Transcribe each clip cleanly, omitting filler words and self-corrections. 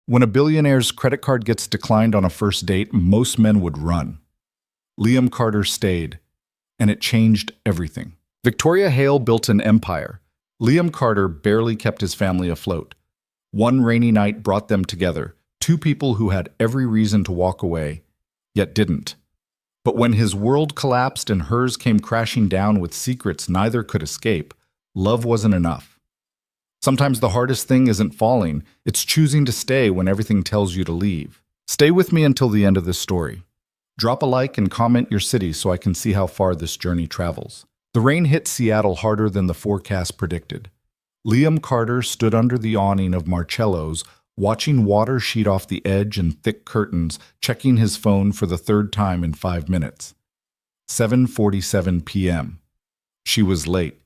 When a billionaire's credit card gets declined on a first date, most men would run. Liam Carter stayed, and it changed everything. Victoria Hale built an empire. Liam Carter barely kept his family afloat. One rainy night brought them together, two people who had every reason to walk away, yet didn't. But when his world collapsed and hers came crashing down with secrets neither could escape, love wasn't enough. Sometimes the hardest thing isn't falling, it's choosing to stay when everything tells you to leave. Stay with me until the end of this story. Drop a like and comment your city so I can see how far this journey travels. The rain hit Seattle harder than the forecast predicted. Liam Carter stood under the awning of Marcello's, watching water sheet off the edge and thick curtains, checking his phone for the third time in 5 minutes. 7:47 p.m. She was late.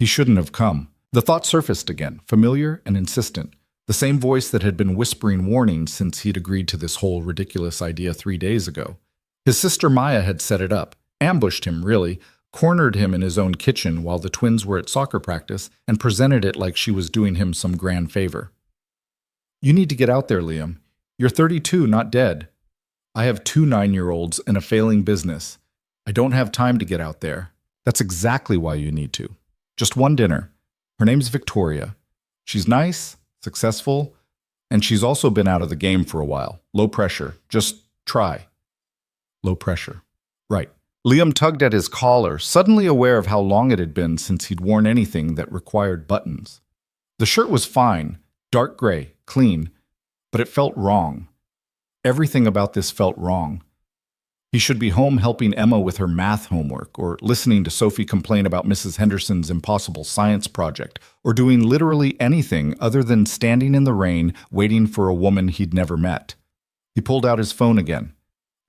He shouldn't have come. The thought surfaced again, familiar and insistent, the same voice that had been whispering warnings since he'd agreed to this whole ridiculous idea 3 days ago. His sister Maya had set it up, ambushed him really, cornered him in his own kitchen while the twins were at soccer practice, and presented it like she was doing him some grand favor. "You need to get out there, Liam. You're 32, not dead. I have 2 9-year-olds and a failing business. I don't have time to get out there." "That's exactly why you need to. Just one dinner. Her name's Victoria. She's nice, successful, and she's also been out of the game for a while. Low pressure. Just try." Low pressure. Right. Liam tugged at his collar, suddenly aware of how long it had been since he'd worn anything that required buttons. The shirt was fine, dark gray, clean, but it felt wrong. Everything about this felt wrong. He should be home helping Emma with her math homework, or listening to Sophie complain about Mrs. Henderson's impossible science project, or doing literally anything other than standing in the rain waiting for a woman he'd never met. He pulled out his phone again.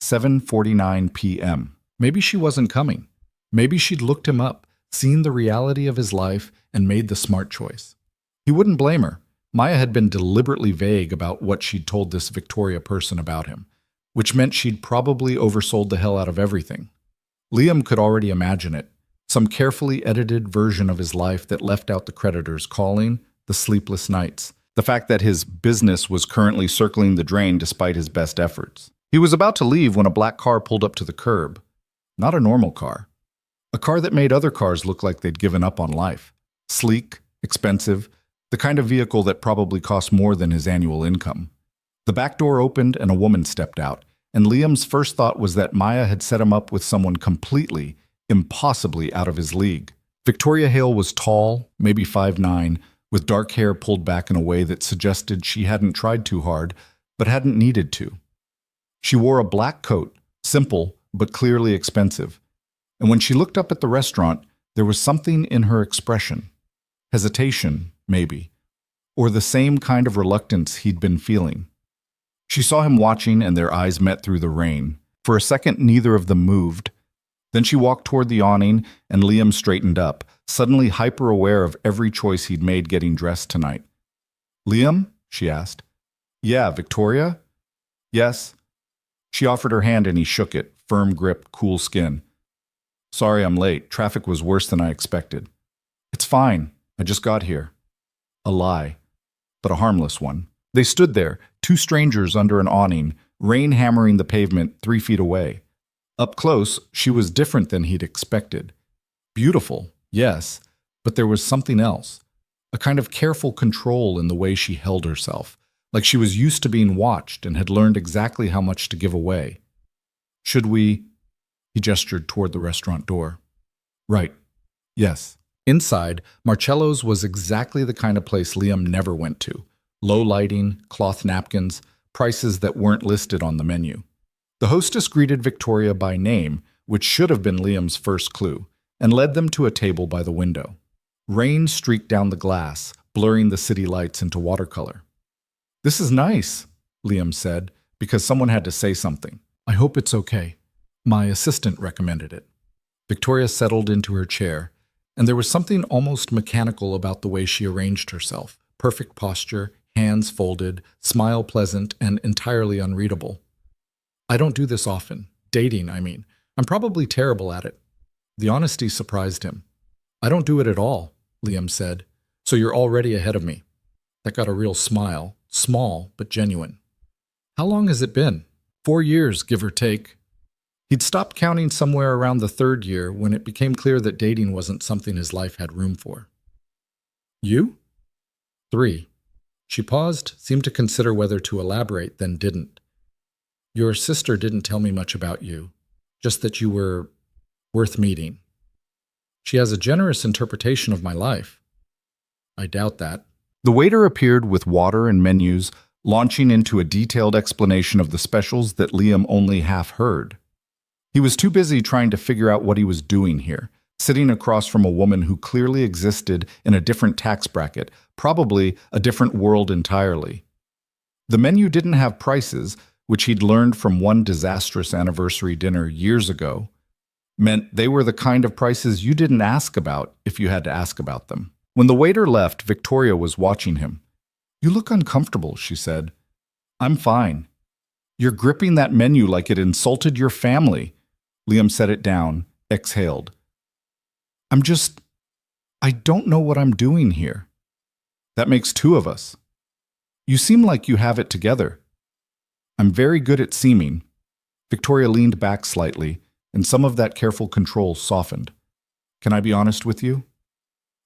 7:49 p.m. Maybe she wasn't coming. Maybe she'd looked him up, seen the reality of his life, and made the smart choice. He wouldn't blame her. Maya had been deliberately vague about what she'd told this Victoria person about him, which meant she'd probably oversold the hell out of everything. Liam could already imagine it, some carefully edited version of his life that left out the creditors calling, the sleepless nights, the fact that his business was currently circling the drain despite his best efforts. He was about to leave when a black car pulled up to the curb. Not a normal car. A car that made other cars look like they'd given up on life. Sleek, expensive, the kind of vehicle that probably cost more than his annual income. The back door opened and a woman stepped out, and Liam's first thought was that Maya had set him up with someone completely, impossibly out of his league. Victoria Hale was tall, maybe 5'9", with dark hair pulled back in a way that suggested she hadn't tried too hard, but hadn't needed to. She wore a black coat, simple but clearly expensive, and when she looked up at the restaurant, there was something in her expression. Hesitation, maybe, or the same kind of reluctance he'd been feeling. She saw him watching, and their eyes met through the rain. For a second, neither of them moved. Then she walked toward the awning, and Liam straightened up, suddenly hyper-aware of every choice he'd made getting dressed tonight. "Liam?" she asked. "Yeah, Victoria?" "Yes." She offered her hand and he shook it, firm grip, cool skin. "Sorry I'm late. Traffic was worse than I expected." "It's fine. I just got here." A lie, but a harmless one. They stood there, 2 strangers under an awning, rain hammering the pavement 3 feet away. Up close, she was different than he'd expected. Beautiful, yes, but there was something else. A kind of careful control in the way she held herself, like she was used to being watched and had learned exactly how much to give away. "Should we?" He gestured toward the restaurant door. "Right. Yes." Inside, Marcello's was exactly the kind of place Liam never went to. Low lighting, cloth napkins, prices that weren't listed on the menu. The hostess greeted Victoria by name, which should have been Liam's first clue, and led them to a table by the window. Rain streaked down the glass, blurring the city lights into watercolor. "This is nice," Liam said, because someone had to say something. "I hope it's okay. My assistant recommended it." Victoria settled into her chair, and there was something almost mechanical about the way she arranged herself. Perfect posture, hands folded, smile pleasant, and entirely unreadable. "I don't do this often. Dating, I mean. I'm probably terrible at it." The honesty surprised him. "I don't do it at all," Liam said. "So you're already ahead of me." That got a real smile, small but genuine. How long has it been? 4 years, give or take. He'd stopped counting somewhere around the third year when it became clear that dating wasn't something his life had room for. You? 3. She paused, seemed to consider whether to elaborate, then didn't. Your sister didn't tell me much about you, just that you were worth meeting. She has a generous interpretation of my life. I doubt that. The waiter appeared with water and menus, launching into a detailed explanation of the specials that Liam only half heard. He was too busy trying to figure out what he was doing here, sitting across from a woman who clearly existed in a different tax bracket, probably a different world entirely. The menu didn't have prices, which he'd learned from one disastrous anniversary dinner years ago, meant they were the kind of prices you didn't ask about if you had to ask about them. When the waiter left, Victoria was watching him. You look uncomfortable, she said. I'm fine. You're gripping that menu like it insulted your family. Liam set it down, exhaled. I don't know what I'm doing here. That makes 2 of us. You seem like you have it together. I'm very good at seeming. Victoria leaned back slightly, and some of that careful control softened. Can I be honest with you?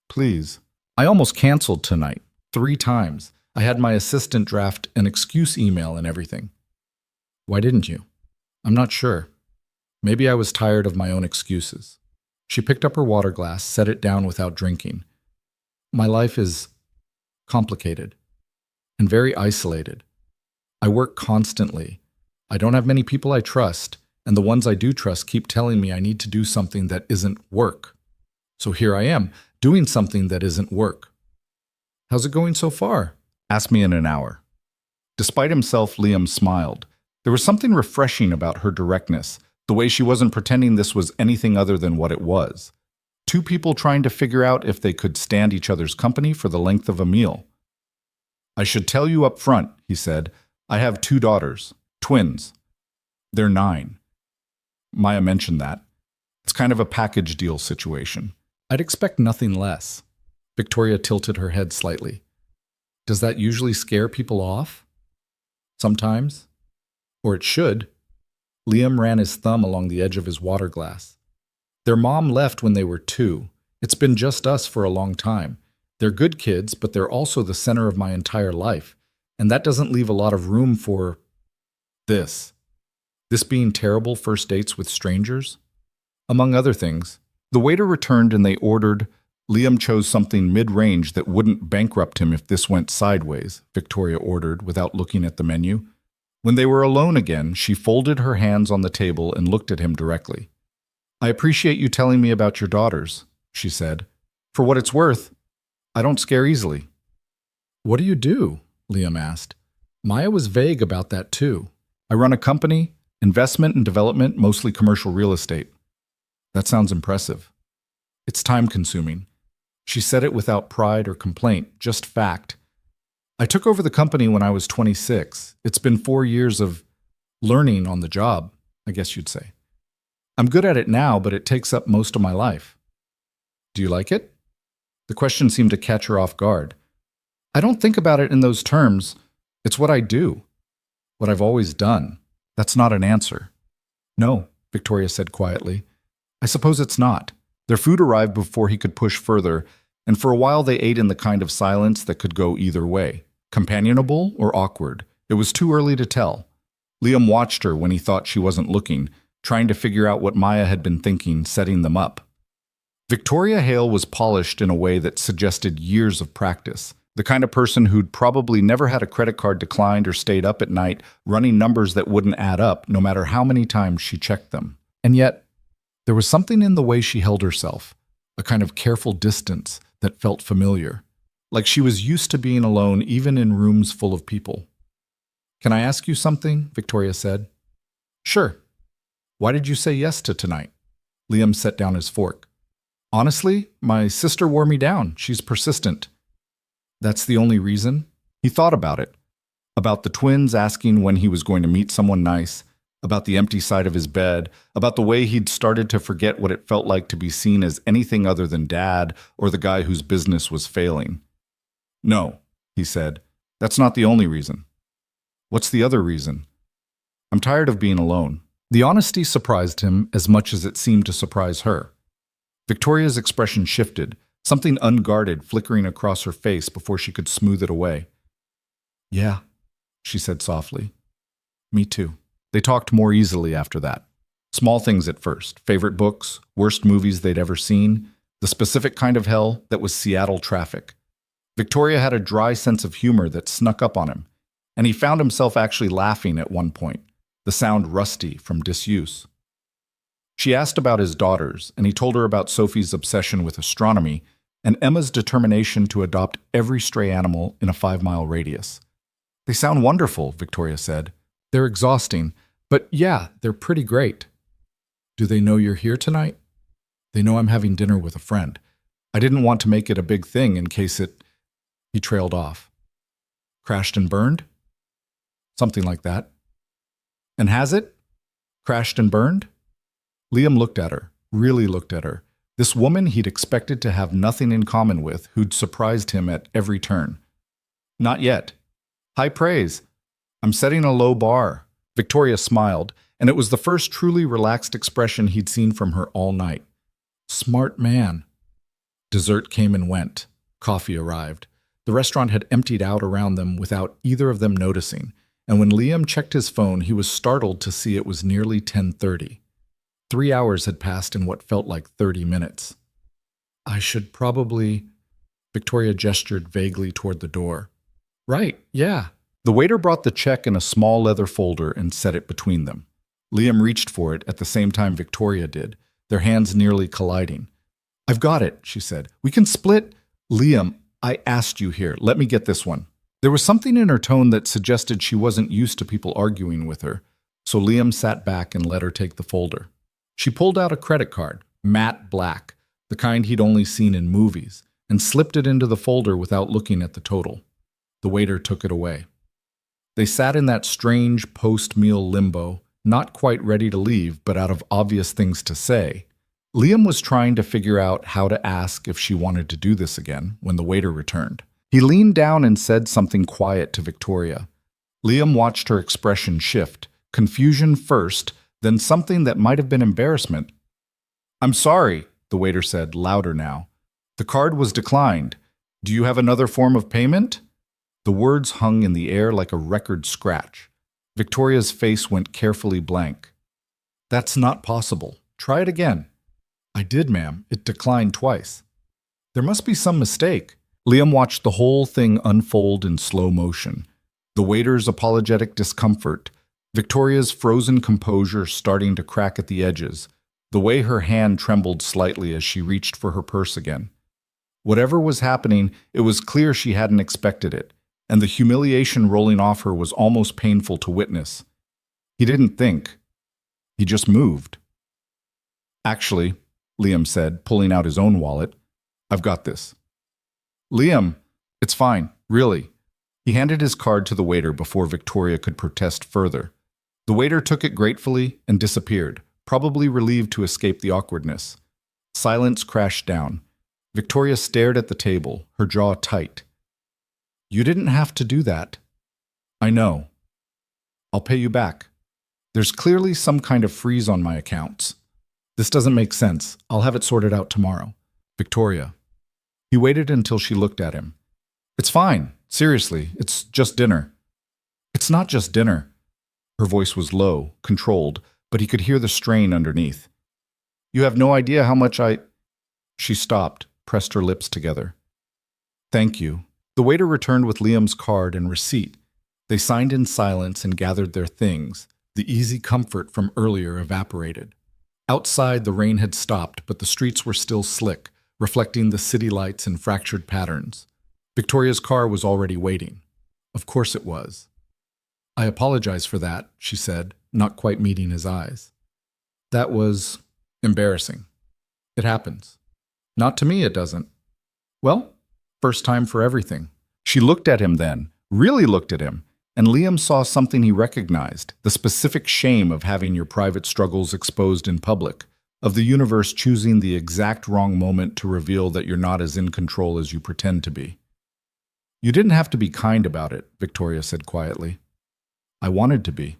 Please. I almost canceled tonight, 3 times. I had my assistant draft an excuse email and everything. Why didn't you? I'm not sure. Maybe I was tired of my own excuses. She picked up her water glass, set it down without drinking. My life is complicated and very isolated. I work constantly. I don't have many people I trust, and the ones I do trust keep telling me I need to do something that isn't work. So here I am, doing something that isn't work. How's it going so far? Ask me in an hour. Despite himself, Liam smiled. There was something refreshing about her directness, the way she wasn't pretending this was anything other than what it was. 2 people trying to figure out if they could stand each other's company for the length of a meal. I should tell you up front, he said, I have 2 daughters, twins. They're 9. Maya mentioned that. It's kind of a package deal situation. I'd expect nothing less. Victoria tilted her head slightly. Does that usually scare people off? Sometimes. Or it should. Liam ran his thumb along the edge of his water glass. Their mom left when they were 2. It's been just us for a long time. They're good kids, but they're also the center of my entire life. And that doesn't leave a lot of room for this. This being terrible first dates with strangers. Among other things, the waiter returned and they ordered. Liam chose something mid-range that wouldn't bankrupt him if this went sideways, Victoria ordered without looking at the menu. When they were alone again, she folded her hands on the table and looked at him directly. I appreciate you telling me about your daughters, she said. For what it's worth, I don't scare easily. What do you do? Liam asked. Maya was vague about that too. I run a company, investment and development, mostly commercial real estate. That sounds impressive. It's time-consuming. She said it without pride or complaint, just fact. I took over the company when I was 26. It's been 4 years of learning on the job, I guess you'd say. I'm good at it now, but it takes up most of my life. Do you like it? The question seemed to catch her off guard. I don't think about it in those terms. It's what I do. What I've always done. That's not an answer. No, Victoria said quietly. I suppose it's not. Their food arrived before he could push further, and for a while they ate in the kind of silence that could go either way, companionable or awkward. It was too early to tell. Liam watched her when he thought she wasn't looking, trying to figure out what Maya had been thinking, setting them up. Victoria Hale was polished in a way that suggested years of practice, the kind of person who'd probably never had a credit card declined or stayed up at night running numbers that wouldn't add up no matter how many times she checked them. And yet, there was something in the way she held herself, a kind of careful distance that felt familiar, like she was used to being alone even in rooms full of people. Can I ask you something? Victoria said. Sure. Why did you say yes to tonight? Liam set down his fork. Honestly, my sister wore me down. She's persistent. That's the only reason? He thought about it. About the twins asking when he was going to meet someone nice, about the empty side of his bed, about the way he'd started to forget what it felt like to be seen as anything other than dad or the guy whose business was failing. No, he said, That's not the only reason. What's the other reason? I'm tired of being alone. The honesty surprised him as much as it seemed to surprise her. Victoria's expression shifted, something unguarded flickering across her face before she could smooth it away. Yeah, she said softly. Me too. They talked more easily after that. Small things at first, favorite books, worst movies they'd ever seen, the specific kind of hell that was Seattle traffic. Victoria had a dry sense of humor that snuck up on him, and he found himself actually laughing at one point, the sound rusty from disuse. She asked about his daughters, and he told her about Sophie's obsession with astronomy and Emma's determination to adopt every stray animal in a 5-mile radius. They sound wonderful, Victoria said. They're exhausting, but yeah, they're pretty great. Do they know you're here tonight? They know I'm having dinner with a friend. I didn't want to make it a big thing in case it... He trailed off. Crashed and burned? Something like that. And has it? Crashed and burned? Liam looked at her, really looked at her. This woman he'd expected to have nothing in common with, who'd surprised him at every turn. Not yet. High praise. I'm setting a low bar. Victoria smiled, and it was the first truly relaxed expression he'd seen from her all night. Smart man. Dessert came and went. Coffee arrived. The restaurant had emptied out around them without either of them noticing, and when Liam checked his phone, he was startled to see it was nearly 10:30. 3 hours had passed in what felt like 30 minutes. I should probably... Victoria gestured vaguely toward the door. Right, yeah. The waiter brought the check in a small leather folder and set it between them. Liam reached for it at the same time Victoria did, their hands nearly colliding. I've got it, she said. We can split... Liam, I asked you here. Let me get this one. There was something in her tone that suggested she wasn't used to people arguing with her, so Liam sat back and let her take the folder. She pulled out a credit card, matte black, the kind he'd only seen in movies, and slipped it into the folder without looking at the total. The waiter took it away. They sat in that strange post-meal limbo, not quite ready to leave, but out of obvious things to say. Liam was trying to figure out how to ask if she wanted to do this again when the waiter returned. He leaned down and said something quiet to Victoria. Liam watched her expression shift, confusion first, then something that might have been embarrassment. I'm sorry, the waiter said, louder now. The card was declined. Do you have another form of payment? The words hung in the air like a record scratch. Victoria's face went carefully blank. That's not possible. Try it again. I did, ma'am. It declined twice. There must be some mistake. Liam watched the whole thing unfold in slow motion. The waiter's apologetic discomfort, Victoria's frozen composure starting to crack at the edges, the way her hand trembled slightly as she reached for her purse again. Whatever was happening, it was clear she hadn't expected it, and the humiliation rolling off her was almost painful to witness. He didn't think. He just moved. Actually, Liam said, pulling out his own wallet, I've got this. Liam, it's fine, really. He handed his card to the waiter before Victoria could protest further. The waiter took it gratefully and disappeared, probably relieved to escape the awkwardness. Silence crashed down. Victoria stared at the table, her jaw tight. You didn't have to do that. I know. I'll pay you back. There's clearly some kind of freeze on my accounts. This doesn't make sense. I'll have it sorted out tomorrow. Victoria. He waited until she looked at him. It's fine. Seriously, it's just dinner. It's not just dinner. Her voice was low, controlled, but he could hear the strain underneath. You have no idea how much I... She stopped, pressed her lips together. Thank you. The waiter returned with Liam's card and receipt. They signed in silence and gathered their things. The easy comfort from earlier evaporated. Outside, the rain had stopped, but the streets were still slick, reflecting the city lights in fractured patterns. Victoria's car was already waiting. Of course it was. I apologize for that, she said, not quite meeting his eyes. That was embarrassing. It happens. Not to me, it doesn't. Well, first time for everything. She looked at him then, really looked at him, and Liam saw something he recognized, the specific shame of having your private struggles exposed in public, of the universe choosing the exact wrong moment to reveal that you're not as in control as you pretend to be. You didn't have to be kind about it, Victoria said quietly. I wanted to be.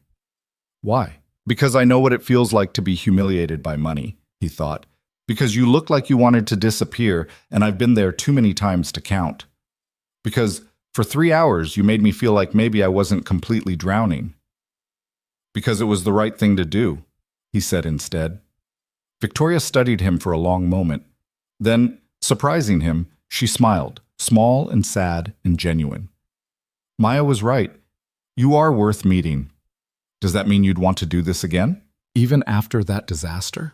Why? Because I know what it feels like to be humiliated by money, he thought. Because you look like you wanted to disappear, and I've been there too many times to count. Because for 3 hours you made me feel like maybe I wasn't completely drowning. Because it was the right thing to do, he said instead. Victoria studied him for a long moment. Then, surprising him, she smiled, small and sad and genuine. Maya was right. You are worth meeting. Does that mean you'd want to do this again? Even after that disaster?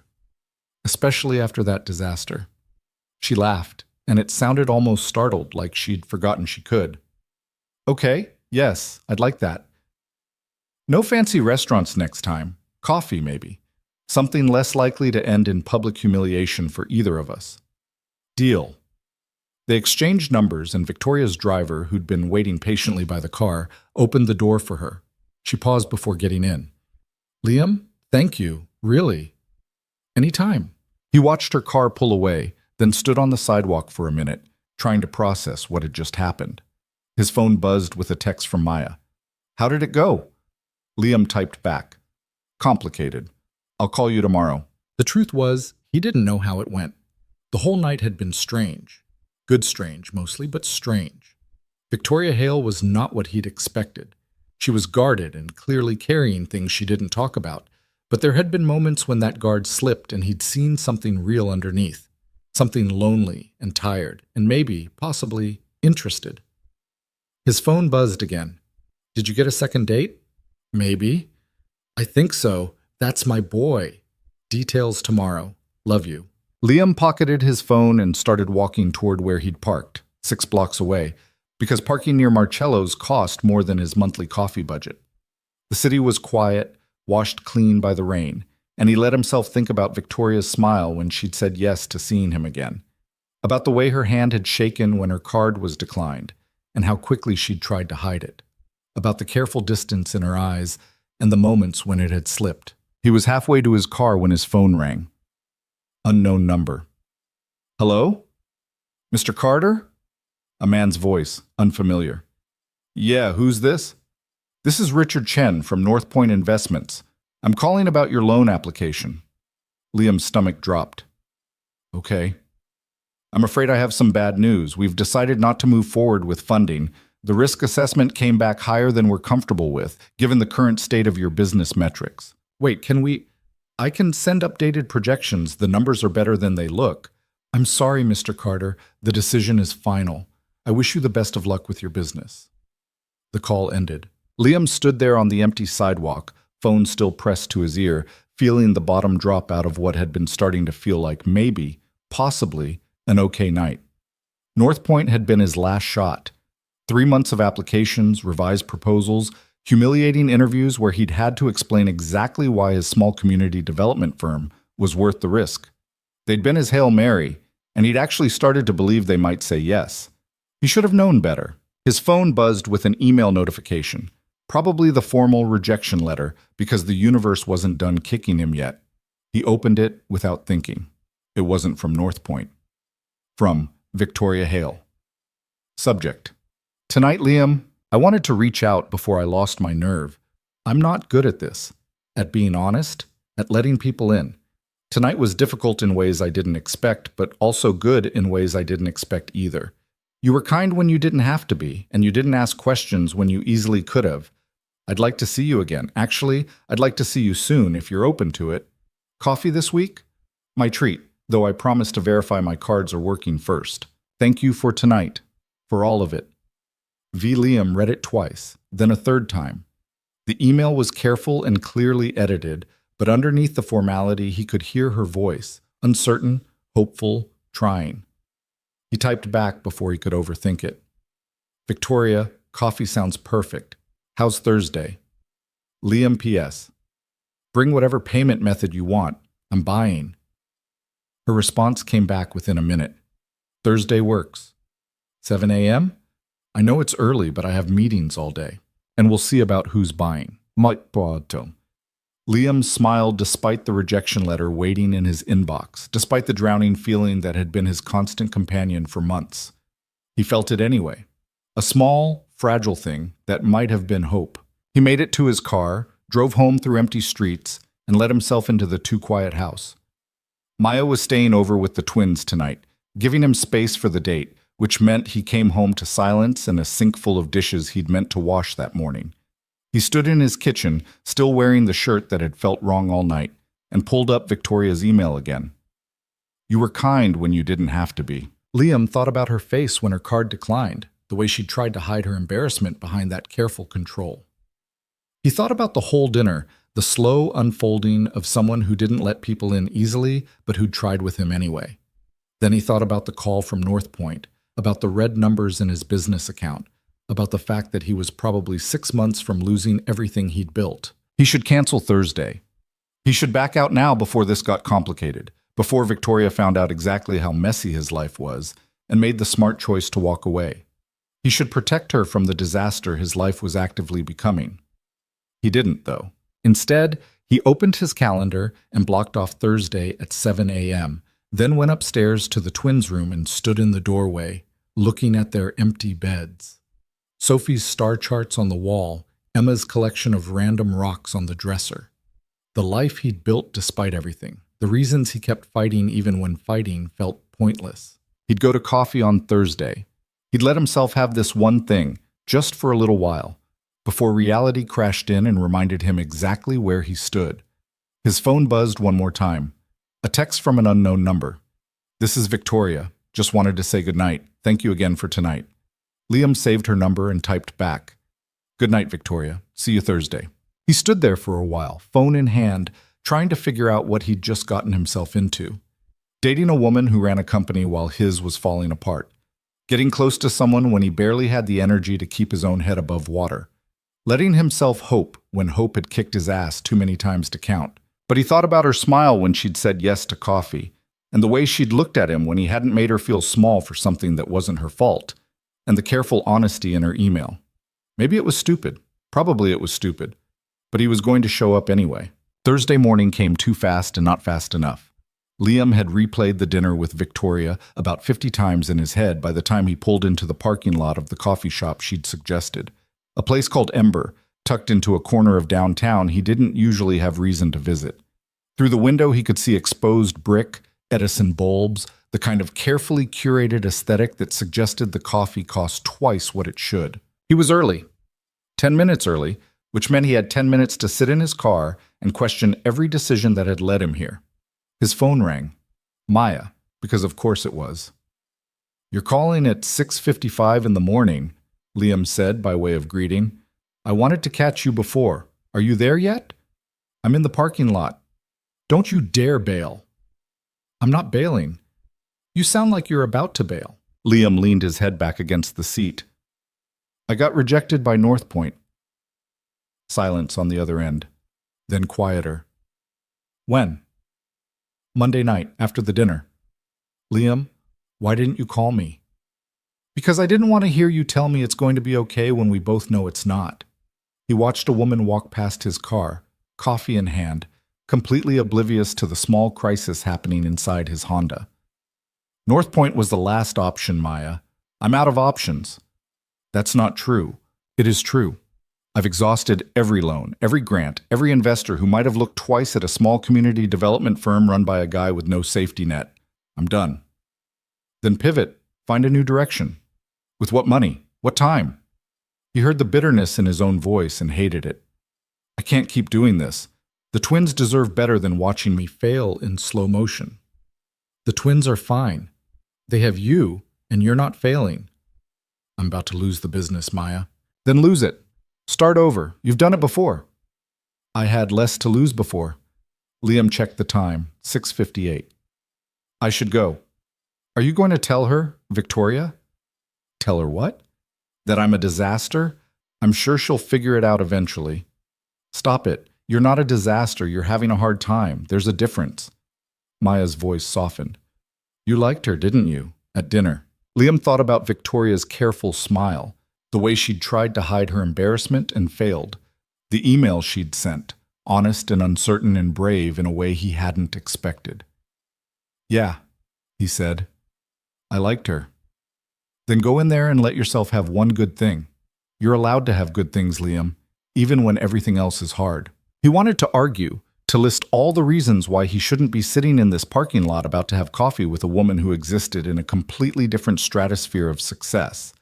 Especially after that disaster. She laughed, and it sounded almost startled, like she'd forgotten she could. Okay, yes, I'd like that. No fancy restaurants next time. Coffee, maybe. Something less likely to end in public humiliation for either of us. Deal. They exchanged numbers, and Victoria's driver, who'd been waiting patiently by the car, opened the door for her. She paused before getting in. Liam, thank you, really. Any time. He watched her car pull away, then stood on the sidewalk for a minute, trying to process what had just happened. His phone buzzed with a text from Maya. How did it go? Liam typed back. Complicated. I'll call you tomorrow. The truth was, he didn't know how it went. The whole night had been strange. Good strange, mostly, but strange. Victoria Hale was not what he'd expected. She was guarded and clearly carrying things she didn't talk about, but there had been moments when that guard slipped and he'd seen something real underneath, something lonely and tired, and maybe, possibly, interested. His phone buzzed again. Did you get a second date? Maybe. I think so. That's my boy. Details tomorrow. Love you. Liam pocketed his phone and started walking toward where he'd parked, 6 blocks away, because parking near Marcello's cost more than his monthly coffee budget. The city was quiet, washed clean by the rain, and he let himself think about Victoria's smile when she'd said yes to seeing him again, about the way her hand had shaken when her card was declined, and how quickly she'd tried to hide it, about the careful distance in her eyes and the moments when it had slipped. He was halfway to his car when his phone rang. Unknown number. Hello? Mr. Carter? A man's voice, unfamiliar. Yeah, who's this? This is Richard Chen from North Point Investments. I'm calling about your loan application. Liam's stomach dropped. Okay. I'm afraid I have some bad news. We've decided not to move forward with funding. The risk assessment came back higher than we're comfortable with, given the current state of your business metrics. Wait, I can send updated projections. The numbers are better than they look. I'm sorry, Mr. Carter. The decision is final. I wish you the best of luck with your business. The call ended. Liam stood there on the empty sidewalk, phone still pressed to his ear, feeling the bottom drop out of what had been starting to feel like maybe, possibly, an okay night. North Point had been his last shot. 3 months of applications, revised proposals, humiliating interviews where he'd had to explain exactly why his small community development firm was worth the risk. They'd been his Hail Mary, and he'd actually started to believe they might say yes. He should have known better. His phone buzzed with an email notification, probably the formal rejection letter, because the universe wasn't done kicking him yet. He opened it without thinking. It wasn't from North Point. From Victoria Hale. Subject. Tonight, Liam, I wanted to reach out before I lost my nerve. I'm not good at this, at being honest, at letting people in. Tonight was difficult in ways I didn't expect, but also good in ways I didn't expect either. You were kind when you didn't have to be, and you didn't ask questions when you easily could have. I'd like to see you again. Actually, I'd like to see you soon if you're open to it. Coffee this week? My treat, though I promise to verify my cards are working first. Thank you for tonight, for all of it. V. Liam read it twice, then a third time. The email was careful and clearly edited, but underneath the formality he could hear her voice, uncertain, hopeful, trying. He typed back before he could overthink it. Victoria, coffee sounds perfect. How's Thursday? Liam P.S. Bring whatever payment method you want. I'm buying. Her response came back within a minute. Thursday works. 7 a.m.? I know it's early, but I have meetings all day, and we'll see about who's buying. Liam smiled despite the rejection letter waiting in his inbox, despite the drowning feeling that had been his constant companion for months. He felt it anyway, A small, fragile thing that might have been hope. He made it to his car, drove home through empty streets, and let himself into the too-quiet house. Maya was staying over with the twins tonight, giving him space for the date, which meant he came home to silence and a sink full of dishes he'd meant to wash that morning. He stood in his kitchen, still wearing the shirt that had felt wrong all night, and pulled up Victoria's email again. "You were kind when you didn't have to be." Liam thought about her face when her card declined, the way she'd tried to hide her embarrassment behind that careful control. He thought about the whole dinner, the slow unfolding of someone who didn't let people in easily, but who'd tried with him anyway. Then he thought about the call from North Point, about the red numbers in his business account, about the fact that he was probably 6 months from losing everything he'd built. He should cancel Thursday. He should back out now before this got complicated, before Victoria found out exactly how messy his life was and made the smart choice to walk away. He should protect her from the disaster his life was actively becoming. He didn't, though. Instead, he opened his calendar and blocked off Thursday at 7 a.m., then went upstairs to the twins' room and stood in the doorway, looking at their empty beds. Sophie's star charts on the wall, Emma's collection of random rocks on the dresser. The life he'd built despite everything. The reasons he kept fighting even when fighting felt pointless. He'd go to coffee on Thursday. He'd let himself have this one thing, just for a little while, before reality crashed in and reminded him exactly where he stood. His phone buzzed one more time. A text from an unknown number. "This is Victoria. Just wanted to say goodnight. Thank you again for tonight." Liam saved her number and typed back. "Good night, Victoria. See you Thursday." He stood there for a while, phone in hand, trying to figure out what he'd just gotten himself into. Dating a woman who ran a company while his was falling apart. Getting close to someone when he barely had the energy to keep his own head above water. Letting himself hope when hope had kicked his ass too many times to count. But he thought about her smile when she'd said yes to coffee, and the way she'd looked at him when he hadn't made her feel small for something that wasn't her fault, and the careful honesty in her email. Maybe it was stupid. Probably it was stupid. But he was going to show up anyway. Thursday morning came too fast and not fast enough. Liam had replayed the dinner with Victoria about 50 times in his head by the time he pulled into the parking lot of the coffee shop she'd suggested. A place called Ember, tucked into a corner of downtown he didn't usually have reason to visit. Through the window he could see exposed brick, Edison bulbs, the kind of carefully curated aesthetic that suggested the coffee cost twice what it should. He was early. 10 minutes early, which meant he had 10 minutes to sit in his car and question every decision that had led him here. His phone rang. Maya, because of course it was. "You're calling at 6:55 in the morning," Liam said by way of greeting. "I wanted to catch you before. Are you there yet?" "I'm in the parking lot." "Don't you dare bail." "I'm not bailing." "You sound like you're about to bail." Liam leaned his head back against the seat. "I got rejected by North Point." Silence on the other end. Then quieter. "When?" "Monday night, after the dinner." "Liam, why didn't you call me?" "Because I didn't want to hear you tell me it's going to be okay when we both know it's not." He watched a woman walk past his car, coffee in hand, completely oblivious to the small crisis happening inside his Honda. "North Point was the last option, Maya. I'm out of options." "That's not true." "It is true. I've exhausted every loan, every grant, every investor who might have looked twice at a small community development firm run by a guy with no safety net. I'm done." "Then pivot. Find a new direction." "With what money? What time?" He heard the bitterness in his own voice and hated it. "I can't keep doing this. The twins deserve better than watching me fail in slow motion." "The twins are fine. They have you, and you're not failing." "I'm about to lose the business, Maya." "Then lose it. Start over. You've done it before." "I had less to lose before." Liam checked the time, 6:58. "I should go." "Are you going to tell her, Victoria?" "Tell her what?" "That I'm a disaster? I'm sure she'll figure it out eventually." "Stop it. You're not a disaster. You're having a hard time. There's a difference." Maya's voice softened. "You liked her, didn't you? At dinner." Liam thought about Victoria's careful smile, the way she'd tried to hide her embarrassment and failed, the email she'd sent, honest and uncertain and brave in a way he hadn't expected. "Yeah," he said. "I liked her." Then go in there and let yourself have one good thing. You're allowed to have good things, Liam, even when everything else is hard. He wanted to argue, to list all the reasons why he shouldn't be sitting in this parking lot about to have coffee with a woman who existed in a completely different stratosphere of success.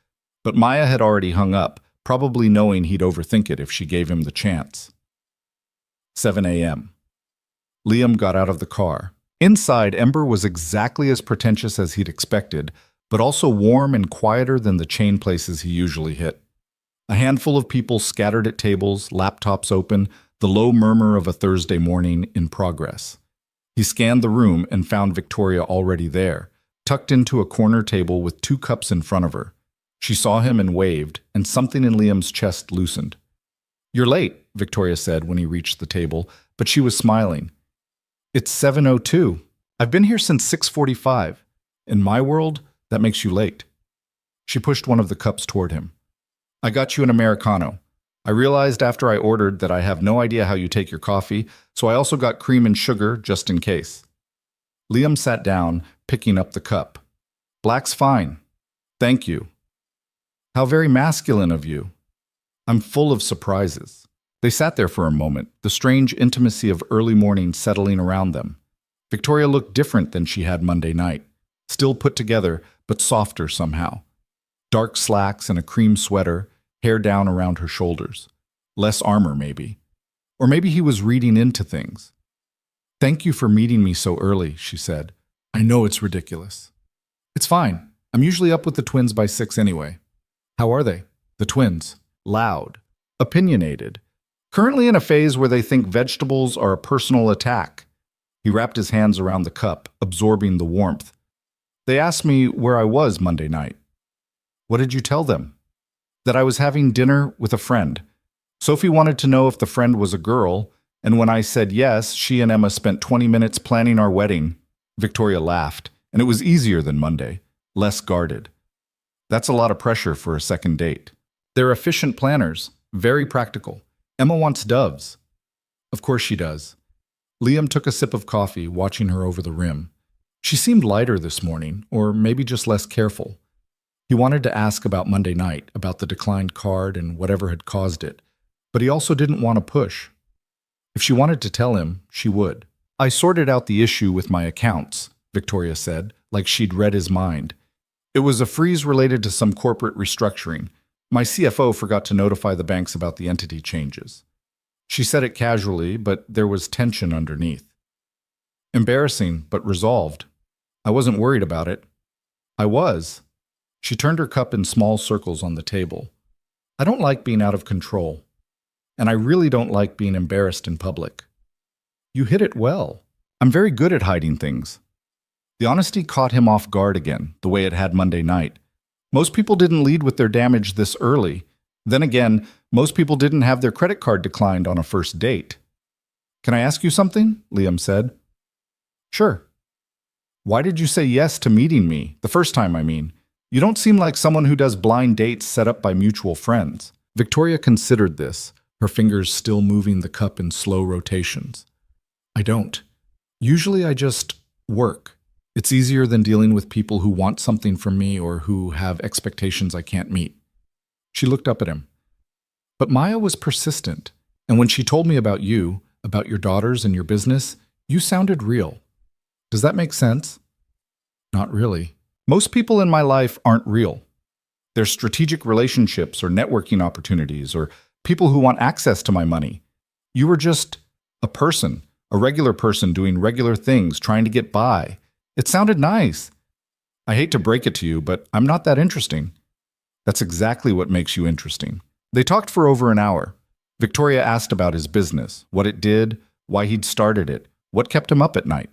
But Maya had already hung up, probably knowing he'd overthink it if she gave him the chance. 7 a.m. Liam got out of the car. Inside, Ember was exactly as pretentious as he'd expected, but also warm and quieter than the chain places he usually hit. A handful of people scattered at tables, laptops open, the low murmur of a Thursday morning in progress. He scanned the room and found Victoria already there, tucked into a corner table with 2 cups in front of her. She saw him and waved, and something in Liam's chest loosened. "You're late," Victoria said when he reached the table, but she was smiling. "It's 7:02. I've been here since 6:45. In my world, that makes you late." She pushed one of the cups toward him. "I got you an Americano. I realized after I ordered that I have no idea how you take your coffee, so I also got cream and sugar just in case." Liam sat down, picking up the cup. "Black's fine. Thank you." "How very masculine of you." "I'm full of surprises." They sat there for a moment, the strange intimacy of early morning settling around them. Victoria looked different than she had Monday night, still put together, but softer somehow. Dark slacks and a cream sweater, hair down around her shoulders. Less armor, maybe. Or maybe he was reading into things. "Thank you for meeting me so early," she said. "I know it's ridiculous." "It's fine. I'm usually up with the twins by 6 anyway." "How are they?" "The twins." Loud. Opinionated. Currently in a phase where they think vegetables are a personal attack. He wrapped his hands around the cup, absorbing the warmth. "They asked me where I was Monday night." "What did you tell them?" "That I was having dinner with a friend. Sophie wanted to know if the friend was a girl, and when I said yes, she and Emma spent 20 minutes planning our wedding." Victoria laughed, and it was easier than Monday, less guarded. "That's a lot of pressure for a second date." "They're efficient planners, very practical. Emma wants doves." "Of course she does." Liam took a sip of coffee, watching her over the rim. She seemed lighter this morning, or maybe just less careful. He wanted to ask about Monday night, about the declined card and whatever had caused it, but he also didn't want to push. If she wanted to tell him, she would. "I sorted out the issue with my accounts," Victoria said, like she'd read his mind. "It was a freeze related to some corporate restructuring. My CFO forgot to notify the banks about the entity changes." She said it casually, but there was tension underneath. "Embarrassing, but resolved. I wasn't worried about it." "I was." She turned her cup in small circles on the table. "I don't like being out of control. And I really don't like being embarrassed in public." "You hit it well. I'm very good at hiding things." The honesty caught him off guard again, the way it had Monday night. Most people didn't lead with their damage this early. Then again, most people didn't have their credit card declined on a first date. "Can I ask you something?" Liam said. "Sure." "Why did you say yes to meeting me? The first time, I mean. You don't seem like someone who does blind dates set up by mutual friends." Victoria considered this, her fingers still moving the cup in slow rotations. "I don't. Usually I just work. It's easier than dealing with people who want something from me or who have expectations I can't meet." She looked up at him. "But Maya was persistent, and when she told me about you, about your daughters and your business, you sounded real. Does that make sense?" "Not really. Most people in my life aren't real. They're strategic relationships or networking opportunities or people who want access to my money. You were just a person, a regular person doing regular things, trying to get by. It sounded nice. I hate to break it to you, but I'm not that interesting." "That's exactly what makes you interesting." They talked for over an hour. Victoria asked about his business, what it did, why he'd started it, what kept him up at night.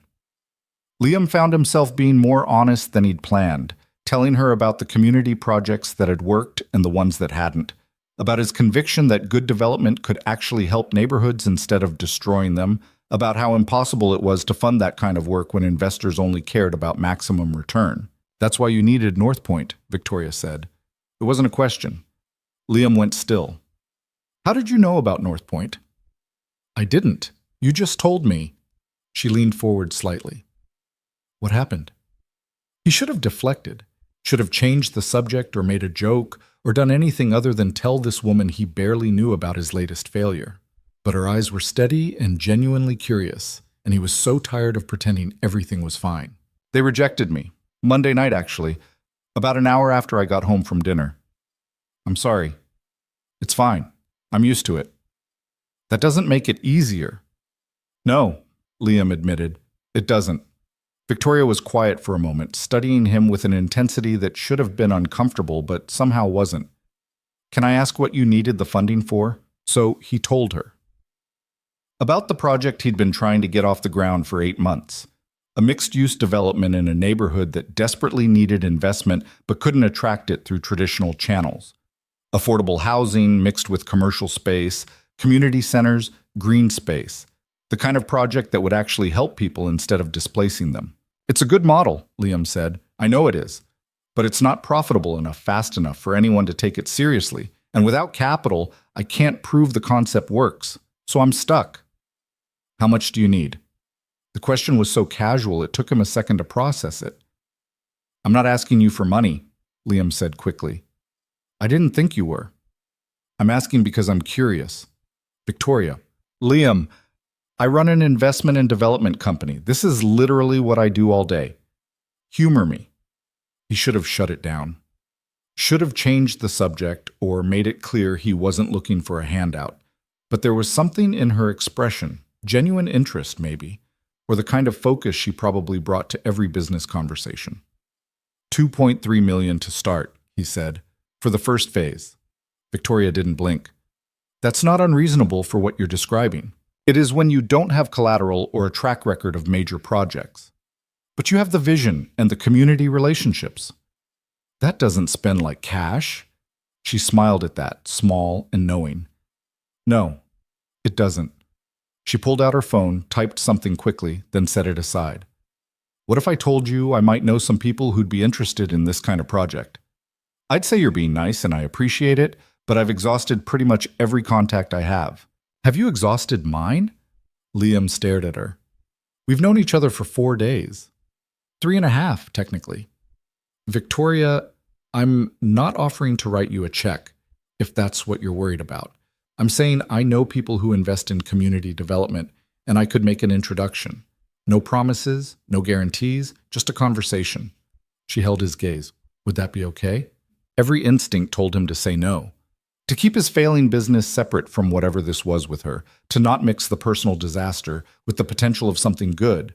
Liam found himself being more honest than he'd planned, telling her about the community projects that had worked and the ones that hadn't, about his conviction that good development could actually help neighborhoods instead of destroying them, about how impossible it was to fund that kind of work when investors only cared about maximum return. "That's why you needed North Point," Victoria said. It wasn't a question. Liam went still. "How did you know about North Point?" "I didn't. You just told me." She leaned forward slightly. "What happened?" He should have deflected. Should have changed the subject or made a joke or done anything other than tell this woman he barely knew about his latest failure. But her eyes were steady and genuinely curious, and he was so tired of pretending everything was fine. They rejected me. Monday night, actually, about an hour after I got home from dinner. I'm sorry. It's fine. I'm used to it. That doesn't make it easier. No, Liam admitted. It doesn't. Victoria was quiet for a moment, studying him with an intensity that should have been uncomfortable but somehow wasn't. Can I ask what you needed the funding for? So he told her. About the project he'd been trying to get off the ground for 8 months. A mixed-use development in a neighborhood that desperately needed investment but couldn't attract it through traditional channels. Affordable housing mixed with commercial space, community centers, green space. The kind of project that would actually help people instead of displacing them. It's a good model, Liam said. I know it is. But it's not profitable enough fast enough for anyone to take it seriously. And without capital, I can't prove the concept works. So I'm stuck. How much do you need? The question was so casual it took him a second to process it. I'm not asking you for money, Liam said quickly. I didn't think you were. I'm asking because I'm curious. Victoria. Liam, I run an investment and development company. This is literally what I do all day. Humor me. He should have shut it down. Should have changed the subject or made it clear he wasn't looking for a handout. But there was something in her expression, genuine interest maybe, or the kind of focus she probably brought to every business conversation. $2.3 million to start, he said, for the first phase. Victoria didn't blink. That's not unreasonable for what you're describing. It is when you don't have collateral or a track record of major projects. But you have the vision and the community relationships. That doesn't spend like cash. She smiled at that, small and knowing. No, it doesn't. She pulled out her phone, typed something quickly, then set it aside. What if I told you I might know some people who'd be interested in this kind of project? I'd say you're being nice and I appreciate it, but I've exhausted pretty much every contact I have. Have you exhausted mine? Liam stared at her. We've known each other for 4 days. 3.5, technically. Victoria, I'm not offering to write you a check, if that's what you're worried about. I'm saying I know people who invest in community development, and I could make an introduction. No promises, no guarantees, just a conversation. She held his gaze. Would that be okay? Every instinct told him to say no. To keep his failing business separate from whatever this was with her, to not mix the personal disaster with the potential of something good.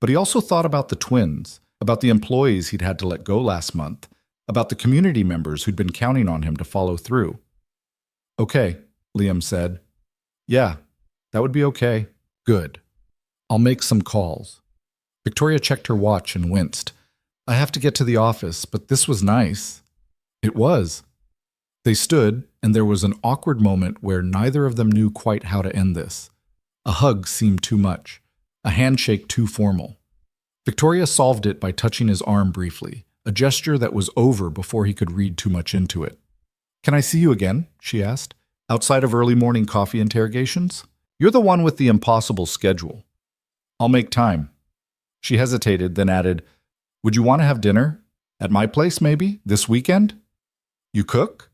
But he also thought about the twins, about the employees he'd had to let go last month, about the community members who'd been counting on him to follow through. Okay, Liam said. Yeah, that would be okay. Good. I'll make some calls. Victoria checked her watch and winced. I have to get to the office, but this was nice. It was. They stood, and there was an awkward moment where neither of them knew quite how to end this. A hug seemed too much, a handshake too formal. Victoria solved it by touching his arm briefly, a gesture that was over before he could read too much into it. Can I see you again? She asked. Outside of early morning coffee interrogations? You're the one with the impossible schedule. I'll make time. She hesitated, then added, Would you want to have dinner? At my place, maybe? This weekend? You cook?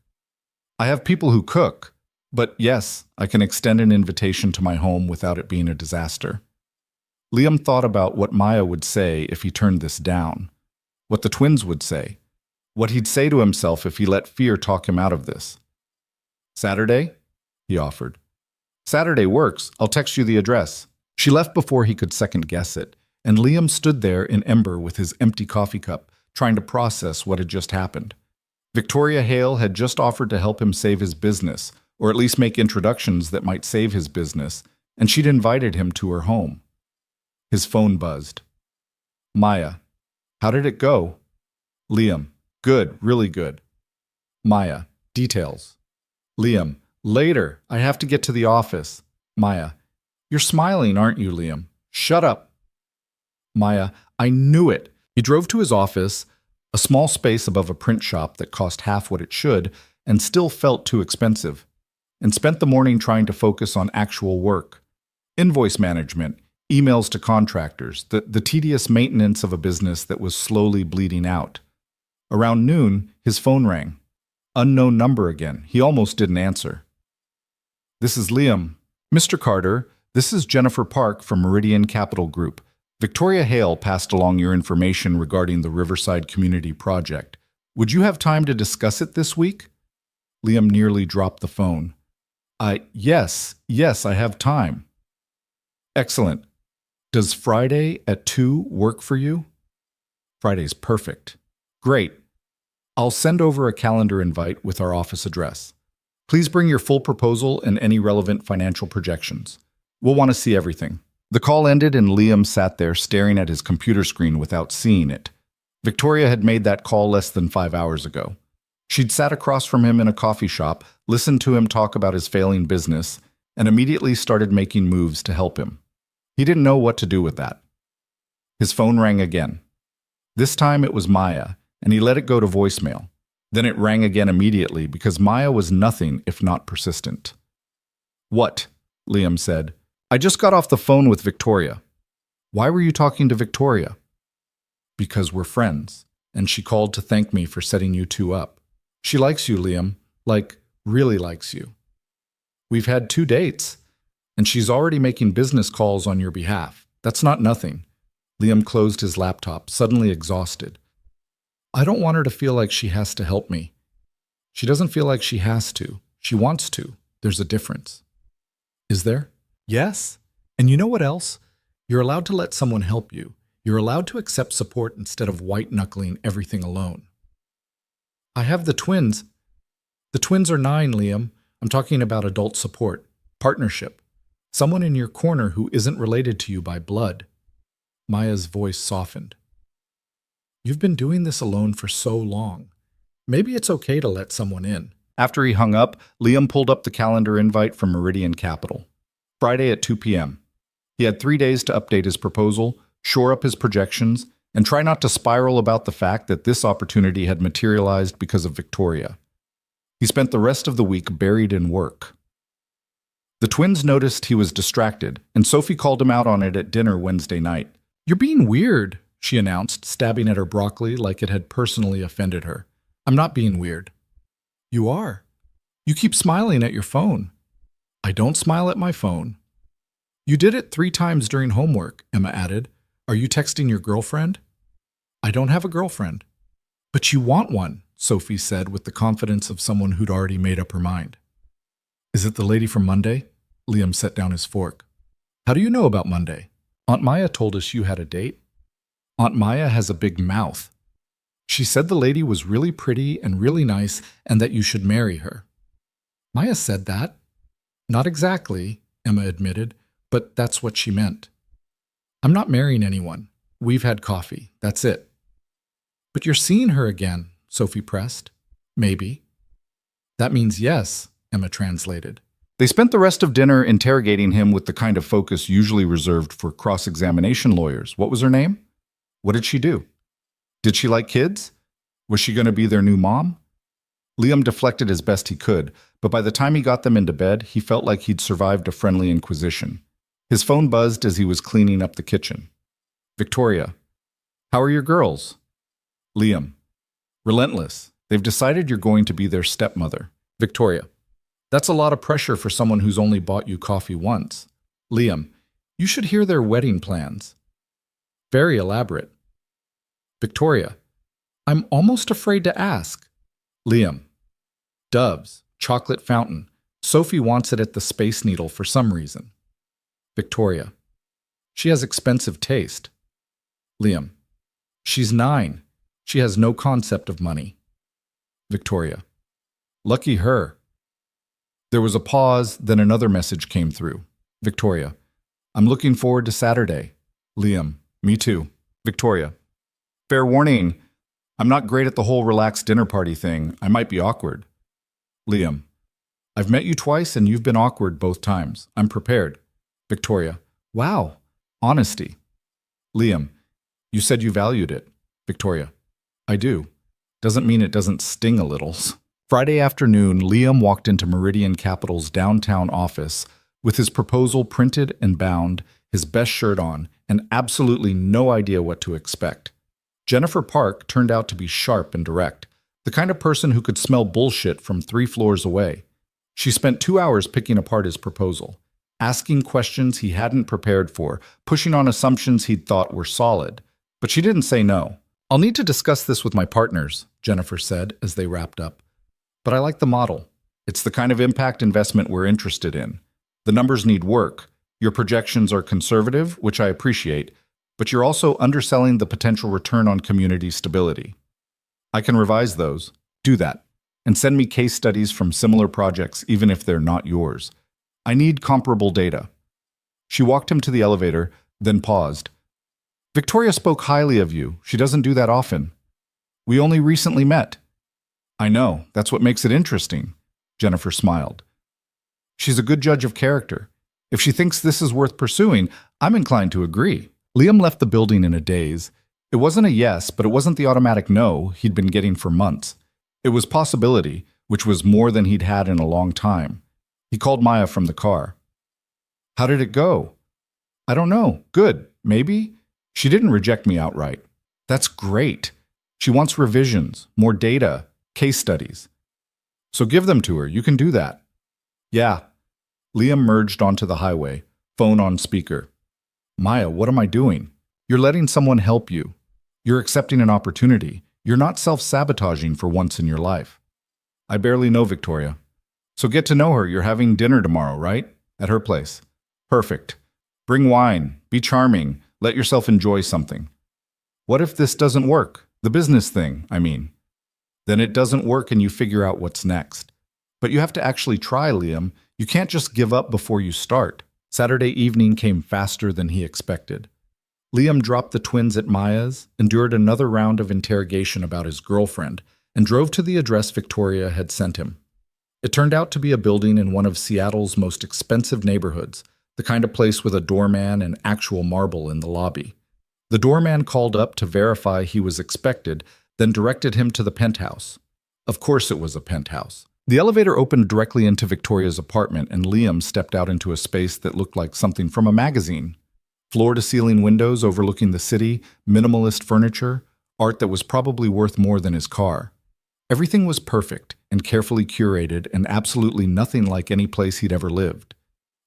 I have people who cook, but yes, I can extend an invitation to my home without it being a disaster. Liam thought about what Maya would say if he turned this down, what the twins would say, what he'd say to himself if he let fear talk him out of this. Saturday? He offered. Saturday works. I'll text you the address. She left before he could second-guess it, and Liam stood there in ember with his empty coffee cup, trying to process what had just happened. Victoria Hale had just offered to help him save his business, or at least make introductions that might save his business, and she'd invited him to her home. His phone buzzed. Maya. How did it go? Liam. Good, really good. Maya. Details. Liam. Later. I have to get to the office. Maya. You're smiling, aren't you, Liam? Shut up. Maya. I knew it. He drove to his office, a small space above a print shop that cost half what it should and still felt too expensive, and spent the morning trying to focus on actual work. Invoice management, emails to contractors, the tedious maintenance of a business that was slowly bleeding out. Around noon, his phone rang. Unknown number again. He almost didn't answer. "This is Liam." "Mr. Carter, this is Jennifer Park from Meridian Capital Group. Victoria Hale passed along your information regarding the Riverside Community Project. Would you have time to discuss it this week?" Liam nearly dropped the phone. Yes, I have time." "Excellent. Does Friday at 2 work for you?" "Friday's perfect." "Great. I'll send over a calendar invite with our office address. Please bring your full proposal and any relevant financial projections. We'll want to see everything." The call ended and Liam sat there staring at his computer screen without seeing it. Victoria had made that call less than 5 hours ago. She'd sat across from him in a coffee shop, listened to him talk about his failing business, and immediately started making moves to help him. He didn't know what to do with that. His phone rang again. This time it was Maya, and he let it go to voicemail. Then it rang again immediately because Maya was nothing if not persistent. "What?" Liam said. "I just got off the phone with Victoria." "Why were you talking to Victoria?" "Because we're friends, and she called to thank me for setting you two up. She likes you, Liam, like, really likes you. We've had 2 dates, and she's already making business calls on your behalf. That's not nothing." Liam closed his laptop, suddenly exhausted. "I don't want her to feel like she has to help me. She doesn't feel like she has to. She wants to. There's a difference." "Is there?" "Yes. And you know what else? You're allowed to let someone help you. You're allowed to accept support instead of white-knuckling everything alone." "I have the twins." "The twins are 9, Liam. I'm talking about adult support, partnership. Someone in your corner who isn't related to you by blood." Maya's voice softened. "You've been doing this alone for so long. Maybe it's okay to let someone in." After he hung up, Liam pulled up the calendar invite from Meridian Capital. Friday at 2 p.m. He had 3 days to update his proposal, shore up his projections, and try not to spiral about the fact that this opportunity had materialized because of Victoria. He spent the rest of the week buried in work. The twins noticed he was distracted, and Sophie called him out on it at dinner Wednesday night. "You're being weird," she announced, stabbing at her broccoli like it had personally offended her. "I'm not being weird." "You are. You keep smiling at your phone." "I don't smile at my phone." "You did it 3 times during homework," Emma added. "Are you texting your girlfriend?" "I don't have a girlfriend." "But you want one," Sophie said with the confidence of someone who'd already made up her mind. "Is it the lady from Monday?" Liam set down his fork. "How do you know about Monday?" "Aunt Maya told us you had a date." "Aunt Maya has a big mouth. She said the lady was really pretty and really nice and that you should marry her." "Maya said that?" "Not exactly," Emma admitted, "but that's what she meant." "I'm not marrying anyone. We've had coffee. That's it." "But you're seeing her again," Sophie pressed. "Maybe." "That means yes," Emma translated. They spent the rest of dinner interrogating him with the kind of focus usually reserved for cross-examination lawyers. What was her name? What did she do? Did she like kids? Was she going to be their new mom? Liam deflected as best he could, but by the time he got them into bed, he felt like he'd survived a friendly inquisition. His phone buzzed as he was cleaning up the kitchen. "Victoria, how are your girls?" Liam, "Relentless. They've decided you're going to be their stepmother." Victoria, "That's a lot of pressure for someone who's only bought you coffee once." Liam, "You should hear their wedding plans. Very elaborate." Victoria, "I'm almost afraid to ask." Liam, "Doves, chocolate fountain. Sophie wants it at the Space Needle for some reason." Victoria, "She has expensive taste." Liam, "She's 9. She has no concept of money." Victoria, "Lucky her." There was a pause, then another message came through. Victoria, "I'm looking forward to Saturday." Liam, "Me too." Victoria, "Fair warning, I'm not great at the whole relaxed dinner party thing. I might be awkward." Liam, "I've met you twice and you've been awkward both times. I'm prepared." Victoria, "Wow, honesty." Liam, "You said you valued it." Victoria, "I do. Doesn't mean it doesn't sting a little." Friday afternoon, Liam walked into Meridian Capital's downtown office with his proposal printed and bound, his best shirt on, and absolutely no idea what to expect. Jennifer Park turned out to be sharp and direct, the kind of person who could smell bullshit from 3 floors away. She spent 2 hours picking apart his proposal, asking questions he hadn't prepared for, pushing on assumptions he'd thought were solid. But she didn't say no. "I'll need to discuss this with my partners," Jennifer said as they wrapped up. "But I like the model. It's the kind of impact investment we're interested in. The numbers need work. Your projections are conservative, which I appreciate, but you're also underselling the potential return on community stability. I can revise those. Do that. And send me case studies from similar projects, even if they're not yours. I need comparable data." She walked him to the elevator, then paused. "Victoria spoke highly of you. She doesn't do that often. We only recently met." "I know. That's what makes it interesting." Jennifer smiled. "She's a good judge of character. If she thinks this is worth pursuing, I'm inclined to agree." Liam left the building in a daze. It wasn't a yes, but it wasn't the automatic no he'd been getting for months. It was possibility, which was more than he'd had in a long time. He called Maya from the car. "How did it go?" "I don't know. Good. Maybe?" "She didn't reject me outright." "That's great. She wants revisions, more data, case studies." "So give them to her. You can do that." "Yeah." Liam merged onto the highway, phone on speaker. "Maya, what am I doing? You're letting someone help you. You're accepting an opportunity. You're not self-sabotaging for once in your life." "I barely know Victoria." "So get to know her. You're having dinner tomorrow, right? At her place." "Perfect. Bring wine. Be charming. Let yourself enjoy something." "What if this doesn't work? The business thing, I mean." "Then it doesn't work and you figure out what's next. But you have to actually try, Liam. You can't just give up before you start." Saturday evening came faster than he expected. Liam dropped the twins at Maya's, endured another round of interrogation about his girlfriend, and drove to the address Victoria had sent him. It turned out to be a building in one of Seattle's most expensive neighborhoods, the kind of place with a doorman and actual marble in the lobby. The doorman called up to verify he was expected, then directed him to the penthouse. Of course it was a penthouse. The elevator opened directly into Victoria's apartment, and Liam stepped out into a space that looked like something from a magazine. Floor-to-ceiling windows overlooking the city, minimalist furniture, art that was probably worth more than his car. Everything was perfect and carefully curated and absolutely nothing like any place he'd ever lived.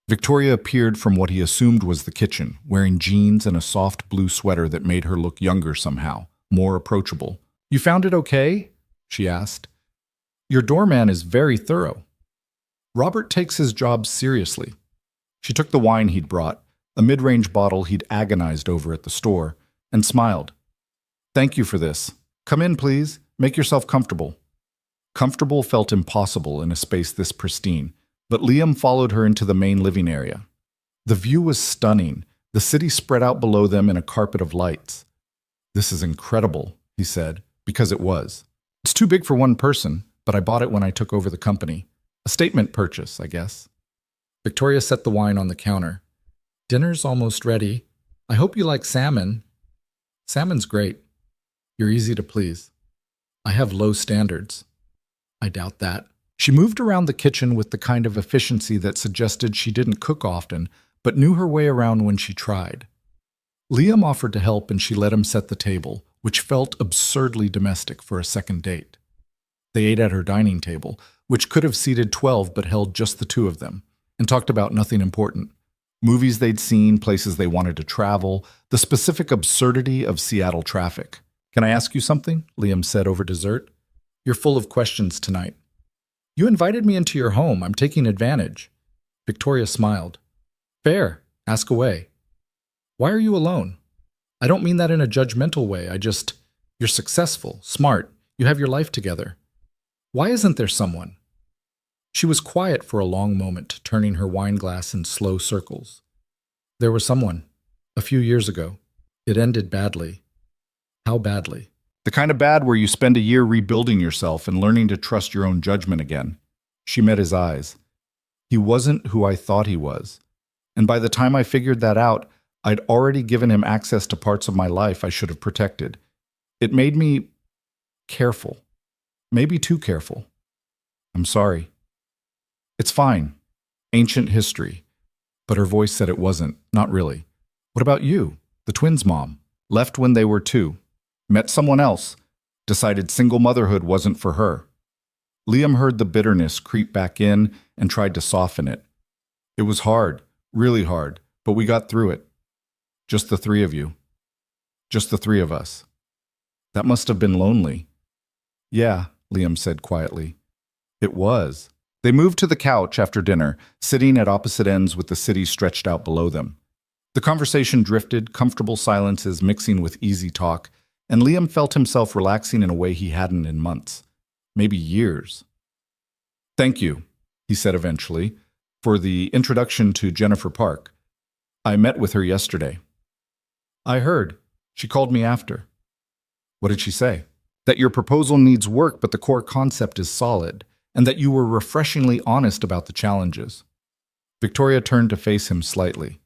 Victoria appeared from what he assumed was the kitchen, wearing jeans and a soft blue sweater that made her look younger somehow, more approachable. "You found it okay?" she asked. "Your doorman is very thorough." "Robert takes his job seriously." She took the wine he'd brought, a mid-range bottle he'd agonized over at the store, and smiled. "Thank you for this. Come in, please. Make yourself comfortable." Comfortable felt impossible in a space this pristine, but Liam followed her into the main living area. The view was stunning, the city spread out below them in a carpet of lights. "This is incredible," he said, because it was. "It's too big for one person, but I bought it when I took over the company. A statement purchase, I guess." Victoria set the wine on the counter. "Dinner's almost ready. I hope you like salmon." "Salmon's great. You're easy to please." "I have low standards." "I doubt that." She moved around the kitchen with the kind of efficiency that suggested she didn't cook often, but knew her way around when she tried. Liam offered to help and she let him set the table, which felt absurdly domestic for a second date. They ate at her dining table, which could have seated 12 but held just the two of them, and talked about nothing important. Movies they'd seen, places they wanted to travel, the specific absurdity of Seattle traffic. "Can I ask you something?" Liam said over dessert. "You're full of questions tonight." "You invited me into your home. I'm taking advantage." Victoria smiled. "Fair. Ask away." "Why are you alone?" "I don't mean that in a judgmental way. You're successful, smart. You have your life together. Why isn't there someone?" She was quiet for a long moment, turning her wine glass in slow circles. "There was someone. A few years ago. It ended badly." "How badly?" "The kind of bad where you spend a year rebuilding yourself and learning to trust your own judgment again." She met his eyes. "He wasn't who I thought he was. And by the time I figured that out, I'd already given him access to parts of my life I should have protected. It made me careful. Maybe too careful. I'm sorry." "It's fine. Ancient history." But her voice said it wasn't, not really. "What about you? The twins' mom. Left when they were 2. met someone else, decided single motherhood wasn't for her. Liam heard the bitterness creep back in and tried to soften it. It was hard, really hard, but we got through it. Just the three of you. Just the three of us. That must have been lonely. Yeah, Liam said quietly. It was. They moved to the couch after dinner, sitting at opposite ends with the city stretched out below them. The conversation drifted, comfortable silences mixing with easy talk, and Liam felt himself relaxing in a way he hadn't in months, maybe years. Thank you, he said eventually, for the introduction to Jennifer Park. I met with her yesterday. I heard. She called me after. What did she say? That your proposal needs work, but the core concept is solid, and that you were refreshingly honest about the challenges. Victoria turned to face him slightly.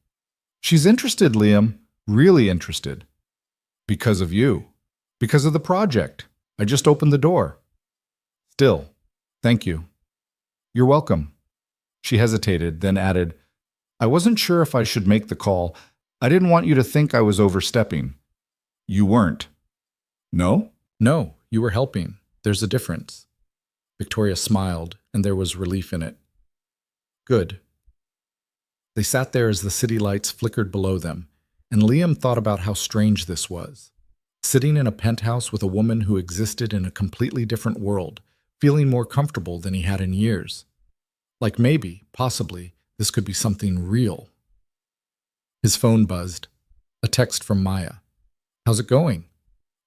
She's interested, Liam, really interested. Because of you. Because of the project. I just opened the door. Still, thank you. You're welcome. She hesitated, then added, I wasn't sure if I should make the call. I didn't want you to think I was overstepping. You weren't. No? No, you were helping. There's a difference. Victoria smiled, and there was relief in it. Good. They sat there as the city lights flickered below them, and Liam thought about how strange this was. Sitting in a penthouse with a woman who existed in a completely different world, feeling more comfortable than he had in years. Like maybe, possibly, this could be something real. His phone buzzed. A text from Maya. How's it going?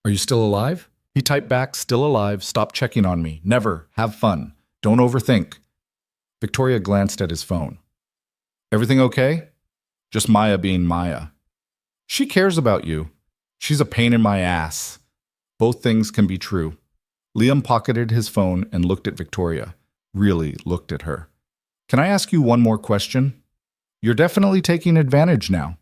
Are you still alive? He typed back, still alive, stop checking on me. Never. Have fun. Don't overthink. Victoria glanced at his phone. Everything okay? Just Maya being Maya. She cares about you. She's a pain in my ass. Both things can be true. Liam pocketed his phone and looked at Victoria. Really looked at her. Can I ask you one more question? You're definitely taking advantage now.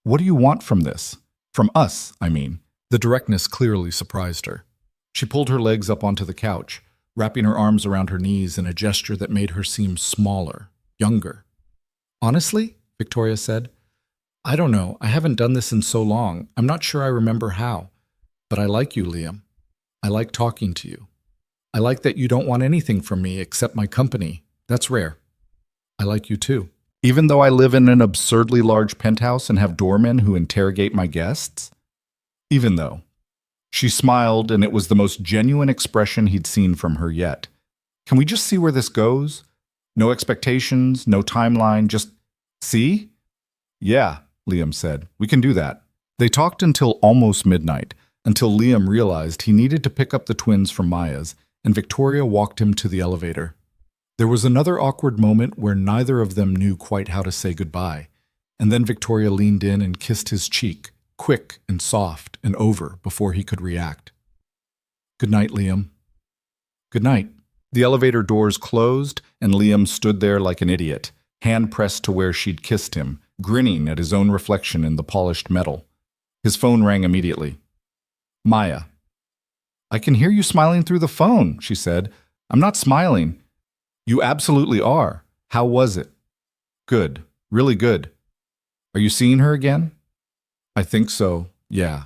What do you want from this? From us, I mean. The directness clearly surprised her. She pulled her legs up onto the couch, wrapping her arms around her knees in a gesture that made her seem smaller, younger. Honestly, Victoria said, I don't know. I haven't done this in so long. I'm not sure I remember how. But I like you, Liam. I like talking to you. I like that you don't want anything from me except my company. That's rare. I like you too. Even though I live in an absurdly large penthouse and have doormen who interrogate my guests? Even though. She smiled, and it was the most genuine expression he'd seen from her yet. Can we just see where this goes? No expectations, no timeline, just see? Yeah, Liam said. We can do that. They talked until almost midnight, until Liam realized he needed to pick up the twins from Maya's, and Victoria walked him to the elevator. There was another awkward moment where neither of them knew quite how to say goodbye, and then Victoria leaned in and kissed his cheek, quick and soft and over before he could react. Good night, Liam. Good night. The elevator doors closed, and Liam stood there like an idiot, hand pressed to where she'd kissed him, grinning at his own reflection in the polished metal. His phone rang immediately. Maya. I can hear you smiling through the phone, she said. I'm not smiling. You absolutely are. How was it? Good. Really good. Are you seeing her again? I think so, yeah.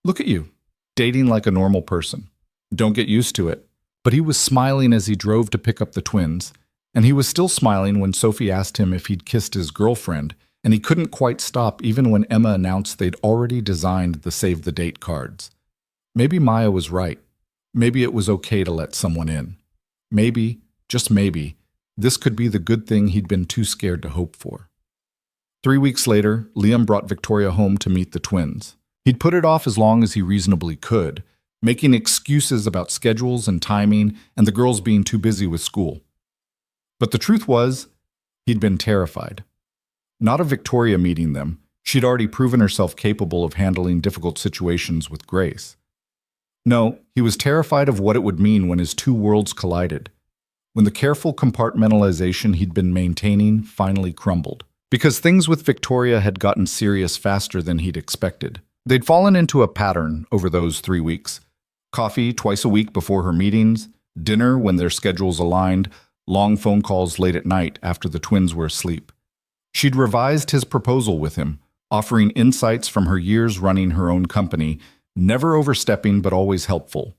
Look at you, dating like a normal person. Don't get used to it. But he was smiling as he drove to pick up the twins, and he was still smiling when Sophie asked him if he'd kissed his girlfriend, and he couldn't quite stop even when Emma announced they'd already designed the save the date cards. Maybe Maya was right. Maybe it was okay to let someone in. Maybe, just maybe, this could be the good thing he'd been too scared to hope for. 3 weeks later, Liam brought Victoria home to meet the twins. He'd put it off as long as he reasonably could, making excuses about schedules and timing and the girls being too busy with school. But the truth was, he'd been terrified. Not of Victoria meeting them. She'd already proven herself capable of handling difficult situations with grace. No, he was terrified of what it would mean when his two worlds collided, when the careful compartmentalization he'd been maintaining finally crumbled. Because things with Victoria had gotten serious faster than he'd expected. They'd fallen into a pattern over those 3 weeks. Coffee twice a week before her meetings, dinner when their schedules aligned, long phone calls late at night after the twins were asleep. She'd revised his proposal with him, offering insights from her years running her own company, never overstepping but always helpful.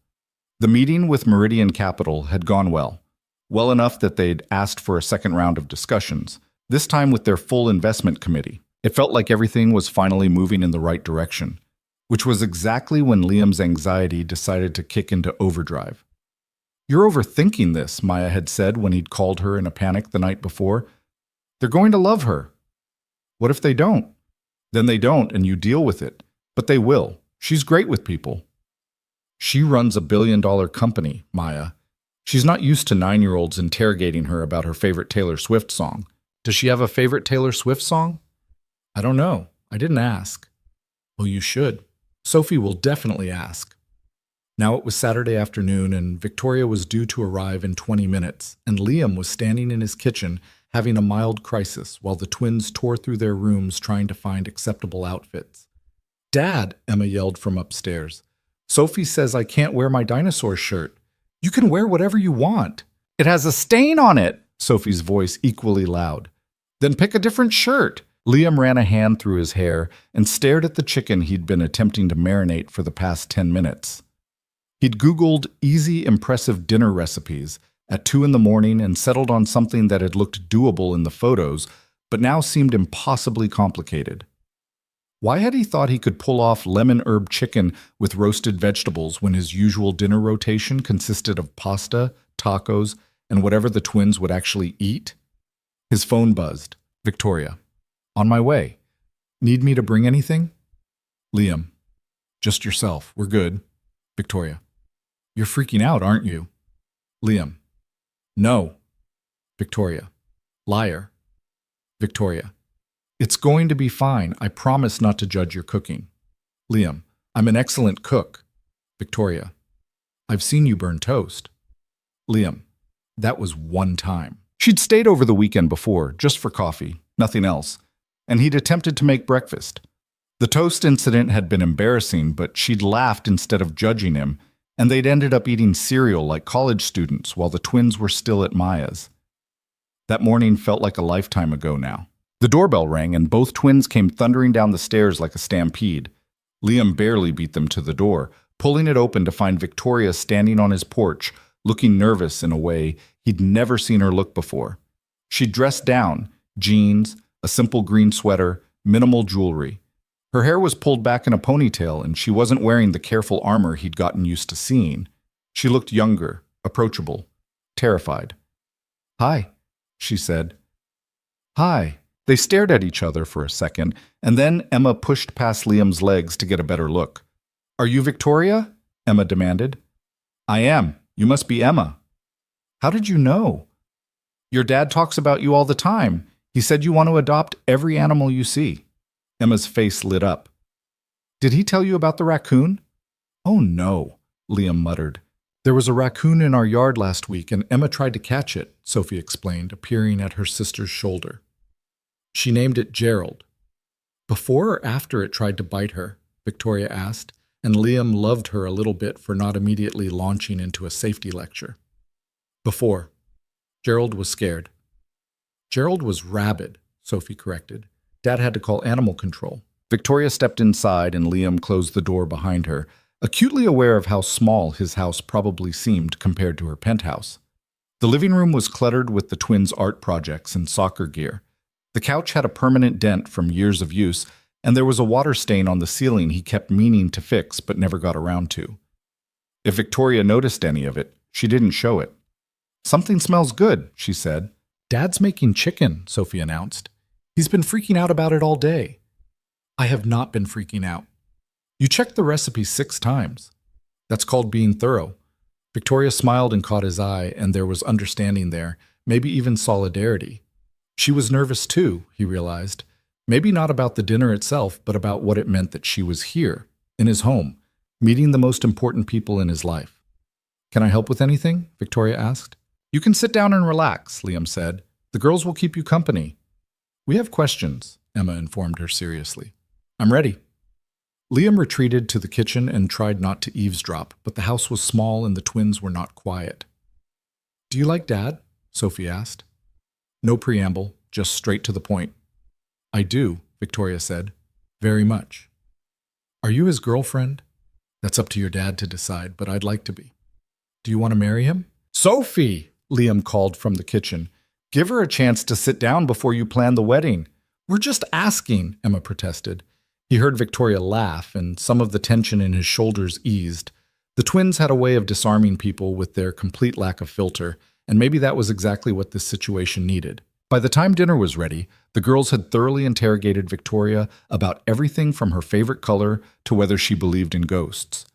The meeting with Meridian Capital had gone well enough that they'd asked for a second round of discussions, this time with their full investment committee. It felt like everything was finally moving in the right direction, which was exactly when Liam's anxiety decided to kick into overdrive. "You're overthinking this," Maya had said when he'd called her in a panic the night before. "They're going to love her." "What if they don't?" "Then they don't, and you deal with it. But they will. She's great with people." "She runs a billion-dollar company, Maya. She's not used to 9-year-olds interrogating her about her favorite Taylor Swift song." "Does she have a favorite Taylor Swift song?" "I don't know. I didn't ask." "Well, you should. Sophie will definitely ask." Now it was Saturday afternoon, and Victoria was due to arrive in 20 minutes, and Liam was standing in his kitchen having a mild crisis while the twins tore through their rooms trying to find acceptable outfits. "Dad," Emma yelled from upstairs, "Sophie says I can't wear my dinosaur shirt." "You can wear whatever you want." "It has a stain on it," Sophie's voice equally loud. "Then pick a different shirt." Liam ran a hand through his hair and stared at the chicken he'd been attempting to marinate for the past 10 minutes. He'd Googled easy, impressive dinner recipes at 2 in the morning and settled on something that had looked doable in the photos, but now seemed impossibly complicated. Why had he thought he could pull off lemon herb chicken with roasted vegetables when his usual dinner rotation consisted of pasta, tacos, and whatever the twins would actually eat? His phone buzzed. "Victoria. On my way. Need me to bring anything?" "Liam. Just yourself. We're good." "Victoria. You're freaking out, aren't you?" "Liam. No." "Victoria. Liar." "Victoria. It's going to be fine. I promise not to judge your cooking." "Liam. I'm an excellent cook." "Victoria. I've seen you burn toast." "Liam. That was one time." She'd stayed over the weekend before, just for coffee, nothing else, and he'd attempted to make breakfast. The toast incident had been embarrassing, but she'd laughed instead of judging him, and they'd ended up eating cereal like college students while the twins were still at Maya's. That morning felt like a lifetime ago now. The doorbell rang, and both twins came thundering down the stairs like a stampede. Liam barely beat them to the door, pulling it open to find Victoria standing on his porch, looking nervous in a way he'd never seen her look before. She'd dressed down, jeans, a simple green sweater, minimal jewelry. Her hair was pulled back in a ponytail, and she wasn't wearing the careful armor he'd gotten used to seeing. She looked younger, approachable, terrified. "Hi," she said. "Hi." They stared at each other for a second, and then Emma pushed past Liam's legs to get a better look. "Are you Victoria?" Emma demanded. "I am. You must be Emma." "How did you know?" "Your dad talks about you all the time. He said you want to adopt every animal you see." Emma's face lit up. "Did he tell you about the raccoon?" "Oh no," Liam muttered. "There was a raccoon in our yard last week, and Emma tried to catch it," Sophie explained, appearing at her sister's shoulder. "She named it Gerald." "Before or after it tried to bite her?" Victoria asked, and Liam loved her a little bit for not immediately launching into a safety lecture. "Before." Gerald was scared. "Gerald was rabid," Sophie corrected. "Dad had to call animal control." Victoria stepped inside, and Liam closed the door behind her, acutely aware of how small his house probably seemed compared to her penthouse. The living room was cluttered with the twins' art projects and soccer gear. The couch had a permanent dent from years of use, and there was a water stain on the ceiling he kept meaning to fix but never got around to. If Victoria noticed any of it, she didn't show it. "Something smells good," she said. "Dad's making chicken," Sophie announced. "He's been freaking out about it all day." "I have not been freaking out." "You checked the recipe 6 times. That's called being thorough." Victoria smiled and caught his eye, and there was understanding there, maybe even solidarity. She was nervous too, he realized. Maybe not about the dinner itself, but about what it meant that she was here, in his home, meeting the most important people in his life. "Can I help with anything?" Victoria asked. "You can sit down and relax," Liam said. "The girls will keep you company." "We have questions," Emma informed her seriously. "I'm ready." Liam retreated to the kitchen and tried not to eavesdrop, but the house was small and the twins were not quiet. "Do you like Dad?" Sophie asked. No preamble, just straight to the point. "I do," Victoria said. "Very much." "Are you his girlfriend?" That's up to your dad to decide, but I'd like to be. Do you want to marry him? Sophie, Liam called from the kitchen. Give her a chance to sit down before you plan the wedding. We're just asking, Emma protested. He heard Victoria laugh, and some of the tension in his shoulders eased. The twins had a way of disarming people with their complete lack of filter, and maybe that was exactly what this situation needed. By the time dinner was ready, the girls had thoroughly interrogated Victoria about everything from her favorite color to whether she believed in ghosts.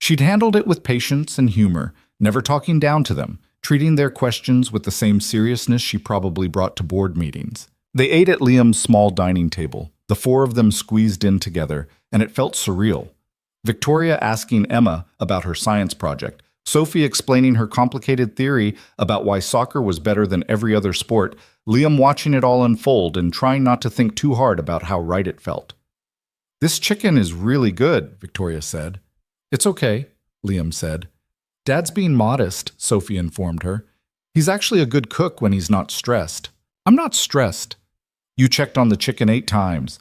She'd handled it with patience and humor, never talking down to them, treating their questions with the same seriousness she probably brought to board meetings. They ate at Liam's small dining table, the four of them squeezed in together, and it felt surreal. Victoria asking Emma about her science project, Sophie explaining her complicated theory about why soccer was better than every other sport, Liam watching it all unfold and trying not to think too hard about how right it felt. This chicken is really good, Victoria said. It's okay, Liam said. Dad's being modest, Sophie informed her. He's actually a good cook when he's not stressed. I'm not stressed. You checked on the chicken 8 times.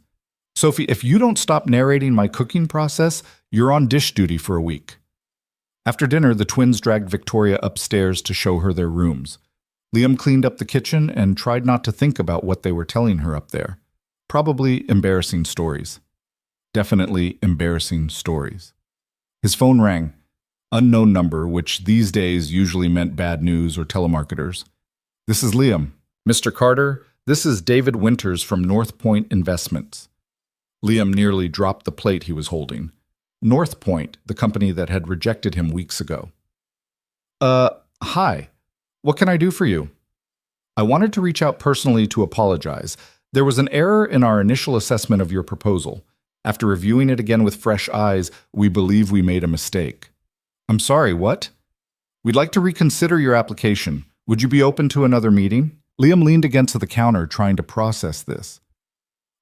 Sophie, if you don't stop narrating my cooking process, you're on dish duty for a week. After dinner, the twins dragged Victoria upstairs to show her their rooms. Liam cleaned up the kitchen and tried not to think about what they were telling her up there. Probably embarrassing stories. Definitely embarrassing stories. His phone rang. Unknown number, which these days usually meant bad news or telemarketers. This is Liam. Mr. Carter, this is David Winters from North Point Investments. Liam nearly dropped the plate he was holding. North Point, the company that had rejected him weeks ago. Hi. What can I do for you? I wanted to reach out personally to apologize. There was an error in our initial assessment of your proposal. After reviewing it again with fresh eyes, we believe we made a mistake. I'm sorry, what? We'd like to reconsider your application. Would you be open to another meeting? Liam leaned against the counter, trying to process this.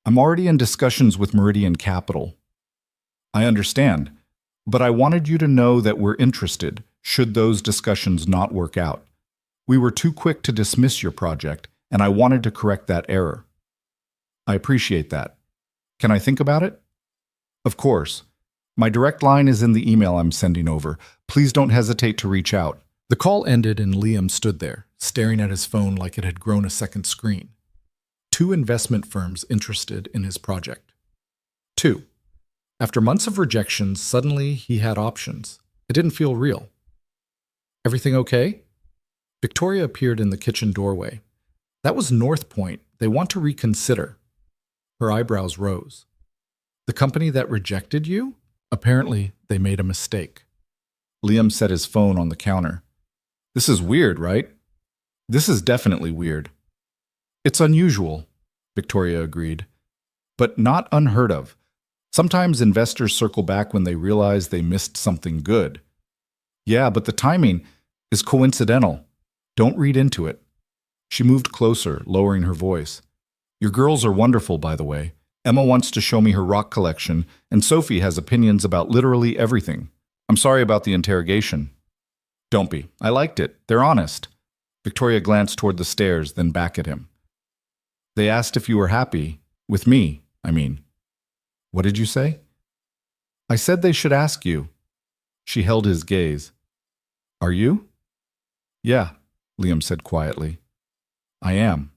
I'm already in discussions with Meridian Capital. I understand, but I wanted you to know that we're interested, should those discussions not work out. We were too quick to dismiss your project, and I wanted to correct that error. I appreciate that. Can I think about it? Of course. My direct line is in the email I'm sending over. Please don't hesitate to reach out. The call ended and Liam stood there, staring at his phone like it had grown a second screen. 2 investment firms interested in his project. 2. After months of rejections, suddenly he had options. It didn't feel real. Everything okay? Victoria appeared in the kitchen doorway. That was North Point. They want to reconsider. Her eyebrows rose. The company that rejected you? Apparently, they made a mistake. Liam set his phone on the counter. This is weird, right? This is definitely weird. It's unusual, Victoria agreed, but not unheard of. Sometimes investors circle back when they realize they missed something good. Yeah, but the timing is coincidental. Don't read into it. She moved closer, lowering her voice. Your girls are wonderful, by the way. Emma wants to show me her rock collection, and Sophie has opinions about literally everything. I'm sorry about the interrogation. Don't be. I liked it. They're honest. Victoria glanced toward the stairs, then back at him. They asked if you were happy. With me, I mean. What did you say? I said they should ask you. She held his gaze. Are you? Yeah, Liam said quietly. I am.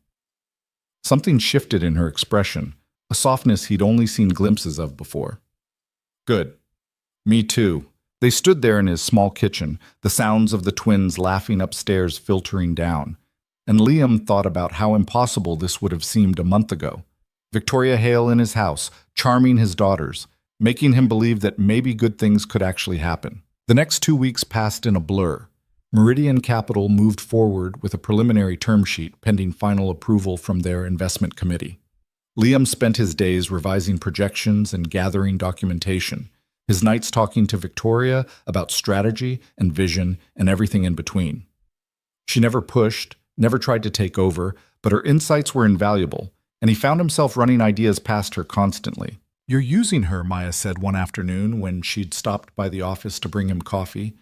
Something shifted in her expression, a softness he'd only seen glimpses of before. Good. Me too. They stood there in his small kitchen, the sounds of the twins laughing upstairs filtering down. And Liam thought about how impossible this would have seemed a month ago. Victoria Hale in his house, charming his daughters, making him believe that maybe good things could actually happen. The next 2 weeks passed in a blur. Meridian Capital moved forward with a preliminary term sheet pending final approval from their investment committee. Liam spent his days revising projections and gathering documentation, his nights talking to Victoria about strategy and vision and everything in between. She never pushed, never tried to take over, but her insights were invaluable, and he found himself running ideas past her constantly. You're using her, Maya said one afternoon when she'd stopped by the office to bring him coffee.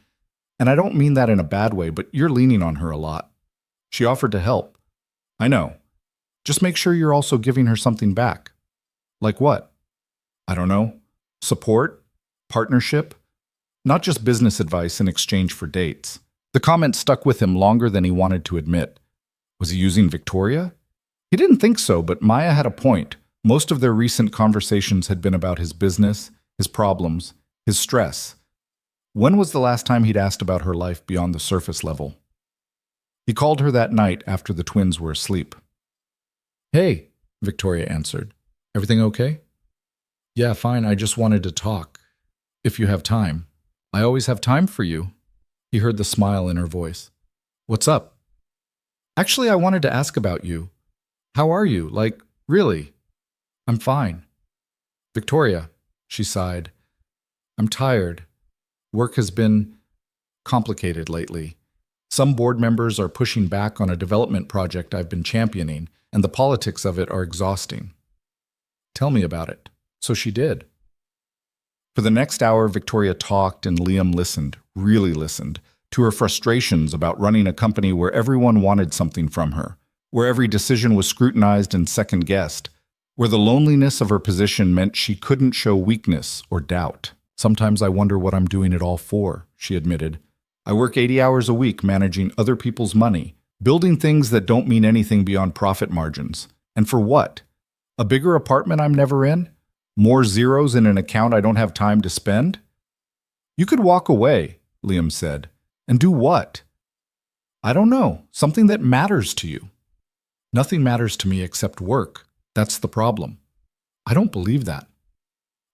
And I don't mean that in a bad way, but you're leaning on her a lot. She offered to help. I know. Just make sure you're also giving her something back. Like what? I don't know. Support? Partnership? not just business advice in exchange for dates. The comment stuck with him longer than he wanted to admit. Was he using Victoria? He didn't think so, but Maya had a point. Most of their recent conversations had been about his business, his problems, his stress. When was the last time he'd asked about her life beyond the surface level? He called her that night after the twins were asleep. "Hey," Victoria answered. "Everything okay?" "Yeah, fine. I just wanted to talk. If you have time." "I always have time for you." He heard the smile in her voice. "What's up?" "Actually, I wanted to ask about you. How are you? Like, really?" "I'm fine." "Victoria," she sighed. "I'm tired. Work has been complicated lately. Some board members are pushing back on a development project I've been championing, and the politics of it are exhausting." "Tell me about it." So she did. For the next hour, Victoria talked and Liam listened, really listened, to her frustrations about running a company where everyone wanted something from her, where every decision was scrutinized and second-guessed, where the loneliness of her position meant she couldn't show weakness or doubt. "Sometimes I wonder what I'm doing it all for," she admitted. "I work 80 hours a week managing other people's money, building things that don't mean anything beyond profit margins. And for what? A bigger apartment I'm never in? More zeros in an account I don't have time to spend?" "You could walk away," Liam said. "And do what?" "I don't know. Something that matters to you." "Nothing matters to me except work. That's the problem." "I don't believe that."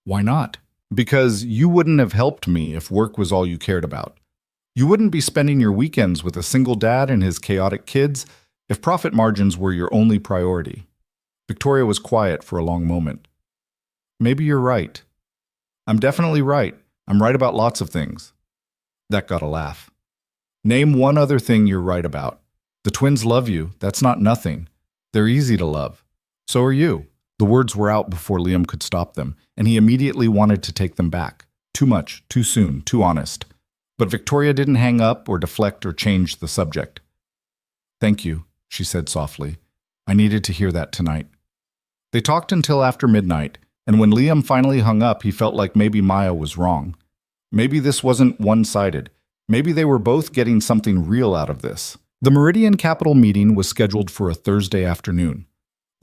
"Why not?" "Because you wouldn't have helped me if work was all you cared about. You wouldn't be spending your weekends with a single dad and his chaotic kids if profit margins were your only priority." Victoria was quiet for a long moment. "Maybe you're right." "I'm definitely right. I'm right about lots of things." That got a laugh. "Name one other thing you're right about." "The twins love you. That's not nothing. They're easy to love." "So are you." The words were out before Liam could stop them, and he immediately wanted to take them back. Too much, too soon, too honest. But Victoria didn't hang up or deflect or change the subject. "Thank you," she said softly. "I needed to hear that tonight." They talked until after midnight, and when Liam finally hung up, he felt like maybe Maya was wrong. Maybe this wasn't one-sided. Maybe they were both getting something real out of this. The Meridian Capital meeting was scheduled for a Thursday afternoon.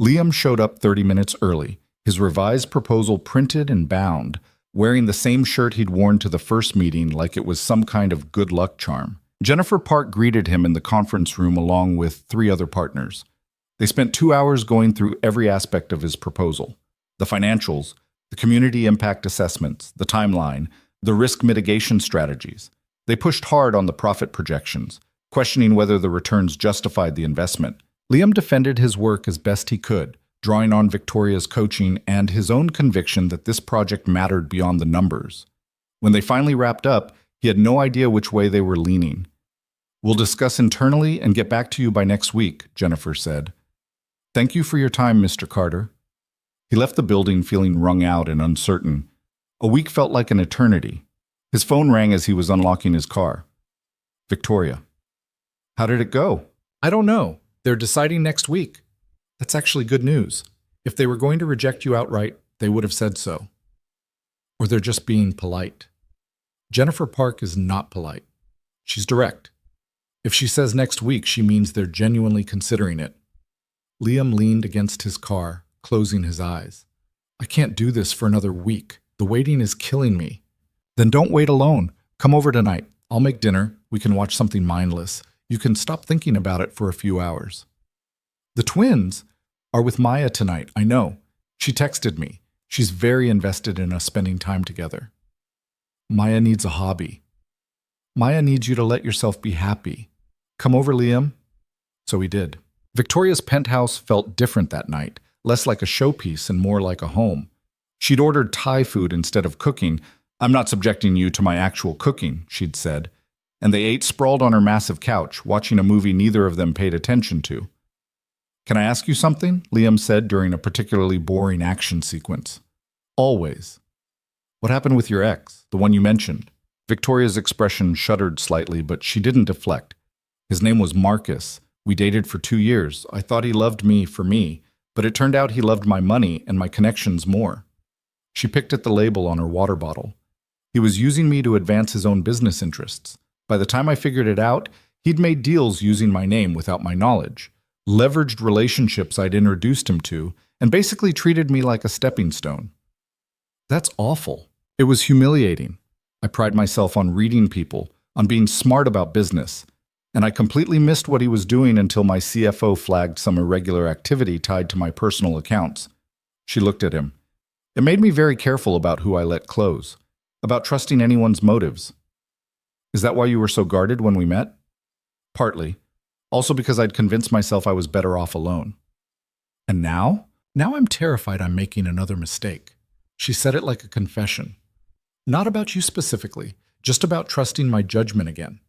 Liam showed up 30 minutes early, his revised proposal printed and bound, wearing the same shirt he'd worn to the first meeting like it was some kind of good luck charm. Jennifer Park greeted him in the conference room along with 3 other partners. They spent 2 hours going through every aspect of his proposal: the financials, the community impact assessments, the timeline, the risk mitigation strategies. They pushed hard on the profit projections, questioning whether the returns justified the investment. Liam defended his work as best he could, drawing on Victoria's coaching and his own conviction that this project mattered beyond the numbers. When they finally wrapped up, he had no idea which way they were leaning. "We'll discuss internally and get back to you by next week," Jennifer said. "Thank you for your time, Mr. Carter." He left the building feeling wrung out and uncertain. A week felt like an eternity. His phone rang as he was unlocking his car. "Victoria." "How did it go?" "I don't know. They're deciding next week." "That's actually good news. If they were going to reject you outright, they would have said so." "Or they're just being polite." Jennifer Park is not polite. She's direct. If she says next week, she means they're genuinely considering it. Liam leaned against his car, closing his eyes. "I can't do this for another week. The waiting is killing me." "Then don't wait alone. Come over tonight. I'll make dinner. We can watch something mindless. You can stop thinking about it for a few hours." "The twins are with Maya tonight, I know. She texted me. She's very invested in us spending time together." "Maya needs a hobby." "Maya needs you to let yourself be happy. Come over, Liam." So he did. Victoria's penthouse felt different that night, less like a showpiece and more like a home. She'd ordered Thai food instead of cooking. "I'm not subjecting you to my actual cooking," she'd said. And they ate sprawled on her massive couch, watching a movie neither of them paid attention to. "Can I ask you something?" Liam said during a particularly boring action sequence. "Always." "What happened with your ex, the one you mentioned?" Victoria's expression shuddered slightly, but she didn't deflect. "His name was Marcus. We dated for 2 years. I thought he loved me for me, but it turned out he loved my money and my connections more." She picked at the label on her water bottle. He was using me to advance his own business interests. By the time I figured it out, he'd made deals using my name without my knowledge, leveraged relationships I'd introduced him to, and basically treated me like a stepping stone. That's awful. It was humiliating. I pride myself on reading people, on being smart about business, and I completely missed what he was doing until my CFO flagged some irregular activity tied to my personal accounts. She looked at him. It made me very careful about who I let close, about trusting anyone's motives. Is that why you were so guarded when we met? Partly. Also because I'd convinced myself I was better off alone. And now? Now I'm terrified I'm making another mistake. She said it like a confession. Not about you specifically, just about trusting my judgment again.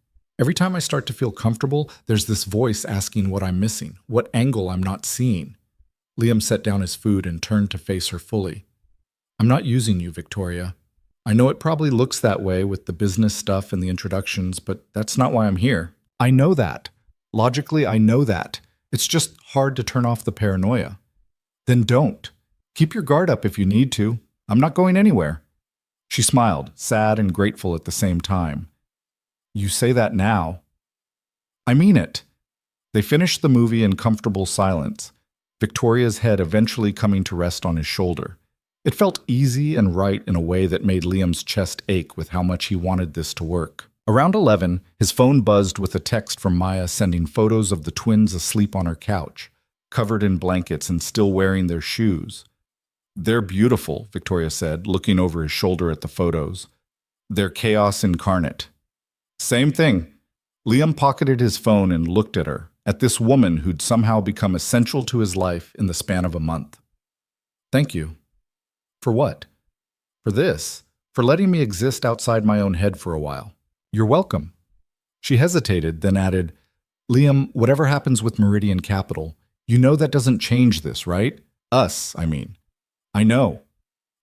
Every time I start to feel comfortable, there's this voice asking what I'm missing, what angle I'm not seeing. Liam set down his food and turned to face her fully. I'm not using you, Victoria. I know it probably looks that way with the business stuff and the introductions, but that's not why I'm here. I know that. Logically, I know that. It's just hard to turn off the paranoia. Then don't. Keep your guard up if you need to. I'm not going anywhere. She smiled, sad and grateful at the same time. You say that now. I mean it. They finished the movie in comfortable silence, Victoria's head eventually coming to rest on his shoulder. It felt easy and right in a way that made Liam's chest ache with how much he wanted this to work. Around 11, his phone buzzed with a text from Maya sending photos of the twins asleep on her couch, covered in blankets and still wearing their shoes. They're beautiful, Victoria said, looking over his shoulder at the photos. They're chaos incarnate. Same thing. Liam pocketed his phone and looked at her, at this woman who'd somehow become essential to his life in the span of a month. Thank you. For what? For this. For letting me exist outside my own head for a while. You're welcome. She hesitated, then added, Liam, whatever happens with Meridian Capital, you know that doesn't change this, right? Us, I mean. I know.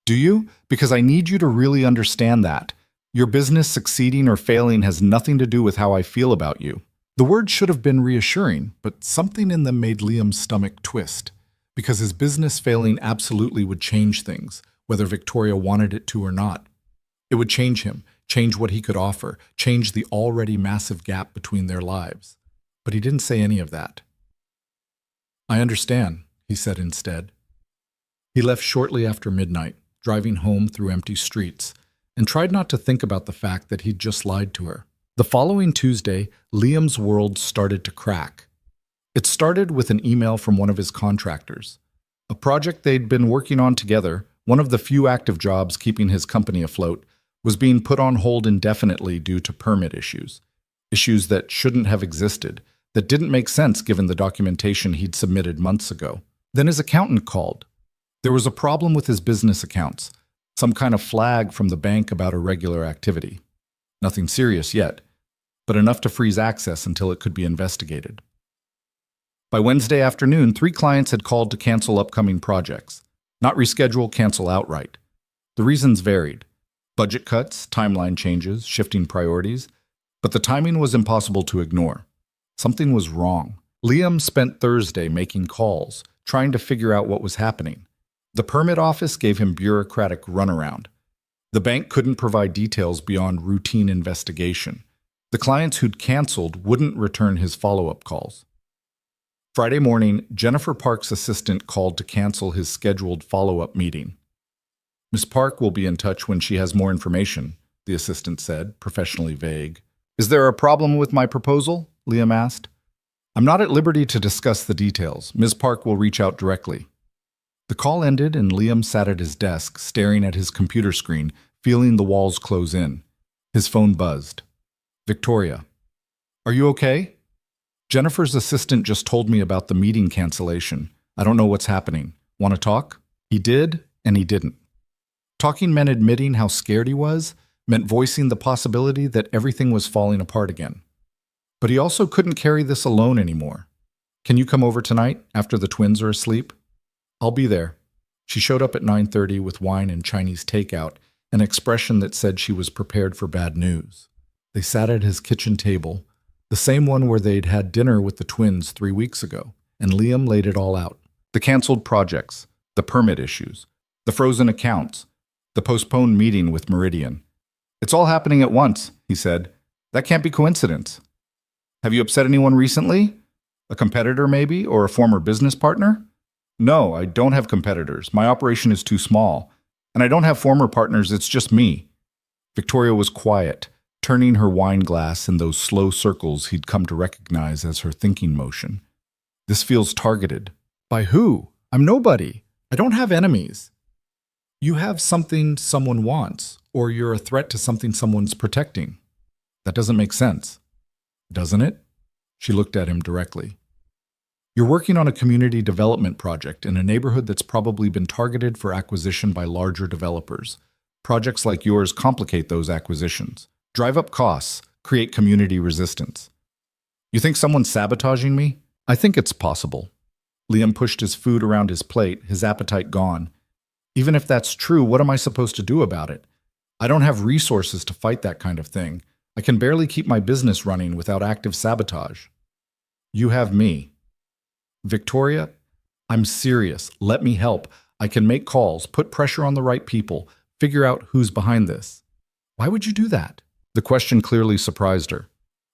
Do you? Because I need you to really understand that. Your business succeeding or failing has nothing to do with how I feel about you. The words should have been reassuring, but something in them made Liam's stomach twist, because his business failing absolutely would change things, whether Victoria wanted it to or not. It would change him, change what he could offer, change the already massive gap between their lives. But he didn't say any of that. I understand, he said instead. He left shortly after midnight, driving home through empty streets, and tried not to think about the fact that he'd just lied to her. The following Tuesday, Liam's world started to crack. It started with an email from one of his contractors. A project they'd been working on together, one of the few active jobs keeping his company afloat, was being put on hold indefinitely due to permit issues. Issues that shouldn't have existed, that didn't make sense given the documentation he'd submitted months ago. Then his accountant called. There was a problem with his business accounts, some kind of flag from the bank about irregular activity. Nothing serious yet, but enough to freeze access until it could be investigated. By Wednesday afternoon, 3 clients had called to cancel upcoming projects. Not reschedule, cancel outright. The reasons varied. Budget cuts, timeline changes, shifting priorities, but the timing was impossible to ignore. Something was wrong. Liam spent Thursday making calls, trying to figure out what was happening. The permit office gave him bureaucratic runaround. The bank couldn't provide details beyond routine investigation. The clients who'd canceled wouldn't return his follow-up calls. Friday morning, Jennifer Park's assistant called to cancel his scheduled follow-up meeting. Miss Park will be in touch when she has more information, the assistant said, professionally vague. Is there a problem with my proposal? Liam asked. I'm not at liberty to discuss the details. Ms. Park will reach out directly. The call ended and Liam sat at his desk, staring at his computer screen, feeling the walls close in. His phone buzzed. Victoria. Are you okay? Jennifer's assistant just told me about the meeting cancellation. I don't know what's happening. Want to talk? He did, and he didn't. Talking meant admitting how scared he was, meant voicing the possibility that everything was falling apart again. But he also couldn't carry this alone anymore. Can you come over tonight, after the twins are asleep? I'll be there. She showed up at 9:30 with wine and Chinese takeout, an expression that said she was prepared for bad news. They sat at his kitchen table, the same one where they'd had dinner with the twins 3 weeks ago, and Liam laid it all out. The canceled projects, the permit issues, the frozen accounts, the postponed meeting with Meridian. It's all happening at once, he said. That can't be coincidence. Have you upset anyone recently? A competitor, maybe, or a former business partner? No, I don't have competitors. My operation is too small. And I don't have former partners, it's just me. Victoria was quiet, turning her wine glass in those slow circles he'd come to recognize as her thinking motion. This feels targeted. By who? I'm nobody. I don't have enemies. You have something someone wants, or you're a threat to something someone's protecting. That doesn't make sense. Doesn't it? She looked at him directly. You're working on a community development project in a neighborhood that's probably been targeted for acquisition by larger developers. Projects like yours complicate those acquisitions, drive up costs, create community resistance. You think someone's sabotaging me? I think it's possible. Liam pushed his food around his plate, his appetite gone. Even if that's true, what am I supposed to do about it? I don't have resources to fight that kind of thing. I can barely keep my business running without active sabotage. You have me. Victoria, I'm serious. Let me help. I can make calls, put pressure on the right people, figure out who's behind this. Why would you do that? The question clearly surprised her.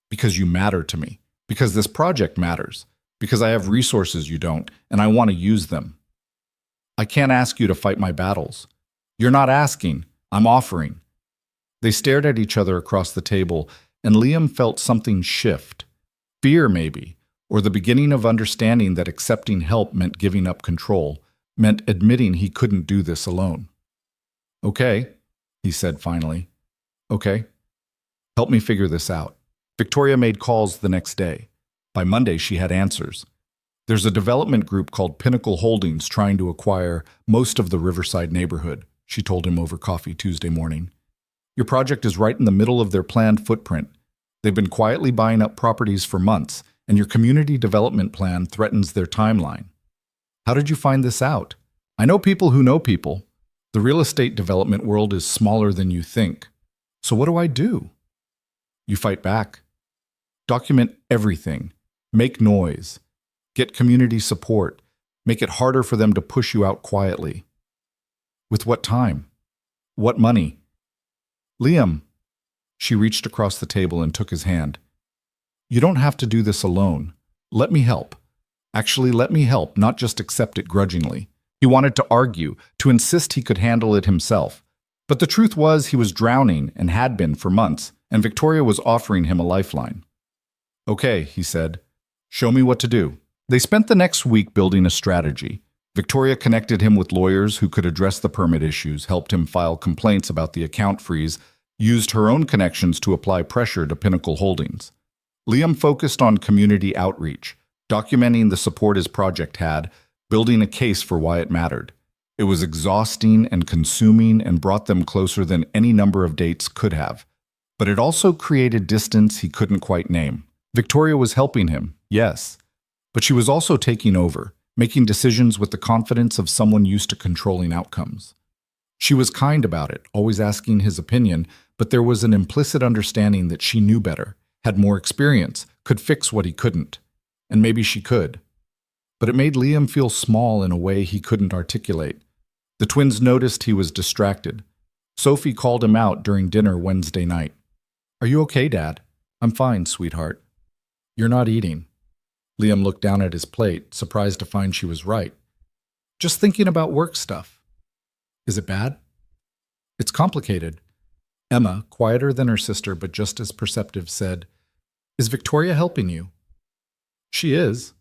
Because you matter to me. Because this project matters. Because I have resources you don't, and I want to use them. I can't ask you to fight my battles. You're not asking. I'm offering. They stared at each other across the table, and Liam felt something shift. Fear, maybe, or the beginning of understanding that accepting help meant giving up control, meant admitting he couldn't do this alone. Okay, he said finally. Okay. Help me figure this out. Victoria made calls the next day. By Monday, she had answers. There's a development group called Pinnacle Holdings trying to acquire most of the Riverside neighborhood, she told him over coffee Tuesday morning. Your project is right in the middle of their planned footprint. They've been quietly buying up properties for months, and your community development plan threatens their timeline. How did you find this out? I know people who know people. The real estate development world is smaller than you think. So what do I do? You fight back. Document everything. Make noise. Get community support. Make it harder for them to push you out quietly. With what time? What money? Liam. She reached across the table and took his hand. You don't have to do this alone. Let me help. Actually, let me help, not just accept it grudgingly. He wanted to argue, to insist he could handle it himself. But the truth was he was drowning and had been for months, and Victoria was offering him a lifeline. Okay, he said. Show me what to do. They spent the next week building a strategy. Victoria connected him with lawyers who could address the permit issues, helped him file complaints about the account freeze, used her own connections to apply pressure to Pinnacle Holdings. Liam focused on community outreach, documenting the support his project had, building a case for why it mattered. It was exhausting and consuming and brought them closer than any number of dates could have. But it also created distance he couldn't quite name. Victoria was helping him, yes. But she was also taking over, making decisions with the confidence of someone used to controlling outcomes. She was kind about it, always asking his opinion, but there was an implicit understanding that she knew better, had more experience, could fix what he couldn't. And maybe she could. But it made Liam feel small in a way he couldn't articulate. The twins noticed he was distracted. Sophie called him out during dinner Wednesday night. Are you okay, Dad? I'm fine, sweetheart. You're not eating. Liam looked down at his plate, surprised to find she was right. Just thinking about work stuff. Is it bad? It's complicated. Emma, quieter than her sister but just as perceptive, said, Is Victoria helping you? She is.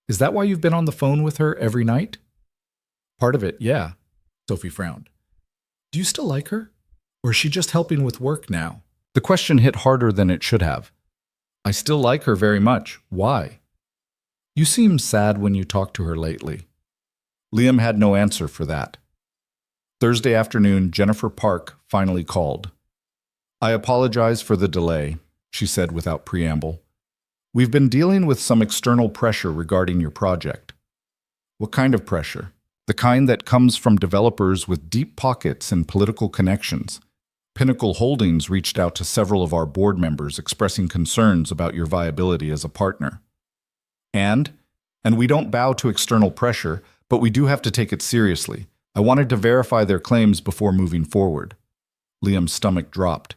Is that why you've been on the phone with her every night? Part of it, yeah. Sophie frowned. Do you still like her? Or is she just helping with work now? The question hit harder than it should have. I still like her very much. Why? You seem sad when you talk to her lately. Liam had no answer for that. Thursday afternoon, Jennifer Park finally called. I apologize for the delay, she said without preamble. We've been dealing with some external pressure regarding your project. What kind of pressure? The kind that comes from developers with deep pockets and political connections. Pinnacle Holdings reached out to several of our board members expressing concerns about your viability as a partner. And we don't bow to external pressure, but we do have to take it seriously. I wanted to verify their claims before moving forward. Liam's stomach dropped.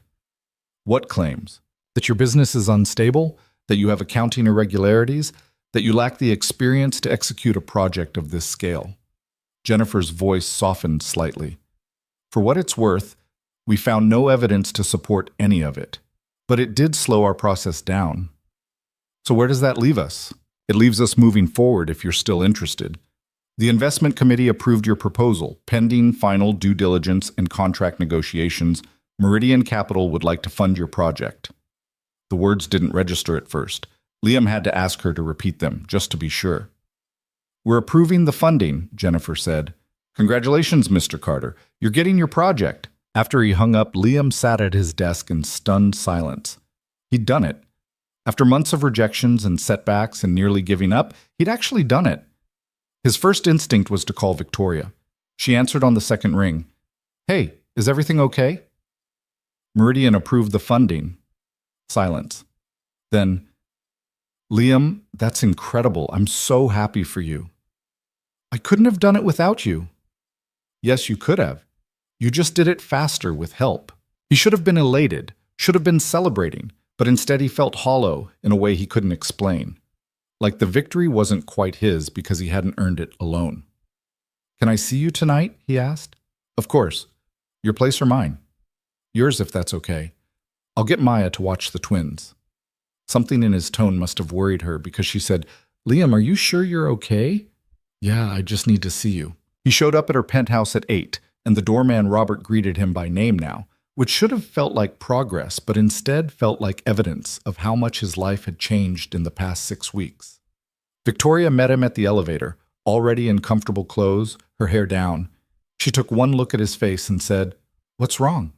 What claims? That your business is unstable? That you have accounting irregularities? That you lack the experience to execute a project of this scale? Jennifer's voice softened slightly. For what it's worth, we found no evidence to support any of it. But it did slow our process down. So where does that leave us? It leaves us moving forward if you're still interested. The investment committee approved your proposal. Pending final due diligence and contract negotiations, Meridian Capital would like to fund your project. The words didn't register at first. Liam had to ask her to repeat them, just to be sure. We're approving the funding, Jennifer said. Congratulations, Mr. Carter. You're getting your project. After he hung up, Liam sat at his desk in stunned silence. He'd done it. After months of rejections and setbacks and nearly giving up, he'd actually done it. His first instinct was to call Victoria. She answered on the second ring. Hey, is everything okay? Meridian approved the funding. Silence. Then, Liam, that's incredible. I'm so happy for you. I couldn't have done it without you. Yes, you could have. You just did it faster with help. He should have been elated, should have been celebrating, but instead he felt hollow in a way he couldn't explain. Like the victory wasn't quite his because he hadn't earned it alone. Can I see you tonight? He asked. Of course. Your place or mine? Yours if that's okay. I'll get Maya to watch the twins. Something in his tone must have worried her because she said, Liam, are you sure you're okay? Yeah, I just need to see you. He showed up at her penthouse at 8, and the doorman Robert greeted him by name now, which should have felt like progress, but instead felt like evidence of how much his life had changed in the past 6 weeks. Victoria met him at the elevator, already in comfortable clothes, her hair down. She took one look at his face and said, What's wrong?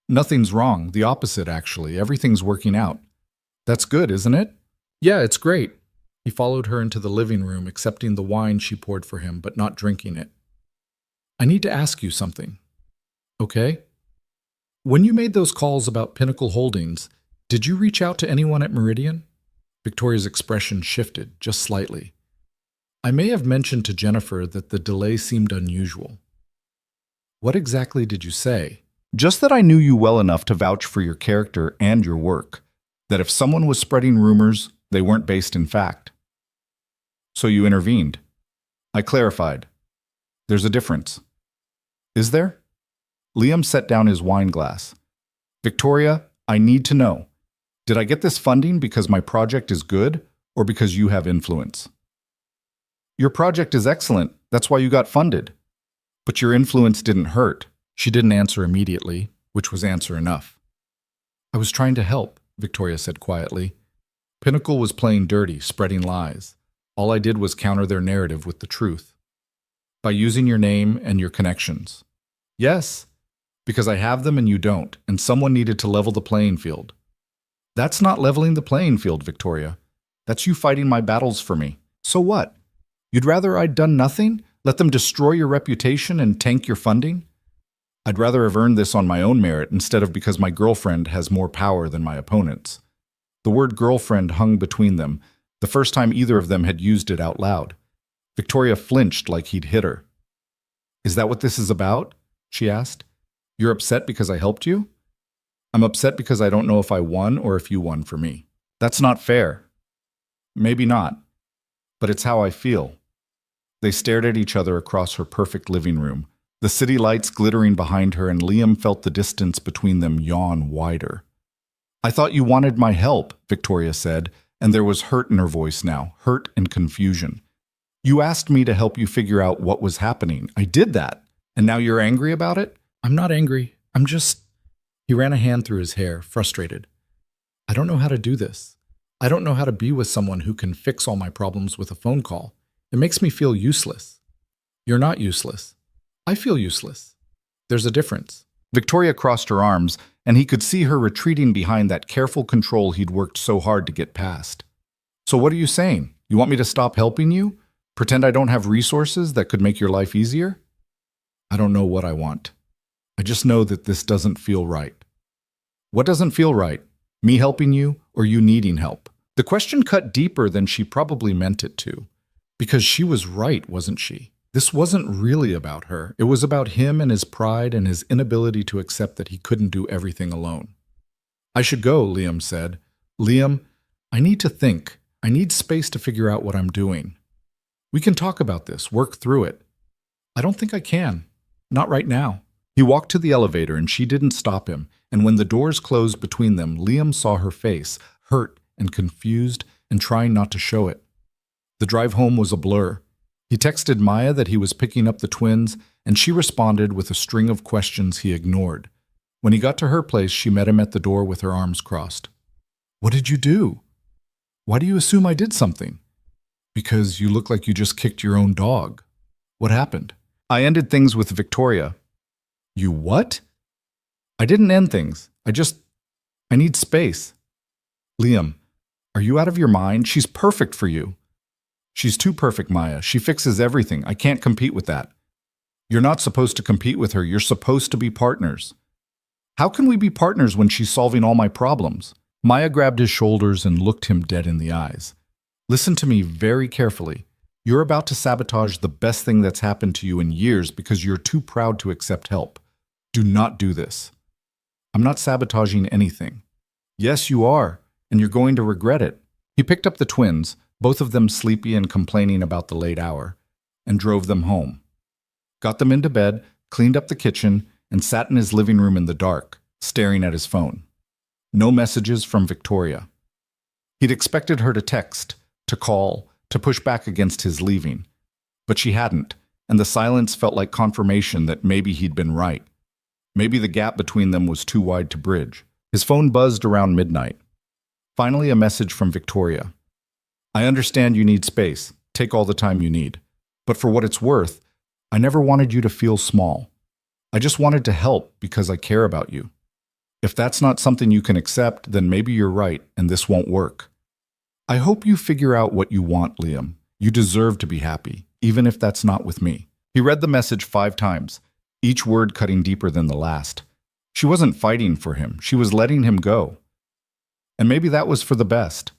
Nothing's wrong. The opposite, actually. Everything's working out. That's good, isn't it? Yeah, it's great. He followed her into the living room, accepting the wine she poured for him, but not drinking it. I need to ask you something. Okay? When you made those calls about Pinnacle Holdings, did you reach out to anyone at Meridian? Victoria's expression shifted, just slightly. I may have mentioned to Jennifer that the delay seemed unusual. What exactly did you say? Just that I knew you well enough to vouch for your character and your work, that if someone was spreading rumors, they weren't based in fact. So you intervened. I clarified. There's a difference. Is there? Liam set down his wine glass. Victoria, I need to know. Did I get this funding because my project is good or because you have influence? Your project is excellent. That's why you got funded. But your influence didn't hurt. She didn't answer immediately, which was answer enough. I was trying to help, Victoria said quietly. Pinnacle was playing dirty, spreading lies. All I did was counter their narrative with the truth. By using your name and your connections. Yes, because I have them and you don't, and someone needed to level the playing field. That's not leveling the playing field, Victoria. That's you fighting my battles for me. So what? You'd rather I'd done nothing? Let them destroy your reputation and tank your funding? I'd rather have earned this on my own merit instead of because my girlfriend has more power than my opponents. The word girlfriend hung between them, the first time either of them had used it out loud. Victoria flinched like he'd hit her. Is that what this is about? She asked. You're upset because I helped you? I'm upset because I don't know if I won or if you won for me. That's not fair. Maybe not, but it's how I feel. They stared at each other across her perfect living room, the city lights glittering behind her, and Liam felt the distance between them yawn wider. I thought you wanted my help, Victoria said, and there was hurt in her voice now, hurt and confusion. You asked me to help you figure out what was happening. I did that, and now you're angry about it? I'm not angry. I'm just... He ran a hand through his hair, frustrated. I don't know how to do this. I don't know how to be with someone who can fix all my problems with a phone call. It makes me feel useless. You're not useless. I feel useless. There's a difference. Victoria crossed her arms, and he could see her retreating behind that careful control he'd worked so hard to get past. So what are you saying? You want me to stop helping you? Pretend I don't have resources that could make your life easier? I don't know what I want. I just know that this doesn't feel right. What doesn't feel right? Me helping you or you needing help? The question cut deeper than she probably meant it to. Because she was right, wasn't she? This wasn't really about her. It was about him and his pride and his inability to accept that he couldn't do everything alone. I should go, Liam said. Liam, I need to think. I need space to figure out what I'm doing. We can talk about this, work through it. I don't think I can. Not right now. He walked to the elevator and she didn't stop him, and when the doors closed between them, Liam saw her face, hurt and confused and trying not to show it. The drive home was a blur. He texted Maya that he was picking up the twins, and she responded with a string of questions he ignored. When he got to her place, she met him at the door with her arms crossed. What did you do? Why do you assume I did something? Because you look like you just kicked your own dog. What happened? I ended things with Victoria. You what? I didn't end things. I need space. Liam, are you out of your mind? She's perfect for you. She's too perfect, Maya. She fixes everything. I can't compete with that. You're not supposed to compete with her. You're supposed to be partners. How can we be partners when she's solving all my problems? Maya grabbed his shoulders and looked him dead in the eyes. Listen to me very carefully. You're about to sabotage the best thing that's happened to you in years because you're too proud to accept help. Do not do this. I'm not sabotaging anything. Yes, you are, and you're going to regret it. He picked up the twins, both of them sleepy and complaining about the late hour, and drove them home. Got them into bed, cleaned up the kitchen, and sat in his living room in the dark, staring at his phone. No messages from Victoria. He'd expected her to text, to call, to push back against his leaving. But she hadn't, and the silence felt like confirmation that maybe he'd been right. Maybe the gap between them was too wide to bridge. His phone buzzed around midnight. Finally, a message from Victoria. I understand you need space. Take all the time you need. But for what it's worth, I never wanted you to feel small. I just wanted to help because I care about you. If that's not something you can accept, then maybe you're right and this won't work. I hope you figure out what you want, Liam. You deserve to be happy, even if that's not with me. He read the message 5 times, each word cutting deeper than the last. She wasn't fighting for him. She was letting him go. And maybe that was for the best.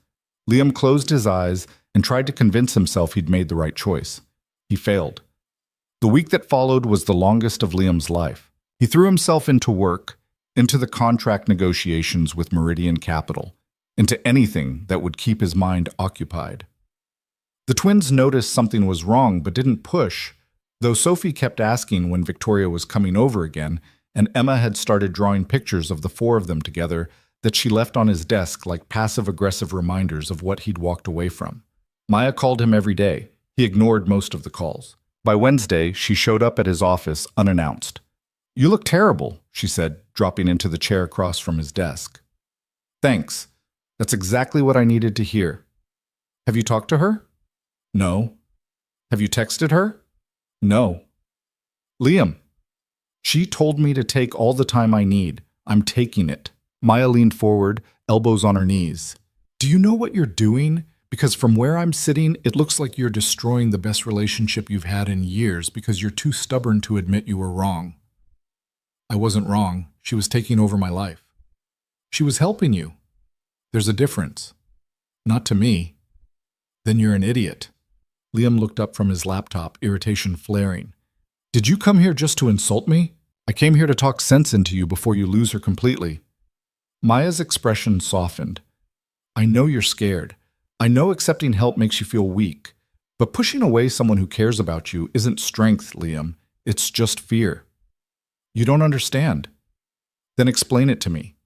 Liam closed his eyes and tried to convince himself he'd made the right choice. He failed. The week that followed was the longest of Liam's life. He threw himself into work, into the contract negotiations with Meridian Capital, into anything that would keep his mind occupied. The twins noticed something was wrong but didn't push, though Sophie kept asking when Victoria was coming over again, and Emma had started drawing pictures of the 4 of them together that she left on his desk like passive-aggressive reminders of what he'd walked away from. Maya called him every day. He ignored most of the calls. By Wednesday, she showed up at his office unannounced. You look terrible, she said, dropping into the chair across from his desk. Thanks. That's exactly what I needed to hear. Have you talked to her? No. Have you texted her? No. Liam. She told me to take all the time I need. I'm taking it. Maya leaned forward, elbows on her knees. Do you know what you're doing? Because from where I'm sitting, it looks like you're destroying the best relationship you've had in years because you're too stubborn to admit you were wrong. I wasn't wrong. She was taking over my life. She was helping you. There's a difference. Not to me. Then you're an idiot. Liam looked up from his laptop, irritation flaring. Did you come here just to insult me? I came here to talk sense into you before you lose her completely. Maya's expression softened. I know you're scared. I know accepting help makes you feel weak. But pushing away someone who cares about you isn't strength, Liam. It's just fear. You don't understand. Then explain it to me.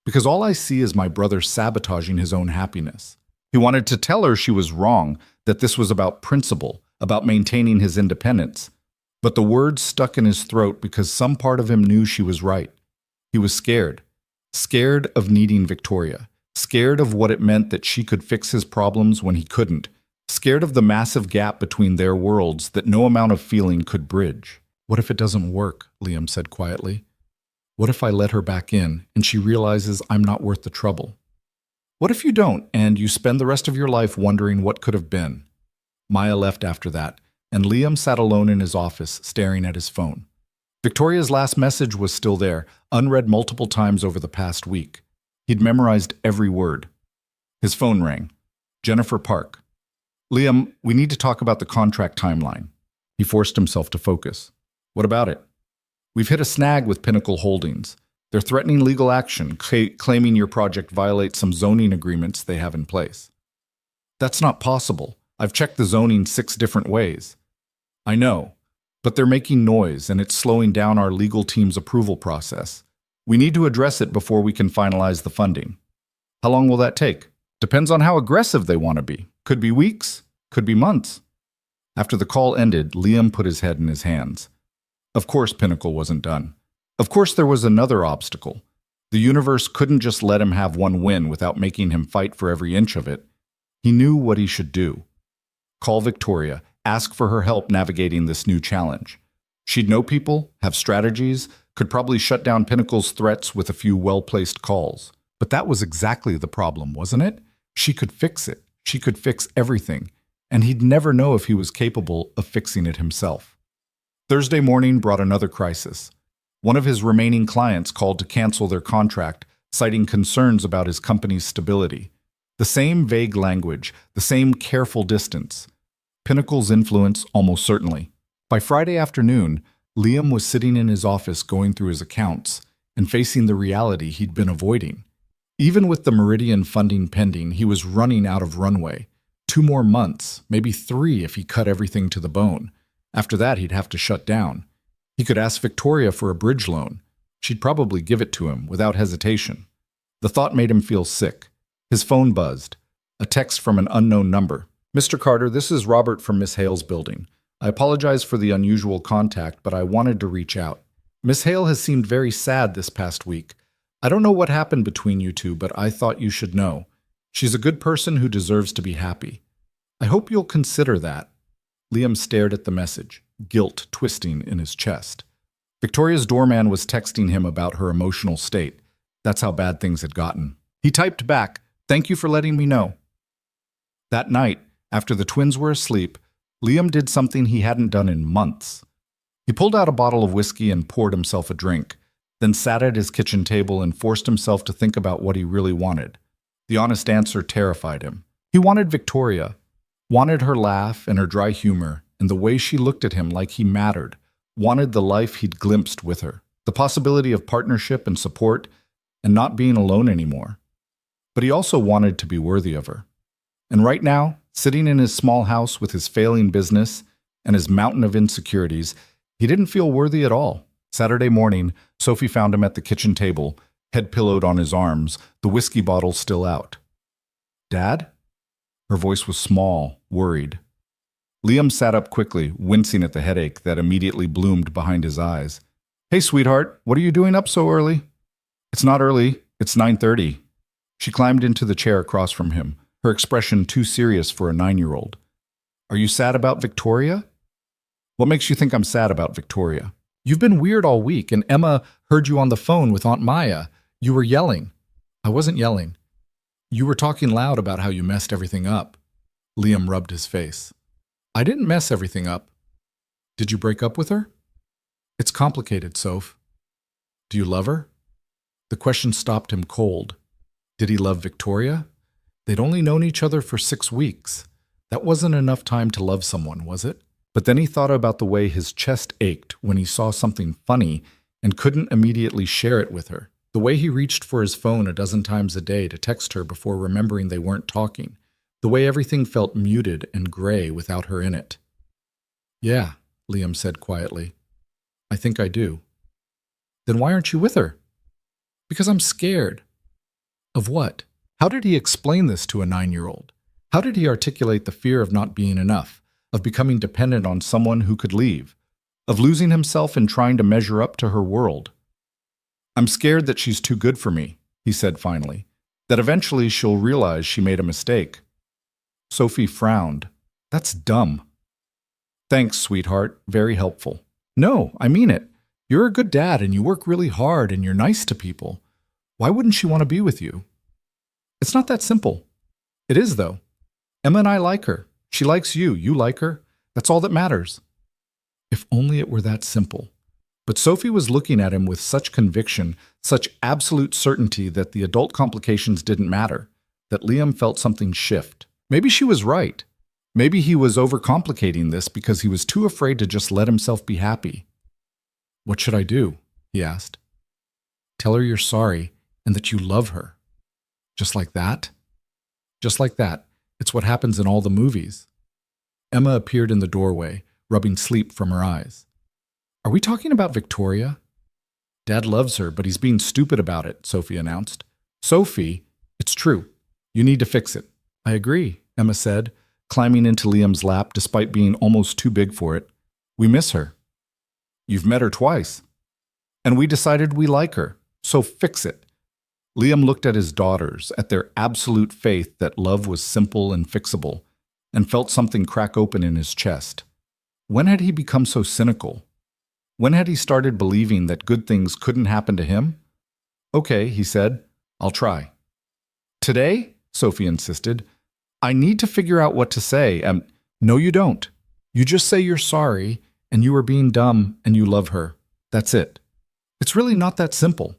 Because all I see is my brother sabotaging his own happiness. He wanted to tell her she was wrong, that this was about principle, about maintaining his independence. But the words stuck in his throat because some part of him knew she was right. He was scared. Scared of needing Victoria. Scared of what it meant that she could fix his problems when he couldn't. Scared of the massive gap between their worlds that no amount of feeling could bridge. What if it doesn't work? Liam said quietly. What if I let her back in and she realizes I'm not worth the trouble? What if you don't and you spend the rest of your life wondering what could have been? Maya left after that, and Liam sat alone in his office staring at his phone. Victoria's last message was still there, unread multiple times over the past week. He'd memorized every word. His phone rang. Jennifer Park. Liam, we need to talk about the contract timeline. He forced himself to focus. What about it? We've hit a snag with Pinnacle Holdings. They're threatening legal action, claiming your project violates some zoning agreements they have in place. That's not possible. I've checked the zoning 6 different ways. I know, but they're making noise and it's slowing down our legal team's approval process. We need to address it before we can finalize the funding. How long will that take? Depends on how aggressive they want to be. Could be weeks, could be months. After the call ended, Liam put his head in his hands. Of course Pinnacle wasn't done. Of course there was another obstacle. The universe couldn't just let him have one win without making him fight for every inch of it. He knew what he should do. Call Victoria, ask for her help navigating this new challenge. She'd know people, have strategies, could probably shut down Pinnacle's threats with a few well-placed calls. But that was exactly the problem, wasn't it? She could fix it. She could fix everything. And he'd never know if he was capable of fixing it himself. Thursday morning brought another crisis. One of his remaining clients called to cancel their contract, citing concerns about his company's stability. The same vague language, the same careful distance. Pinnacle's influence, almost certainly. By Friday afternoon, Liam was sitting in his office going through his accounts and facing the reality he'd been avoiding. Even with the Meridian funding pending, he was running out of runway. 2 more months, maybe 3 if he cut everything to the bone. After that, he'd have to shut down. He could ask Victoria for a bridge loan. She'd probably give it to him without hesitation. The thought made him feel sick. His phone buzzed. A text from an unknown number. Mr. Carter, this is Robert from Miss Hale's building. I apologize for the unusual contact, but I wanted to reach out. Miss Hale has seemed very sad this past week. I don't know what happened between you two, but I thought you should know. She's a good person who deserves to be happy. I hope you'll consider that. Liam stared at the message, guilt twisting in his chest. Victoria's doorman was texting him about her emotional state. That's how bad things had gotten. He typed back, "Thank you for letting me know." That night, after the twins were asleep, Liam did something he hadn't done in months. He pulled out a bottle of whiskey and poured himself a drink, then sat at his kitchen table and forced himself to think about what he really wanted. The honest answer terrified him. He wanted Victoria, wanted her laugh and her dry humor and the way she looked at him like he mattered, wanted the life he'd glimpsed with her, the possibility of partnership and support and not being alone anymore. But he also wanted to be worthy of her. And right now, sitting in his small house with his failing business and his mountain of insecurities, he didn't feel worthy at all. Saturday morning, Sophie found him at the kitchen table, head pillowed on his arms, the whiskey bottle still out. "Dad?" Her voice was small, worried. Liam sat up quickly, wincing at the headache that immediately bloomed behind his eyes. "Hey, sweetheart, what are you doing up so early?" "It's not early. It's 9:30. She climbed into the chair across from him, her expression too serious for a 9-year-old. "Are you sad about Victoria?" "What makes you think I'm sad about Victoria?" "You've been weird all week, and Emma heard you on the phone with Aunt Maya. You were yelling." "I wasn't yelling. You were talking loud about how you messed everything up." Liam rubbed his face. "I didn't mess everything up." "Did you break up with her?" "It's complicated, Soph." "Do you love her?" The question stopped him cold. Did he love Victoria? They'd only known each other for 6 weeks. That wasn't enough time to love someone, was it? But then he thought about the way his chest ached when he saw something funny and couldn't immediately share it with her. The way he reached for his phone a dozen times a day to text her before remembering they weren't talking. The way everything felt muted and gray without her in it. "Yeah," Liam said quietly. "I think I do." "Then why aren't you with her?" "Because I'm scared." Of what? How did he explain this to a 9-year-old? How did he articulate the fear of not being enough, of becoming dependent on someone who could leave, of losing himself in trying to measure up to her world? "I'm scared that she's too good for me," he said finally, "that eventually she'll realize she made a mistake." Sophie frowned. "That's dumb." "Thanks, sweetheart. Very helpful." "No, I mean it. You're a good dad and you work really hard and you're nice to people. Why wouldn't she want to be with you?" "It's not that simple." "It is, though. Emma and I like her. She likes you. You like her. That's all that matters." If only it were that simple. But Sophie was looking at him with such conviction, such absolute certainty that the adult complications didn't matter, that Liam felt something shift. Maybe she was right. Maybe he was overcomplicating this because he was too afraid to just let himself be happy. What should I do? He asked. Tell her you're sorry and that you love her. Just like that? Just like that. It's what happens in all the movies. Emma appeared in the doorway, rubbing sleep from her eyes. Are we talking about Victoria? Dad loves her, but he's being stupid about it, Sophie announced. Sophie, it's true. You need to fix it. I agree, Emma said, climbing into Liam's lap despite being almost too big for it. We miss her. You've met her twice. And we decided we like her, so fix it. Liam looked at his daughters, at their absolute faith that love was simple and fixable, and felt something crack open in his chest. When had he become so cynical? When had he started believing that good things couldn't happen to him? Okay, he said, I'll try. Today, Sophie insisted, I need to figure out what to say. No, you don't. You just say you're sorry, and you are being dumb, and you love her. That's it. It's really not that simple.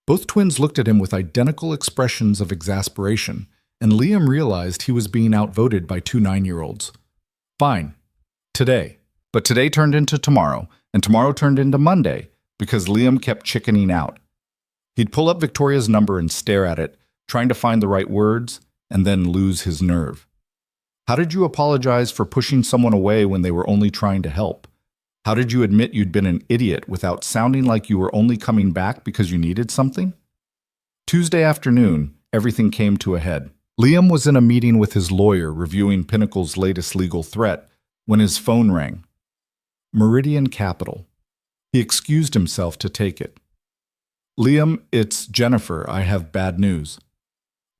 Both twins looked at him with identical expressions of exasperation, and Liam realized he was being outvoted by two 9-year-olds. Fine. Today. But today turned into tomorrow, and tomorrow turned into Monday, because Liam kept chickening out. He'd pull up Victoria's number and stare at it, trying to find the right words, and then lose his nerve. How did you apologize for pushing someone away when they were only trying to help? How did you admit you'd been an idiot without sounding like you were only coming back because you needed something? Tuesday afternoon, everything came to a head. Liam was in a meeting with his lawyer reviewing Pinnacle's latest legal threat when his phone rang. Meridian Capital. He excused himself to take it. Liam, it's Jennifer. I have bad news.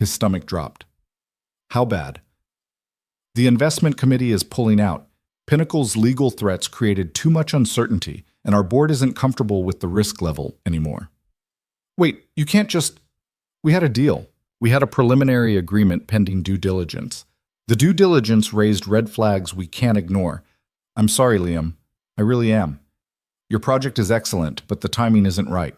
His stomach dropped. How bad? The investment committee is pulling out. Pinnacle's legal threats created too much uncertainty, and our board isn't comfortable with the risk level anymore. Wait, you can't just... We had a deal. We had a preliminary agreement pending due diligence. The due diligence raised red flags we can't ignore. I'm sorry, Liam. I really am. Your project is excellent, but the timing isn't right.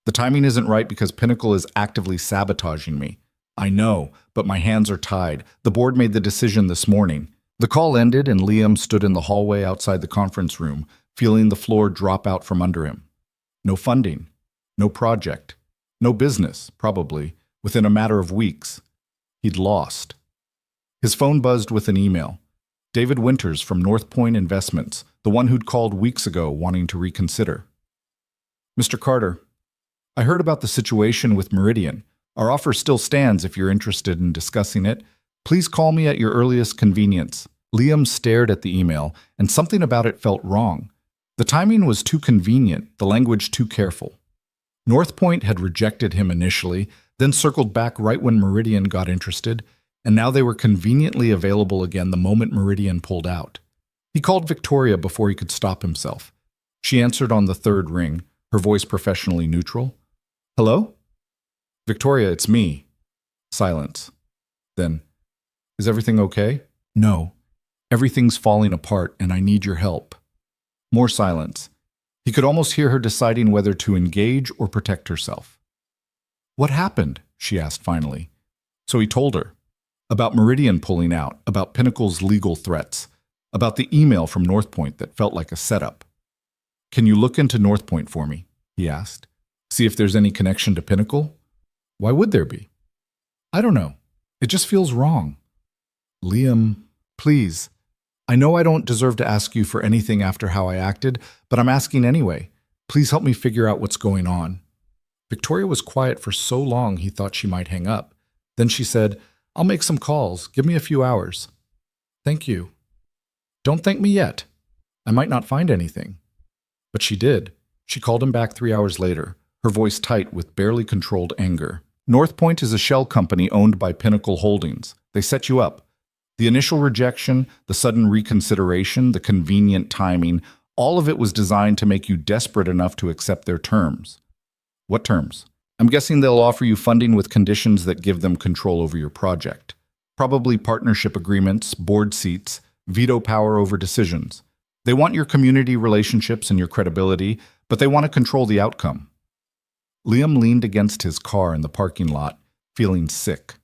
The timing isn't right because Pinnacle is actively sabotaging me. I know, but my hands are tied. The board made the decision this morning. The call ended and Liam stood in the hallway outside the conference room, feeling the floor drop out from under him. No funding, no project, no business, probably, within a matter of weeks. He'd lost. His phone buzzed with an email. David Winters from North Point Investments, the one who'd called weeks ago wanting to reconsider. Mr. Carter, I heard about the situation with Meridian. Our offer still stands if you're interested in discussing it. Please call me at your earliest convenience. Liam stared at the email, and something about it felt wrong. The timing was too convenient, the language too careful. North Point had rejected him initially, then circled back right when Meridian got interested, and now they were conveniently available again the moment Meridian pulled out. He called Victoria before he could stop himself. She answered on the third ring, her voice professionally neutral. Hello? Victoria, it's me. Silence. Then, is everything okay? No. Everything's falling apart and I need your help. More silence. He could almost hear her deciding whether to engage or protect herself. What happened? She asked finally. So he told her. About Meridian pulling out, about Pinnacle's legal threats, about the email from North Point that felt like a setup. Can you look into North Point for me? He asked. See if there's any connection to Pinnacle? Why would there be? I don't know. It just feels wrong. Liam, please. I know I don't deserve to ask you for anything after how I acted, but I'm asking anyway. Please help me figure out what's going on. Victoria was quiet for so long he thought she might hang up. Then she said, I'll make some calls. Give me a few hours. Thank you. Don't thank me yet. I might not find anything. But she did. She called him back 3 hours later, her voice tight with barely controlled anger. North Point is a shell company owned by Pinnacle Holdings. They set you up. The initial rejection, the sudden reconsideration, the convenient timing, all of it was designed to make you desperate enough to accept their terms. What terms? I'm guessing they'll offer you funding with conditions that give them control over your project. Probably partnership agreements, board seats, veto power over decisions. They want your community relationships and your credibility, but they want to control the outcome. Liam leaned against his car in the parking lot, feeling sick.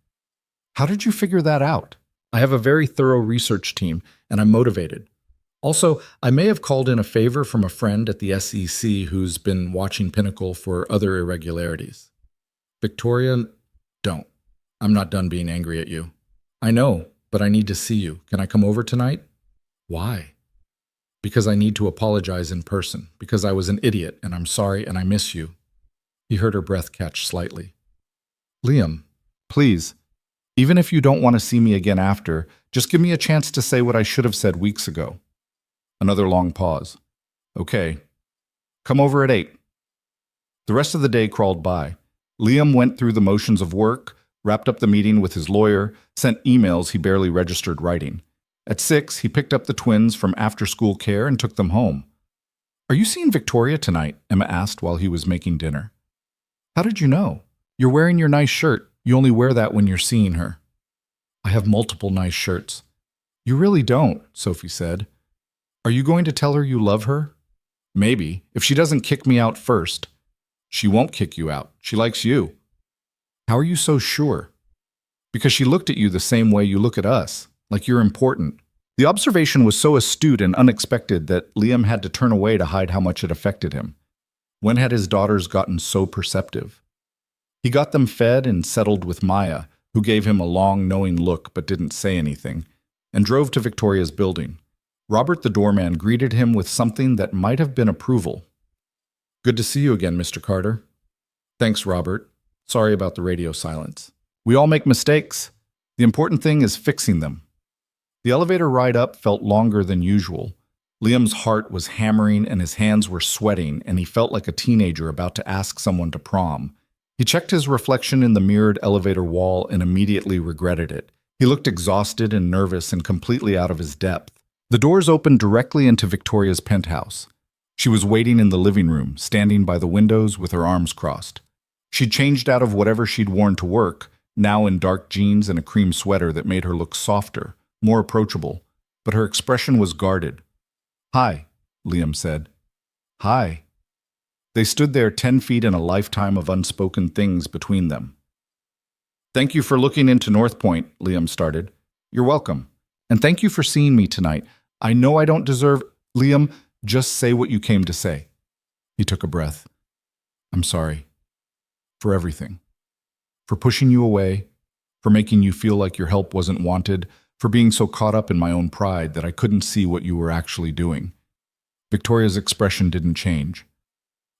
How did you figure that out? I have a very thorough research team, and I'm motivated. Also, I may have called in a favor from a friend at the SEC who's been watching Pinnacle for other irregularities. Victoria, don't. I'm not done being angry at you. I know, but I need to see you. Can I come over tonight? Why? Because I need to apologize in person, because I was an idiot, and I'm sorry, and I miss you. He heard her breath catch slightly. Liam, please, even if you don't want to see me again after, just give me a chance to say what I should have said weeks ago. Another long pause. Okay. Come over at 8. The rest of the day crawled by. Liam went through the motions of work, wrapped up the meeting with his lawyer, sent emails he barely registered writing. At 6, he picked up the twins from after-school care and took them home. Are you seeing Victoria tonight? Emma asked while he was making dinner. How did you know? You're wearing your nice shirt. You only wear that when you're seeing her. I have multiple nice shirts. You really don't, Sophie said. Are you going to tell her you love her? Maybe, if she doesn't kick me out first. She won't kick you out. She likes you. How are you so sure? Because she looked at you the same way you look at us, like you're important. The observation was so astute and unexpected that Liam had to turn away to hide how much it affected him. When had his daughters gotten so perceptive? He got them fed and settled with Maya, who gave him a long, knowing look but didn't say anything, and drove to Victoria's building. Robert the doorman greeted him with something that might have been approval. Good to see you again, Mr. Carter. Thanks, Robert. Sorry about the radio silence. We all make mistakes. The important thing is fixing them. The elevator ride up felt longer than usual. Liam's heart was hammering and his hands were sweating, and he felt like a teenager about to ask someone to prom. He checked his reflection in the mirrored elevator wall and immediately regretted it. He looked exhausted and nervous and completely out of his depth. The doors opened directly into Victoria's penthouse. She was waiting in the living room, standing by the windows with her arms crossed. She'd changed out of whatever she'd worn to work, now in dark jeans and a cream sweater that made her look softer, more approachable, but her expression was guarded. Hi, Liam said. Hi. They stood there 10 feet in a lifetime of unspoken things between them. Thank you for looking into North Point, Liam started. You're welcome. And thank you for seeing me tonight. I know I don't deserve... Liam, just say what you came to say. He took a breath. I'm sorry. For everything. For pushing you away. For making you feel like your help wasn't wanted. For being so caught up in my own pride that I couldn't see what you were actually doing. Victoria's expression didn't change.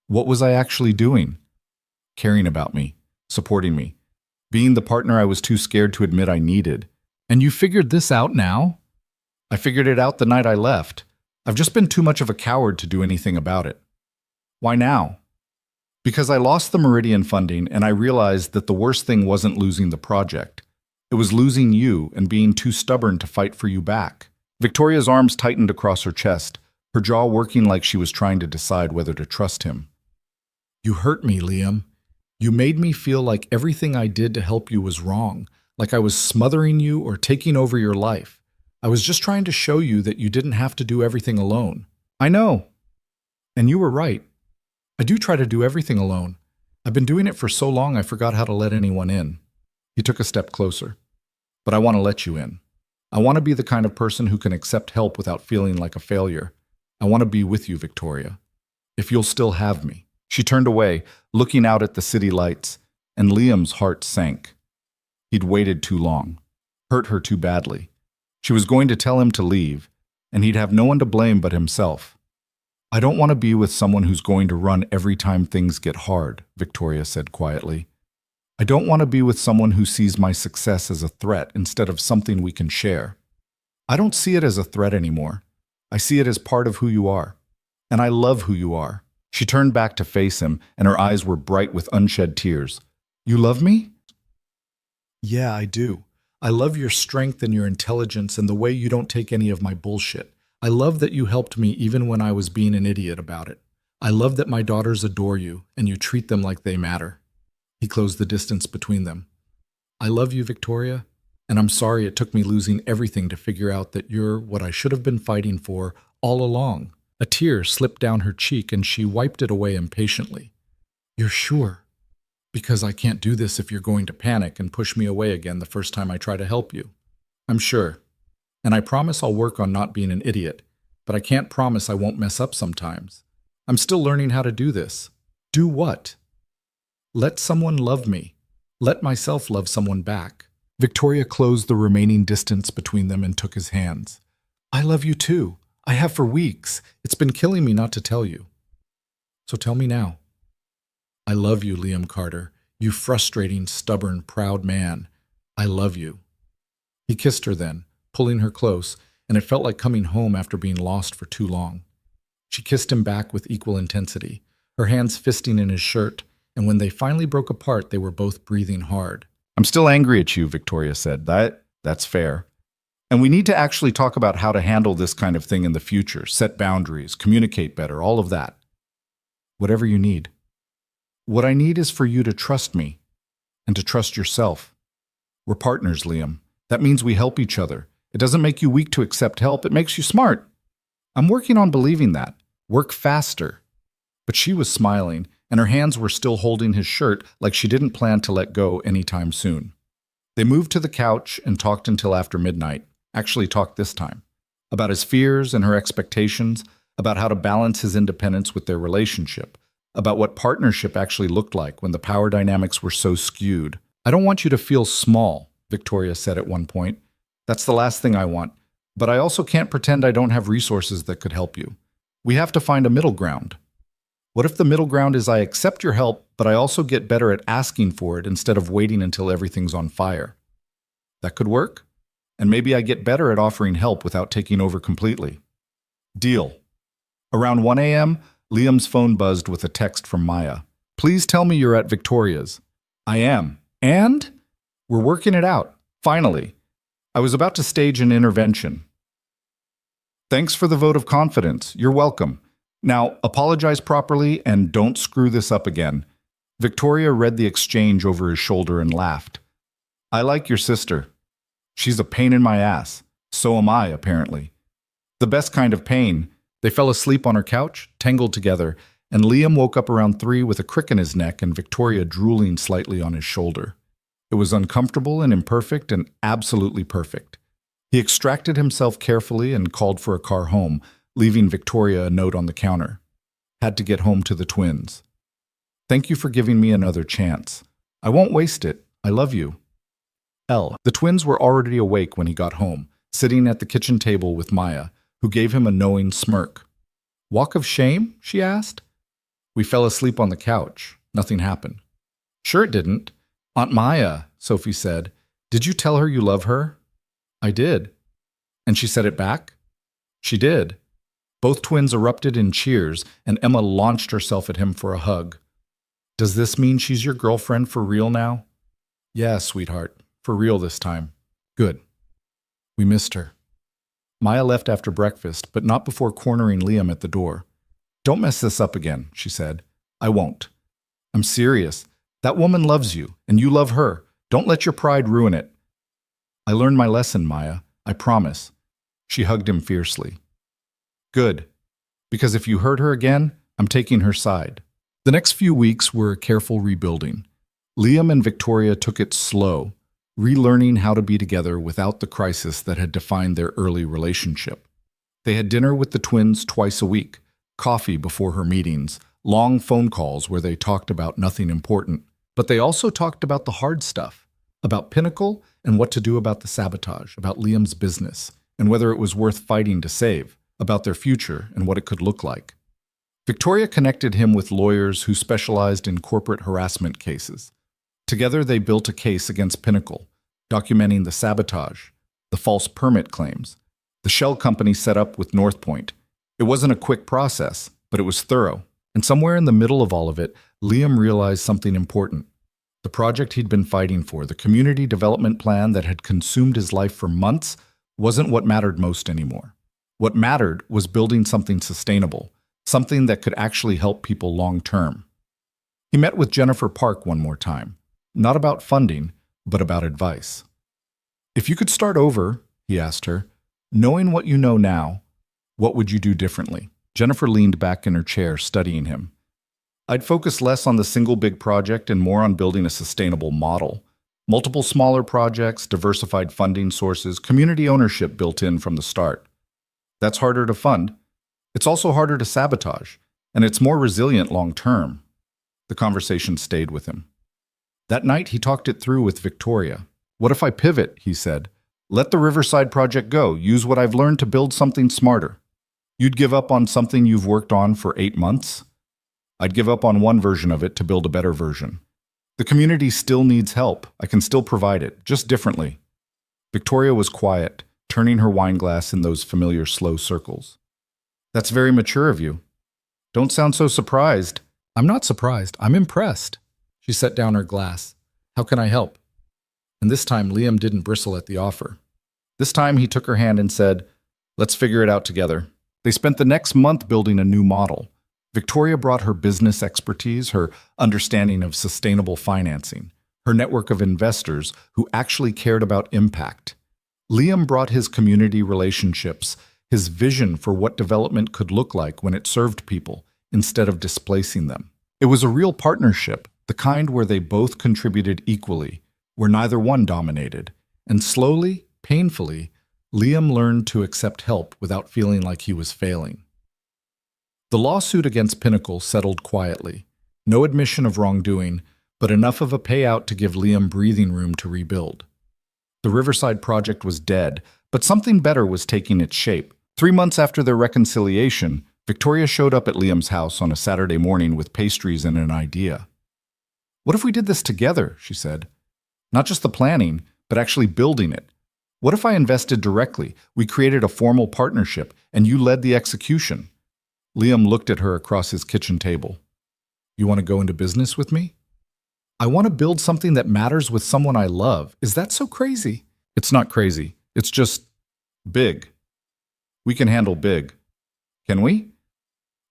What was I actually doing? Caring about me. Supporting me. Being the partner I was too scared to admit I needed. And you figured this out now? I figured it out the night I left. I've just been too much of a coward to do anything about it. Why now? Because I lost the Meridian funding and I realized that the worst thing wasn't losing the project. It was losing you and being too stubborn to fight for you back. Victoria's arms tightened across her chest, her jaw working like she was trying to decide whether to trust him. You hurt me, Liam. You made me feel like everything I did to help you was wrong, like I was smothering you or taking over your life. I was just trying to show you that you didn't have to do everything alone. I know. And you were right. I do try to do everything alone. I've been doing it for so long I forgot how to let anyone in. He took a step closer. But I want to let you in. I want to be the kind of person who can accept help without feeling like a failure. I want to be with you, Victoria. If you'll still have me. She turned away, looking out at the city lights, and Liam's heart sank. He'd waited too long, hurt her too badly. She was going to tell him to leave, and he'd have no one to blame but himself. I don't want to be with someone who's going to run every time things get hard, Victoria said quietly. I don't want to be with someone who sees my success as a threat instead of something we can share. I don't see it as a threat anymore. I see it as part of who you are. And I love who you are. She turned back to face him, and her eyes were bright with unshed tears. You love me? Yeah, I do. I love your strength and your intelligence and the way you don't take any of my bullshit. I love that you helped me even when I was being an idiot about it. I love that my daughters adore you and you treat them like they matter. He closed the distance between them. I love you, Victoria, and I'm sorry it took me losing everything to figure out that you're what I should have been fighting for all along. A tear slipped down her cheek and she wiped it away impatiently. You're sure? Because I can't do this if you're going to panic and push me away again the first time I try to help you. I'm sure. And I promise I'll work on not being an idiot, but I can't promise I won't mess up sometimes. I'm still learning how to do this. Do what? Let someone love me. Let myself love someone back. Victoria closed the remaining distance between them and took his hands. I love you too. I have for weeks. It's been killing me not to tell you. So tell me now. I love you, Liam Carter. You frustrating, stubborn, proud man. I love you. He kissed her then, pulling her close, and it felt like coming home after being lost for too long. She kissed him back with equal intensity, her hands fisting in his shirt, and when they finally broke apart, they were both breathing hard. I'm still angry at you, Victoria said. That's fair. And we need to actually talk about how to handle this kind of thing in the future, set boundaries, communicate better, all of that. Whatever you need. What I need is for you to trust me and to trust yourself. We're partners, Liam. That means we help each other. It doesn't make you weak to accept help. It makes you smart. I'm working on believing that. Work faster. But she was smiling, and her hands were still holding his shirt like she didn't plan to let go anytime soon. They moved to the couch and talked until after midnight. Actually talked this time. About his fears and her expectations, about how to balance his independence with their relationship, about what partnership actually looked like when the power dynamics were so skewed. I don't want you to feel small, Victoria said at one point. That's the last thing I want. But I also can't pretend I don't have resources that could help you. We have to find a middle ground. What if the middle ground is I accept your help, but I also get better at asking for it instead of waiting until everything's on fire? That could work. And maybe I get better at offering help without taking over completely. Deal. Around 1 a.m., Liam's phone buzzed with a text from Maya. Please tell me you're at Victoria's. I am. And? We're working it out. Finally. I was about to stage an intervention. Thanks for the vote of confidence. You're welcome. Now, apologize properly and don't screw this up again. Victoria read the exchange over his shoulder and laughed. I like your sister. She's a pain in my ass. So am I, apparently. The best kind of pain. They fell asleep on her couch, tangled together, and Liam woke up around 3 with a crick in his neck and Victoria drooling slightly on his shoulder. It was uncomfortable and imperfect and absolutely perfect. He extracted himself carefully and called for a car home, leaving Victoria a note on the counter. Had to get home to the twins. Thank you for giving me another chance. I won't waste it. I love you. L. The twins were already awake when he got home, sitting at the kitchen table with Maya, who gave him a knowing smirk. Walk of shame? She asked. We fell asleep on the couch. Nothing happened. Sure it didn't. Aunt Maya, Sophie said, did you tell her you love her? I did. And she said it back? She did. Both twins erupted in cheers, and Emma launched herself at him for a hug. Does this mean she's your girlfriend for real now? Yeah, sweetheart. For real this time. Good. We missed her. Maya left after breakfast, but not before cornering Liam at the door. Don't mess this up again, she said. I won't. I'm serious. That woman loves you, and you love her. Don't let your pride ruin it. I learned my lesson, Maya. I promise. She hugged him fiercely. Good. Because if you hurt her again, I'm taking her side. The next few weeks were a careful rebuilding. Liam and Victoria took it slow, relearning how to be together without the crisis that had defined their early relationship. They had dinner with the twins twice a week, coffee before her meetings, long phone calls where they talked about nothing important. But they also talked about the hard stuff, about Pinnacle and what to do about the sabotage, about Liam's business, and whether it was worth fighting to save, about their future and what it could look like. Victoria connected him with lawyers who specialized in corporate harassment cases. Together, they built a case against Pinnacle, documenting the sabotage, the false permit claims, the shell company set up with North Point. It wasn't a quick process, but it was thorough. And somewhere in the middle of all of it, Liam realized something important. The project he'd been fighting for, the community development plan that had consumed his life for months, wasn't what mattered most anymore. What mattered was building something sustainable, something that could actually help people long term. He met with Jennifer Park one more time. Not about funding, but about advice. If you could start over, he asked her, knowing what you know now, what would you do differently? Jennifer leaned back in her chair, studying him. I'd focus less on the single big project and more on building a sustainable model. Multiple smaller projects, diversified funding sources, community ownership built in from the start. That's harder to fund. It's also harder to sabotage, and it's more resilient long term. The conversation stayed with him. That night, he talked it through with Victoria. What if I pivot, he said. Let the Riverside project go. Use what I've learned to build something smarter. You'd give up on something you've worked on for 8 months? I'd give up on one version of it to build a better version. The community still needs help. I can still provide it, just differently. Victoria was quiet, turning her wine glass in those familiar slow circles. That's very mature of you. Don't sound so surprised. I'm not surprised. I'm impressed. She set down her glass. How can I help? And this time, Liam didn't bristle at the offer. This time, he took her hand and said, let's figure it out together. They spent the next month building a new model. Victoria brought her business expertise, her understanding of sustainable financing, her network of investors who actually cared about impact. Liam brought his community relationships, his vision for what development could look like when it served people instead of displacing them. It was a real partnership, the kind where they both contributed equally, where neither one dominated. And slowly, painfully, Liam learned to accept help without feeling like he was failing. The lawsuit against Pinnacle settled quietly. No admission of wrongdoing, but enough of a payout to give Liam breathing room to rebuild. The Riverside project was dead, but something better was taking its shape. 3 months after their reconciliation, Victoria showed up at Liam's house on a Saturday morning with pastries and an idea. What if we did this together, she said. Not just the planning, but actually building it. What if I invested directly, we created a formal partnership, and you led the execution? Liam looked at her across his kitchen table. You want to go into business with me? I want to build something that matters with someone I love. Is that so crazy? It's not crazy. It's just big. We can handle big. Can we?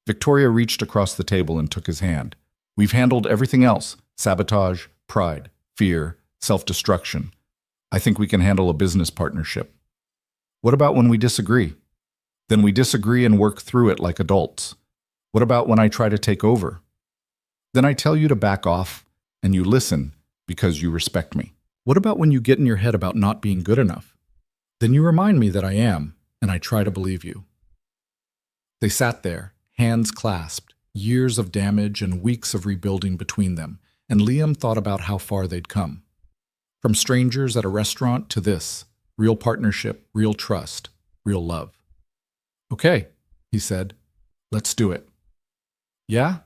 Victoria reached across the table and took his hand. We've handled everything else. Sabotage, pride, fear, self-destruction. I think we can handle a business partnership. What about when we disagree? Then we disagree and work through it like adults. What about when I try to take over? Then I tell you to back off, and you listen because you respect me. What about when you get in your head about not being good enough? Then you remind me that I am, and I try to believe you. They sat there, hands clasped, years of damage and weeks of rebuilding between them, and Liam thought about how far they'd come. From strangers at a restaurant to this, real partnership, real trust, real love. Okay, he said, let's do it. Yeah?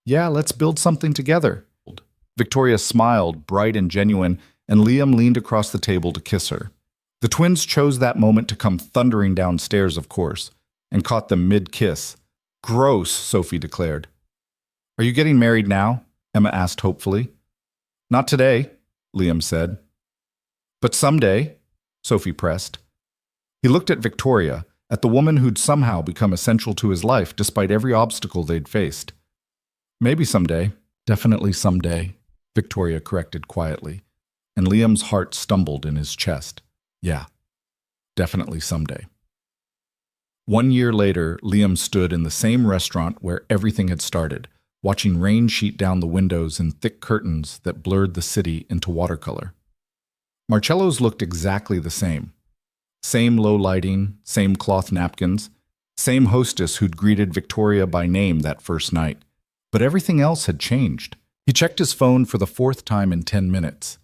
Yeah, let's build something together. Victoria smiled, bright and genuine, and Liam leaned across the table to kiss her. The twins chose that moment to come thundering downstairs, of course, and caught them mid-kiss. Gross, Sophie declared. Are you getting married now? Emma asked hopefully. Not today, Liam said. But someday, Sophie pressed. He looked at Victoria, at the woman who'd somehow become essential to his life despite every obstacle they'd faced. Maybe someday, definitely someday, Victoria corrected quietly, and Liam's heart stumbled in his chest. Yeah, definitely someday. 1 year later, Liam stood in the same restaurant where everything had started, watching rain sheet down the windows in thick curtains that blurred the city into watercolor. Marcello's looked exactly the same. Same low lighting, same cloth napkins, same hostess who'd greeted Victoria by name that first night. But everything else had changed. He checked his phone for the 4th time in 10 minutes.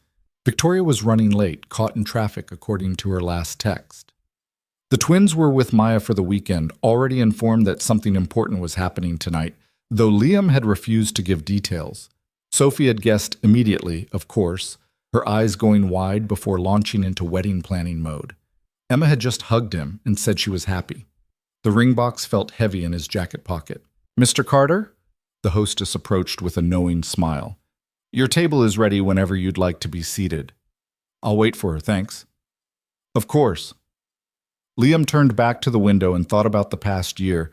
Victoria was running late, caught in traffic according to her last text. The twins were with Maya for the weekend, already informed that something important was happening tonight, though Liam had refused to give details. Sophie had guessed immediately, of course, her eyes going wide before launching into wedding planning mode. Emma had just hugged him and said she was happy. The ring box felt heavy in his jacket pocket. Mr. Carter? The hostess approached with a knowing smile. Your table is ready whenever you'd like to be seated. I'll wait for her, thanks. Of course. Liam turned back to the window and thought about the past year.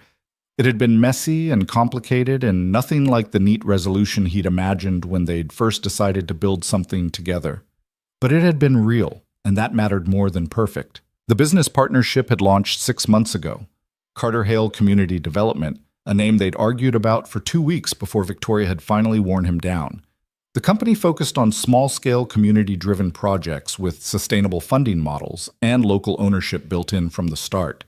It had been messy and complicated and nothing like the neat resolution he'd imagined when they'd first decided to build something together. But it had been real, and that mattered more than perfect. The business partnership had launched 6 months ago. Carter Hale Community Development, a name they'd argued about for 2 weeks before Victoria had finally worn him down. The company focused on small-scale, community-driven projects with sustainable funding models and local ownership built in from the start.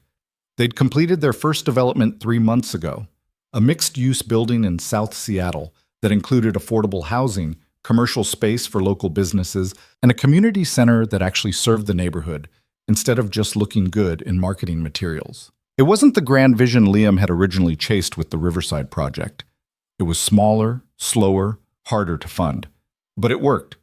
They'd completed their first development 3 months ago, a mixed-use building in South Seattle that included affordable housing, commercial space for local businesses, and a community center that actually served the neighborhood, instead of just looking good in marketing materials. It wasn't the grand vision Liam had originally chased with the Riverside project. It was smaller, slower, harder to fund. But it worked,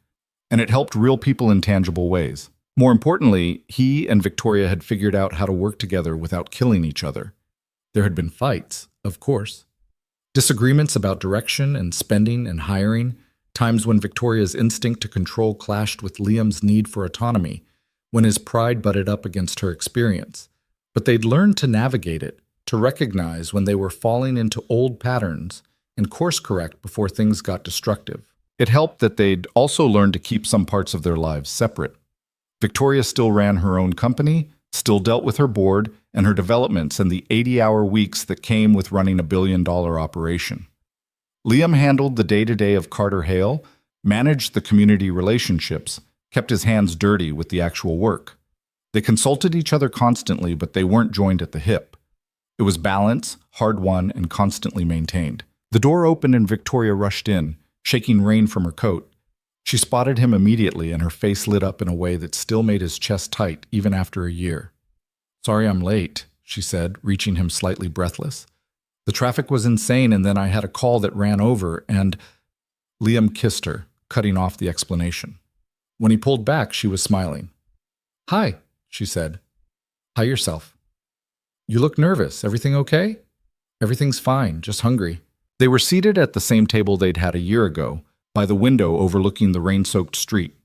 and it helped real people in tangible ways. More importantly, he and Victoria had figured out how to work together without killing each other. There had been fights, of course. Disagreements about direction and spending and hiring, times when Victoria's instinct to control clashed with Liam's need for autonomy, when his pride butted up against her experience. But they'd learned to navigate it, to recognize when they were falling into old patterns and course correct before things got destructive. It helped that they'd also learned to keep some parts of their lives separate. Victoria still ran her own company, still dealt with her board and her developments and the 80-hour weeks that came with running a billion-dollar operation. Liam handled the day-to-day of Carter Hale, managed the community relationships, kept his hands dirty with the actual work. They consulted each other constantly, but they weren't joined at the hip. It was balance, hard-won, and constantly maintained. The door opened and Victoria rushed in, shaking rain from her coat. She spotted him immediately, and her face lit up in a way that still made his chest tight, even after a year. "Sorry I'm late," she said, reaching him slightly breathless. "The traffic was insane, and then I had a call that ran over, and—" Liam kissed her, cutting off the explanation. When he pulled back, she was smiling. "Hi," she said. "Hi yourself. You look nervous. Everything okay?" "Everything's fine, just hungry." They were seated at the same table they'd had a year ago, by the window overlooking the rain-soaked street.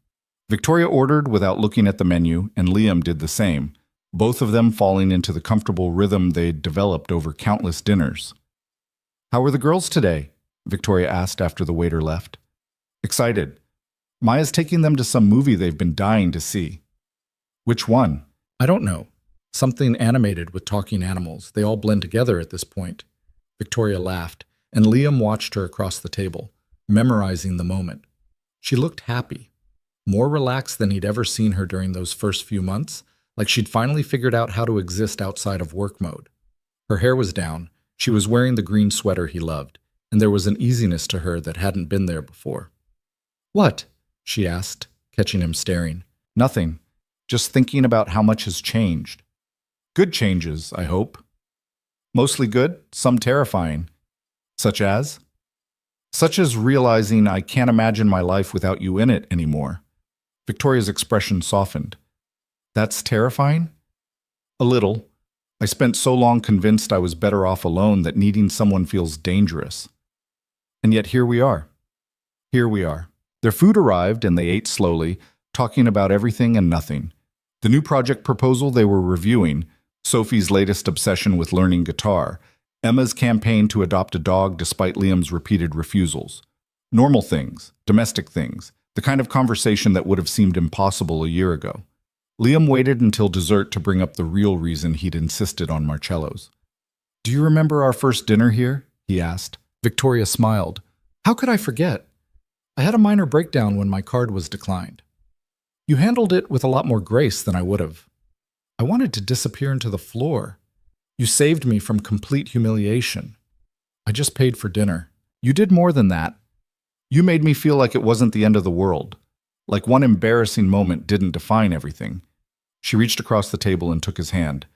Victoria ordered without looking at the menu, and Liam did the same, both of them falling into the comfortable rhythm they'd developed over countless dinners. "How were the girls today?" Victoria asked after the waiter left. "Excited. Maya's taking them to some movie they've been dying to see." "Which one?" "I don't know. Something animated with talking animals. They all blend together at this point." Victoria laughed, and Liam watched her across the table, memorizing the moment. She looked happy, more relaxed than he'd ever seen her during those first few months, like she'd finally figured out how to exist outside of work mode. Her hair was down, she was wearing the green sweater he loved, and there was an easiness to her that hadn't been there before. "What?" she asked, catching him staring. "Nothing. Just thinking about how much has changed. Good changes, I hope. Mostly good, some terrifying. Such as? Such as realizing I can't imagine my life without you in it anymore." Victoria's expression softened. "That's terrifying?" "A little. I spent so long convinced I was better off alone that needing someone feels dangerous. And yet here we are. Here we are." Their food arrived and they ate slowly, talking about everything and nothing. The new project proposal they were reviewing, Sophie's latest obsession with learning guitar, Emma's campaign to adopt a dog despite Liam's repeated refusals. Normal things, domestic things, the kind of conversation that would have seemed impossible a year ago. Liam waited until dessert to bring up the real reason he'd insisted on Marcello's. "Do you remember our first dinner here?" he asked. Victoria smiled. "How could I forget? I had a minor breakdown when my card was declined. You handled it with a lot more grace than I would have. I wanted to disappear into the floor. You saved me from complete humiliation. I just paid for dinner. You did more than that. You made me feel like it wasn't the end of the world, like one embarrassing moment didn't define everything." She reached across the table and took his hand.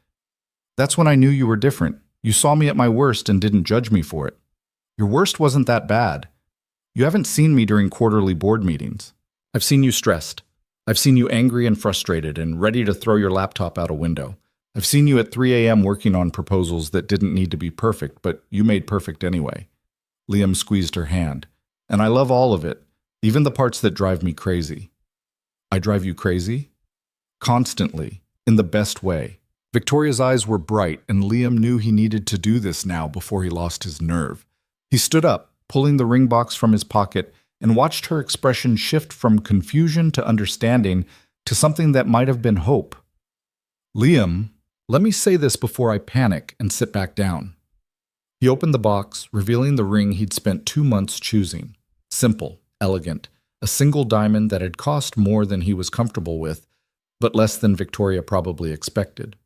"That's when I knew you were different. You saw me at my worst and didn't judge me for it. Your worst wasn't that bad. You haven't seen me during quarterly board meetings. I've seen you stressed. I've seen you angry and frustrated and ready to throw your laptop out a window. I've seen you at 3 a.m. working on proposals that didn't need to be perfect, but you made perfect anyway." Liam squeezed her hand. "And I love all of it, even the parts that drive me crazy." "I drive you crazy?" "Constantly, in the best way." Victoria's eyes were bright, and Liam knew he needed to do this now before he lost his nerve. He stood up, pulling the ring box from his pocket, and watched her expression shift from confusion to understanding to something that might have been hope. "Liam, let me say this before I panic and sit back down." He opened the box, revealing the ring he'd spent 2 months choosing. Simple, elegant, a single diamond that had cost more than he was comfortable with, but less than Victoria probably expected.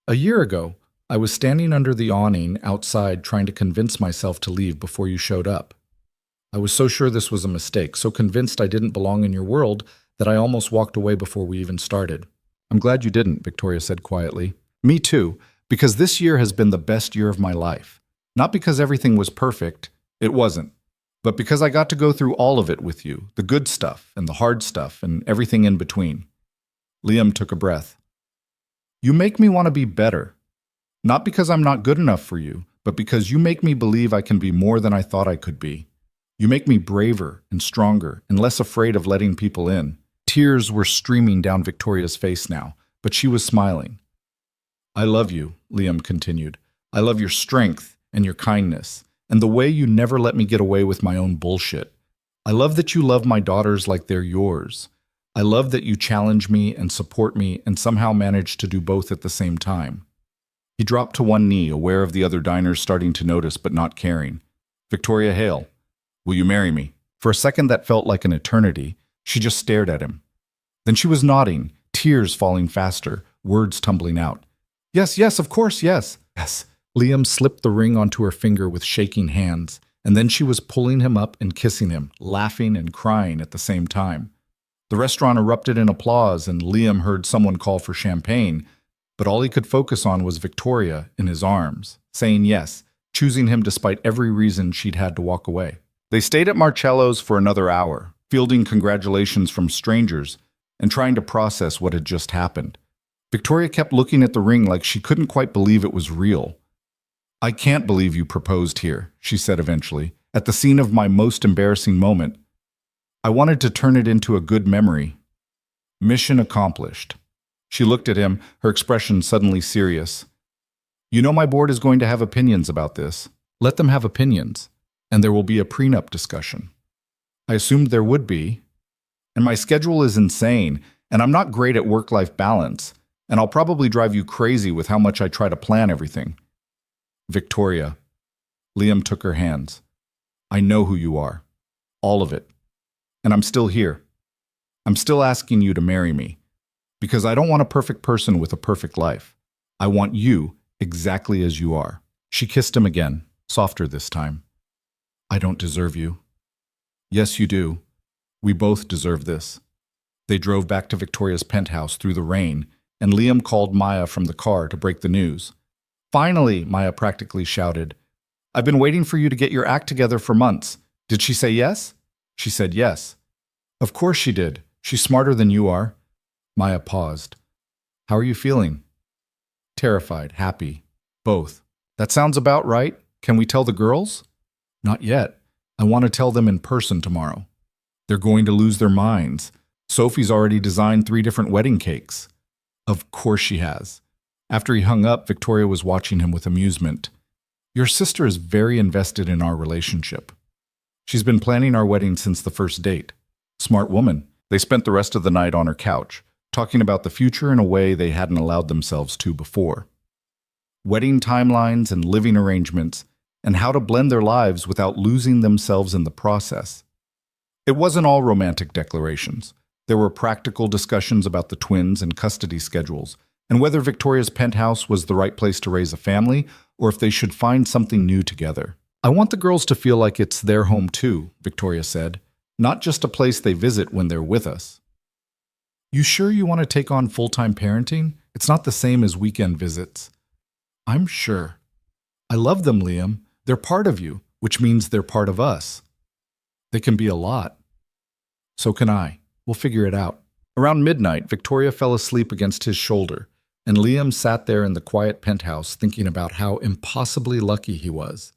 A year ago, I was standing under the awning outside trying to convince myself to leave before you showed up. I was so sure this was a mistake, so convinced I didn't belong in your world that I almost walked away before we even started. I'm glad you didn't, Victoria said quietly. Me too, because this year has been the best year of my life. Not because everything was perfect, it wasn't, but because I got to go through all of it with you, the good stuff and the hard stuff and everything in between. Liam took a breath. You make me want to be better. Not because I'm not good enough for you, but because you make me believe I can be more than I thought I could be. You make me braver and stronger and less afraid of letting people in. Tears were streaming down Victoria's face now, but she was smiling. I love you, Liam continued. I love your strength and your kindness, and the way you never let me get away with my own bullshit. I love that you love my daughters like they're yours. I love that you challenge me and support me and somehow manage to do both at the same time. He dropped to one knee, aware of the other diners starting to notice but not caring. Victoria Hale, will you marry me? For a second that felt like an eternity. She just stared at him. Then she was nodding, tears falling faster, words tumbling out. Yes, yes, of course, yes, yes. Liam slipped the ring onto her finger with shaking hands, and then she was pulling him up and kissing him, laughing and crying at the same time. The restaurant erupted in applause, and Liam heard someone call for champagne, but all he could focus on was Victoria in his arms, saying yes, choosing him despite every reason she'd had to walk away. They stayed at Marcello's for another hour, fielding congratulations from strangers and trying to process what had just happened. Victoria kept looking at the ring like she couldn't quite believe it was real. I can't believe you proposed here, she said eventually, at the scene of my most embarrassing moment. I wanted to turn it into a good memory. Mission accomplished. She looked at him, her expression suddenly serious. You know my board is going to have opinions about this. Let them have opinions, and there will be a prenup discussion. I assumed there would be. And my schedule is insane, and I'm not great at work-life balance, and I'll probably drive you crazy with how much I try to plan everything. Victoria. Liam took her hands. I know who you are. All of it. And I'm still here. I'm still asking you to marry me. Because I don't want a perfect person with a perfect life. I want you exactly as you are. She kissed him again, softer this time. I don't deserve you. Yes, you do. We both deserve this. They drove back to Victoria's penthouse through the rain, and Liam called Maya from the car to break the news. Finally, Maya practically shouted. I've been waiting for you to get your act together for months. Did she say yes? She said yes. Of course she did. She's smarter than you are. Maya paused. How are you feeling? Terrified, happy, both. That sounds about right. Can we tell the girls? Not yet. I want to tell them in person tomorrow. They're going to lose their minds. Sophie's already designed 3 different wedding cakes. Of course she has. After he hung up, Victoria was watching him with amusement. Your sister is very invested in our relationship. She's been planning our wedding since the first date. Smart woman. They spent the rest of the night on her couch, talking about the future in a way they hadn't allowed themselves to before. Wedding timelines and living arrangements, and how to blend their lives without losing themselves in the process. It wasn't all romantic declarations. There were practical discussions about the twins and custody schedules, and whether Victoria's penthouse was the right place to raise a family, or if they should find something new together. I want the girls to feel like it's their home too, Victoria said, not just a place they visit when they're with us. You sure you want to take on full-time parenting? It's not the same as weekend visits. I'm sure. I love them, Liam. They're part of you, which means they're part of us. They can be a lot. So can I. We'll figure it out. Around midnight, Victoria fell asleep against his shoulder, and Liam sat there in the quiet penthouse thinking about how impossibly lucky he was.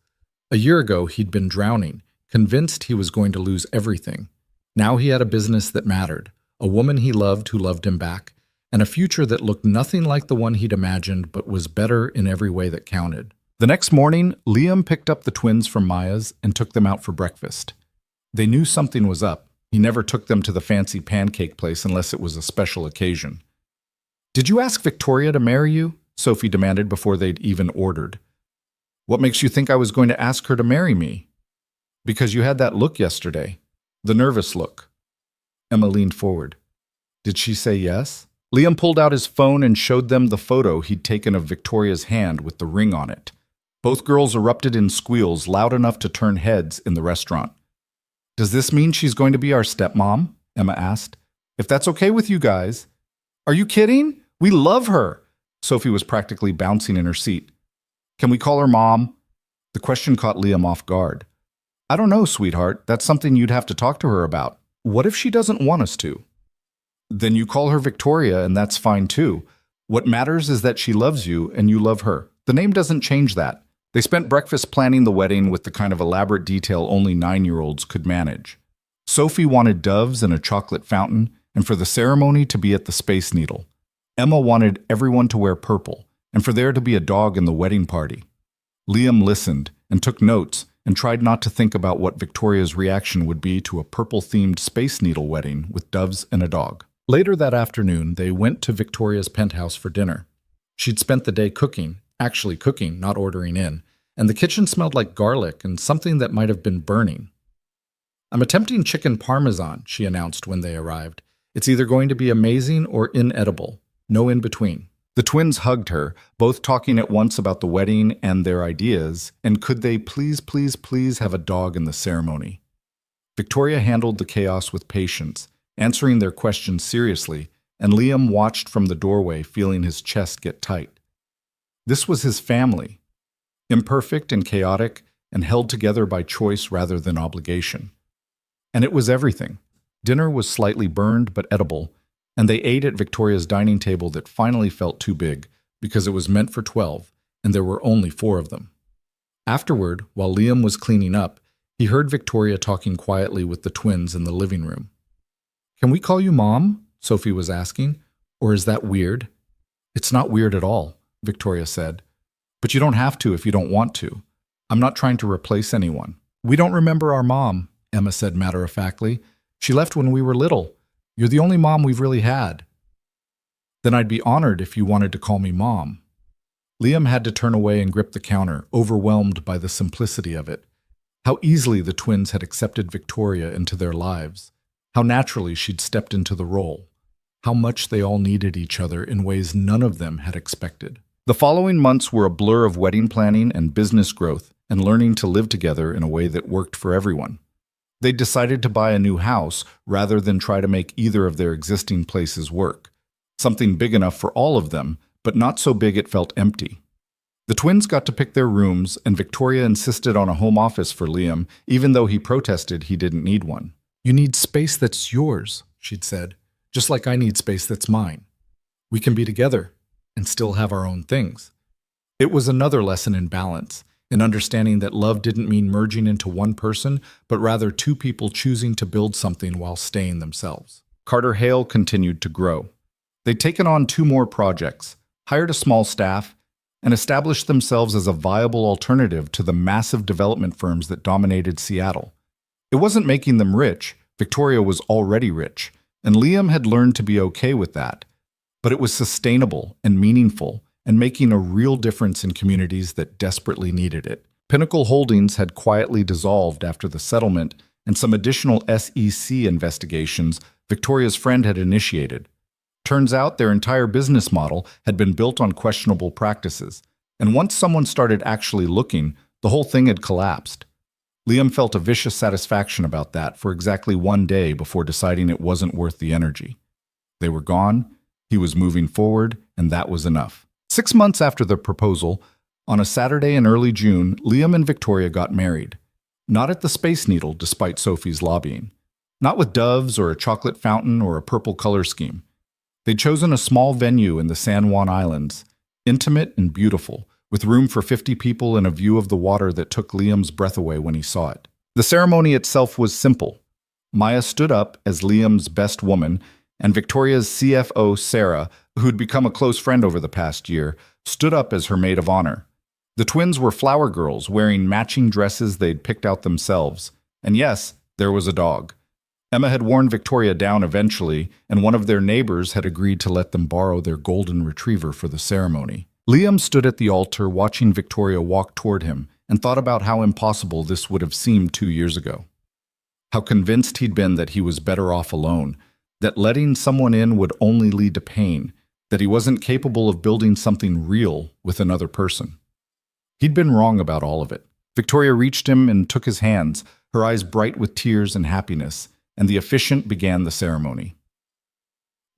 A year ago, he'd been drowning, convinced he was going to lose everything. Now he had a business that mattered, a woman he loved who loved him back, and a future that looked nothing like the one he'd imagined but was better in every way that counted. The next morning, Liam picked up the twins from Maya's and took them out for breakfast. They knew something was up. He never took them to the fancy pancake place unless it was a special occasion. Did you ask Victoria to marry you? Sophie demanded before they'd even ordered. What makes you think I was going to ask her to marry me? Because you had that look yesterday. The nervous look. Emma leaned forward. Did she say yes? Liam pulled out his phone and showed them the photo he'd taken of Victoria's hand with the ring on it. Both girls erupted in squeals loud enough to turn heads in the restaurant. Does this mean she's going to be our stepmom? Emma asked. If that's okay with you guys. Are you kidding? We love her. Sophie was practically bouncing in her seat. Can we call her Mom? The question caught Liam off guard. I don't know, sweetheart. That's something you'd have to talk to her about. What if she doesn't want us to? Then you call her Victoria, and that's fine too. What matters is that she loves you and you love her. The name doesn't change that. They spent breakfast planning the wedding with the kind of elaborate detail only 9-year-olds could manage. Sophie wanted doves and a chocolate fountain, and for the ceremony to be at the Space Needle. Emma wanted everyone to wear purple, and for there to be a dog in the wedding party. Liam listened and took notes and tried not to think about what Victoria's reaction would be to a purple-themed Space Needle wedding with doves and a dog. Later that afternoon, they went to Victoria's penthouse for dinner. She'd spent the day cooking, actually cooking, not ordering in, and the kitchen smelled like garlic and something that might have been burning. I'm attempting chicken parmesan, she announced when they arrived. It's either going to be amazing or inedible, no in between. The twins hugged her, both talking at once about the wedding and their ideas, and could they please have a dog in the ceremony. Victoria handled the chaos with patience, answering their questions seriously, and Liam watched from the doorway, feeling his chest get tight. This was his family, imperfect and chaotic, and held together by choice rather than obligation. And it was everything. Dinner was slightly burned but edible, and they ate at Victoria's dining table that finally felt too big because it was meant for 12, and there were only 4 of them. Afterward, while Liam was cleaning up, he heard Victoria talking quietly with the twins in the living room. Can we call you Mom? Sophie was asking. Or is that weird? It's not weird at all, Victoria said. But you don't have to if you don't want to. I'm not trying to replace anyone. We don't remember our mom, Emma said matter-of-factly. She left when we were little. You're the only mom we've really had. Then I'd be honored if you wanted to call me Mom. Liam had to turn away and grip the counter, overwhelmed by the simplicity of it. How easily the twins had accepted Victoria into their lives. How naturally she'd stepped into the role. How much they all needed each other in ways none of them had expected. The following months were a blur of wedding planning and business growth and learning to live together in a way that worked for everyone. They decided to buy a new house rather than try to make either of their existing places work. Something big enough for all of them, but not so big it felt empty. The twins got to pick their rooms, and Victoria insisted on a home office for Liam, even though he protested he didn't need one. You need space that's yours, she'd said, just like I need space that's mine. We can be together and still have our own things. It was another lesson in balance, in understanding that love didn't mean merging into one person, but rather 2 people choosing to build something while staying themselves. Carter Hale continued to grow. They'd taken on 2 more projects, hired a small staff, and established themselves as a viable alternative to the massive development firms that dominated Seattle. It wasn't making them rich. Victoria was already rich, and Liam had learned to be okay with that. But it was sustainable and meaningful, and making a real difference in communities that desperately needed it. Pinnacle Holdings had quietly dissolved after the settlement and some additional SEC investigations Victoria's friend had initiated. Turns out their entire business model had been built on questionable practices, and once someone started actually looking, the whole thing had collapsed. Liam felt a vicious satisfaction about that for exactly 1 day before deciding it wasn't worth the energy. They were gone, he was moving forward, and that was enough. 6 months after the proposal, on a Saturday in early June, Liam and Victoria got married. Not at the Space Needle, despite Sophie's lobbying. Not with doves or a chocolate fountain or a purple color scheme. They'd chosen a small venue in the San Juan Islands, intimate and beautiful, with room for 50 people and a view of the water that took Liam's breath away when he saw it. The ceremony itself was simple. Maya stood up as Liam's best woman, and Victoria's CFO, Sarah, who'd become a close friend over the past year, stood up as her maid of honor. The twins were flower girls, wearing matching dresses they'd picked out themselves. And yes, there was a dog. Emma had worn Victoria down eventually, and one of their neighbors had agreed to let them borrow their golden retriever for the ceremony. Liam stood at the altar watching Victoria walk toward him and thought about how impossible this would have seemed 2 years ago. how convinced he'd been that he was better off alone, that letting someone in would only lead to pain, that he wasn't capable of building something real with another person. He'd been wrong about all of it. Victoria reached him and took his hands, her eyes bright with tears and happiness, and the officiant began the ceremony.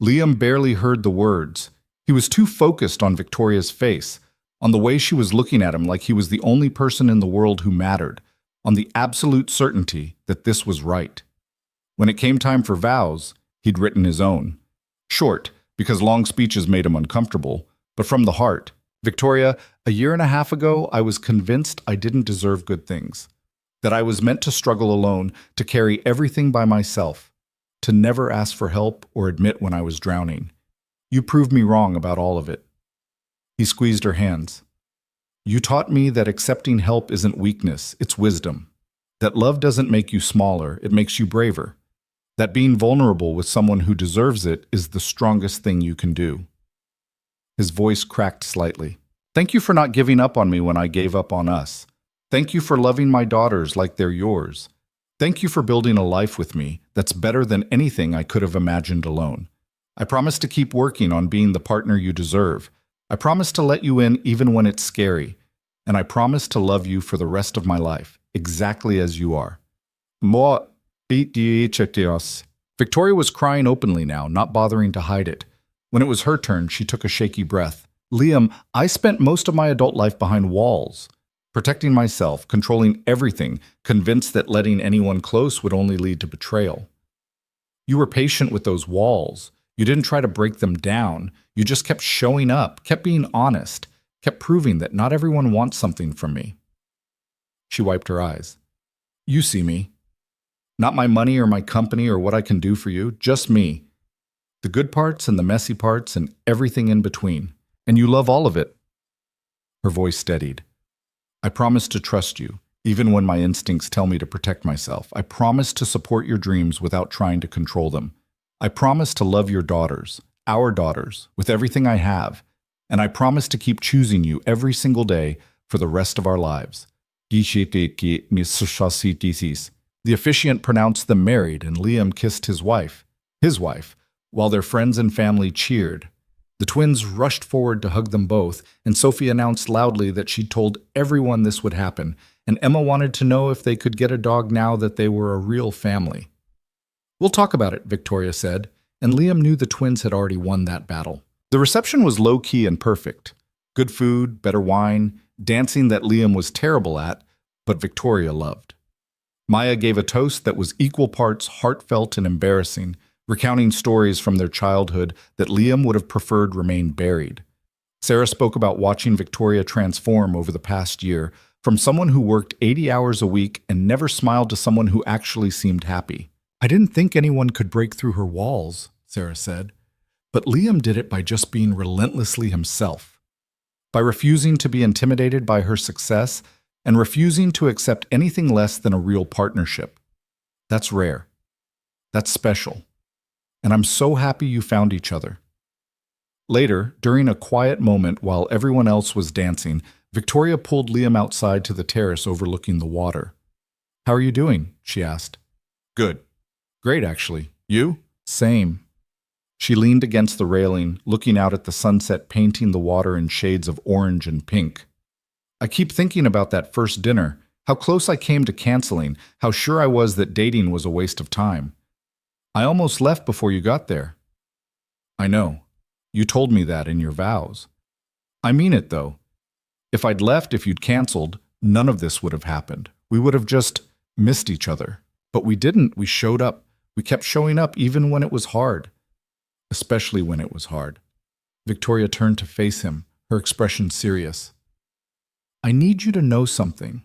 Liam barely heard the words. He was too focused on Victoria's face, on the way she was looking at him like he was the only person in the world who mattered, on the absolute certainty that this was right. When it came time for vows, he'd written his own. Short, because long speeches made him uncomfortable, but from the heart. Victoria, a year and a half ago, I was convinced I didn't deserve good things, that I was meant to struggle alone, to carry everything by myself, to never ask for help or admit when I was drowning. You proved me wrong about all of it. He squeezed her hands. You taught me that accepting help isn't weakness, it's wisdom. That love doesn't make you smaller, it makes you braver. That being vulnerable with someone who deserves it is the strongest thing you can do. His voice cracked slightly. Thank you for not giving up on me when I gave up on us. Thank you for loving my daughters like they're yours. Thank you for building a life with me that's better than anything I could have imagined alone. I promise to keep working on being the partner you deserve. I promise to let you in even when it's scary. And I promise to love you for the rest of my life, exactly as you are. Victoria was crying openly now, not bothering to hide it. When it was her turn, she took a shaky breath. Liam, I spent most of my adult life behind walls, protecting myself, controlling everything, convinced that letting anyone close would only lead to betrayal. You were patient with those walls. You didn't try to break them down. You just kept showing up, kept being honest, kept proving that not everyone wants something from me. She wiped her eyes. You see me. Not my money or my company or what I can do for you, just me. The good parts and the messy parts and everything in between. And you love all of it. Her voice steadied. I promise to trust you, even when my instincts tell me to protect myself. I promise to support your dreams without trying to control them. I promise to love your daughters, our daughters, with everything I have. And I promise to keep choosing you every single day for the rest of our lives. The officiant pronounced them married, and Liam kissed his wife, while their friends and family cheered. The twins rushed forward to hug them both, and Sophie announced loudly that she'd told everyone this would happen, and Emma wanted to know if they could get a dog now that they were a real family. We'll talk about it, Victoria said, and Liam knew the twins had already won that battle. The reception was low-key and perfect. Good food, better wine, dancing that Liam was terrible at, but Victoria loved. Maya gave a toast that was equal parts heartfelt and embarrassing, recounting stories from their childhood that Liam would have preferred remain buried. Sarah spoke about watching Victoria transform over the past year, from someone who worked 80 hours a week and never smiled to someone who actually seemed happy. I didn't think anyone could break through her walls, Sarah said. But Liam did it by just being relentlessly himself, by refusing to be intimidated by her success and refusing to accept anything less than a real partnership. That's rare. That's special. And I'm so happy you found each other. Later, during a quiet moment while everyone else was dancing, Victoria pulled Liam outside to the terrace overlooking the water. How are you doing? She asked. Good. Great, actually. You? Same. She leaned against the railing, looking out at the sunset painting the water in shades of orange and pink. I keep thinking about that first dinner, how close I came to canceling, how sure I was that dating was a waste of time. I almost left before you got there. I know. You told me that in your vows. I mean it, though. If I'd left, if you'd canceled, none of this would have happened. We would have just missed each other. But we didn't. We showed up. We kept showing up even when it was hard. Especially when it was hard. Victoria turned to face him, her expression serious. I need you to know something.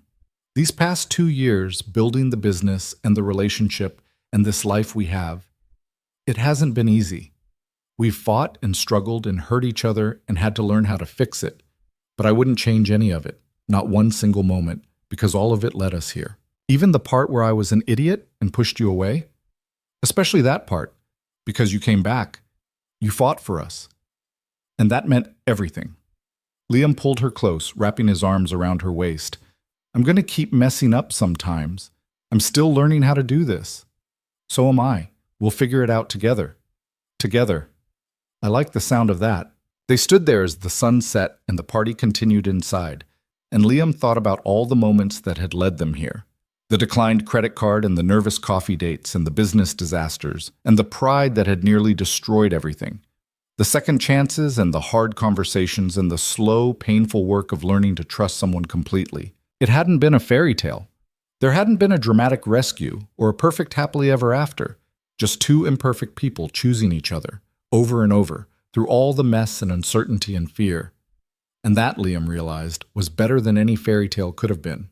These past 2 years, building the business and the relationship and this life we have, it hasn't been easy. We've fought and struggled and hurt each other and had to learn how to fix it. But I wouldn't change any of it, not one single moment, because all of it led us here. Even the part where I was an idiot and pushed you away, especially that part, because you came back. You fought for us. And that meant everything. Liam pulled her close, wrapping his arms around her waist. I'm going to keep messing up sometimes, I'm still learning how to do this. So am I. We'll figure it out together. Together. I like the sound of that. They stood there as the sun set and the party continued inside, and Liam thought about all the moments that had led them here. The declined credit card and the nervous coffee dates and the business disasters and the pride that had nearly destroyed everything. The second chances and the hard conversations and the slow, painful work of learning to trust someone completely. It hadn't been a fairy tale. There hadn't been a dramatic rescue or a perfect happily ever after. Just two imperfect people choosing each other, over and over, through all the mess and uncertainty and fear. And that, Liam realized, was better than any fairy tale could have been,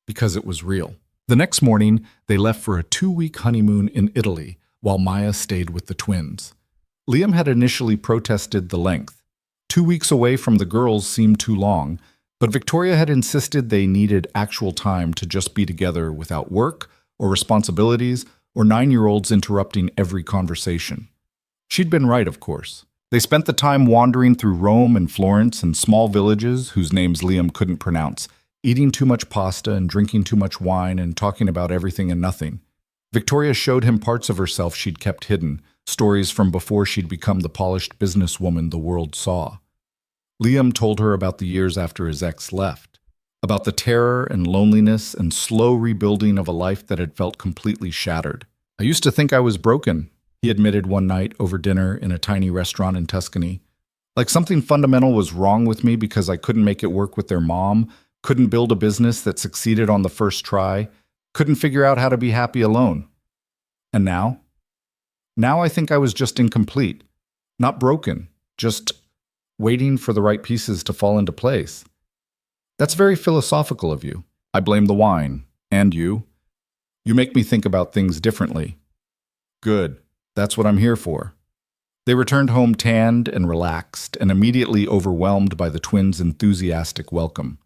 because it was real. The next morning, they left for a 2-week honeymoon in Italy, while Maya stayed with the twins. Liam had initially protested the length. 2 weeks away from the girls seemed too long, but Victoria had insisted they needed actual time to just be together without work or responsibilities or 9-year-olds interrupting every conversation. She'd been right, of course. They spent the time wandering through Rome and Florence and small villages whose names Liam couldn't pronounce, eating too much pasta and drinking too much wine and talking about everything and nothing. Victoria showed him parts of herself she'd kept hidden, stories from before she'd become the polished businesswoman the world saw. Liam told her about the years after his ex left, about the terror and loneliness and slow rebuilding of a life that had felt completely shattered. "I used to think I was broken," he admitted one night over dinner in a tiny restaurant in Tuscany. "Like something fundamental was wrong with me because I couldn't make it work with their mom, couldn't build a business that succeeded on the first try, couldn't figure out how to be happy alone. And now? Now I think I was just incomplete, not broken, just waiting for the right pieces to fall into place." "That's very philosophical of you." "I blame the wine. And you. You make me think about things differently." "Good. That's what I'm here for." They returned home tanned and relaxed and immediately overwhelmed by the twins' enthusiastic welcome.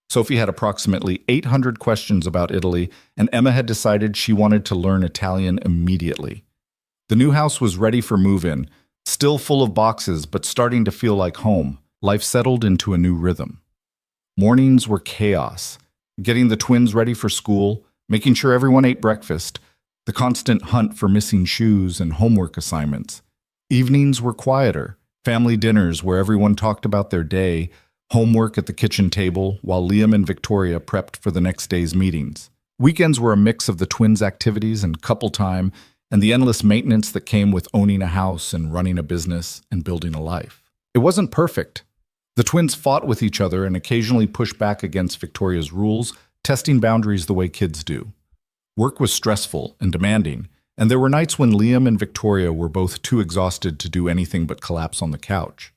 Sophie had approximately 800 questions about Italy, and Emma had decided she wanted to learn Italian immediately. The new house was ready for move-in, still full of boxes but starting to feel like home. Life settled into a new rhythm. Mornings were chaos, getting the twins ready for school, making sure everyone ate breakfast, the constant hunt for missing shoes and homework assignments. Evenings were quieter, family dinners where everyone talked about their day, homework at the kitchen table, while Liam and Victoria prepped for the next day's meetings. Weekends were a mix of the twins' activities and couple time, and the endless maintenance that came with owning a house and running a business and building a life. It wasn't perfect. The twins fought with each other and occasionally pushed back against Victoria's rules, testing boundaries the way kids do. Work was stressful and demanding, and there were nights when Liam and Victoria were both too exhausted to do anything but collapse on the couch.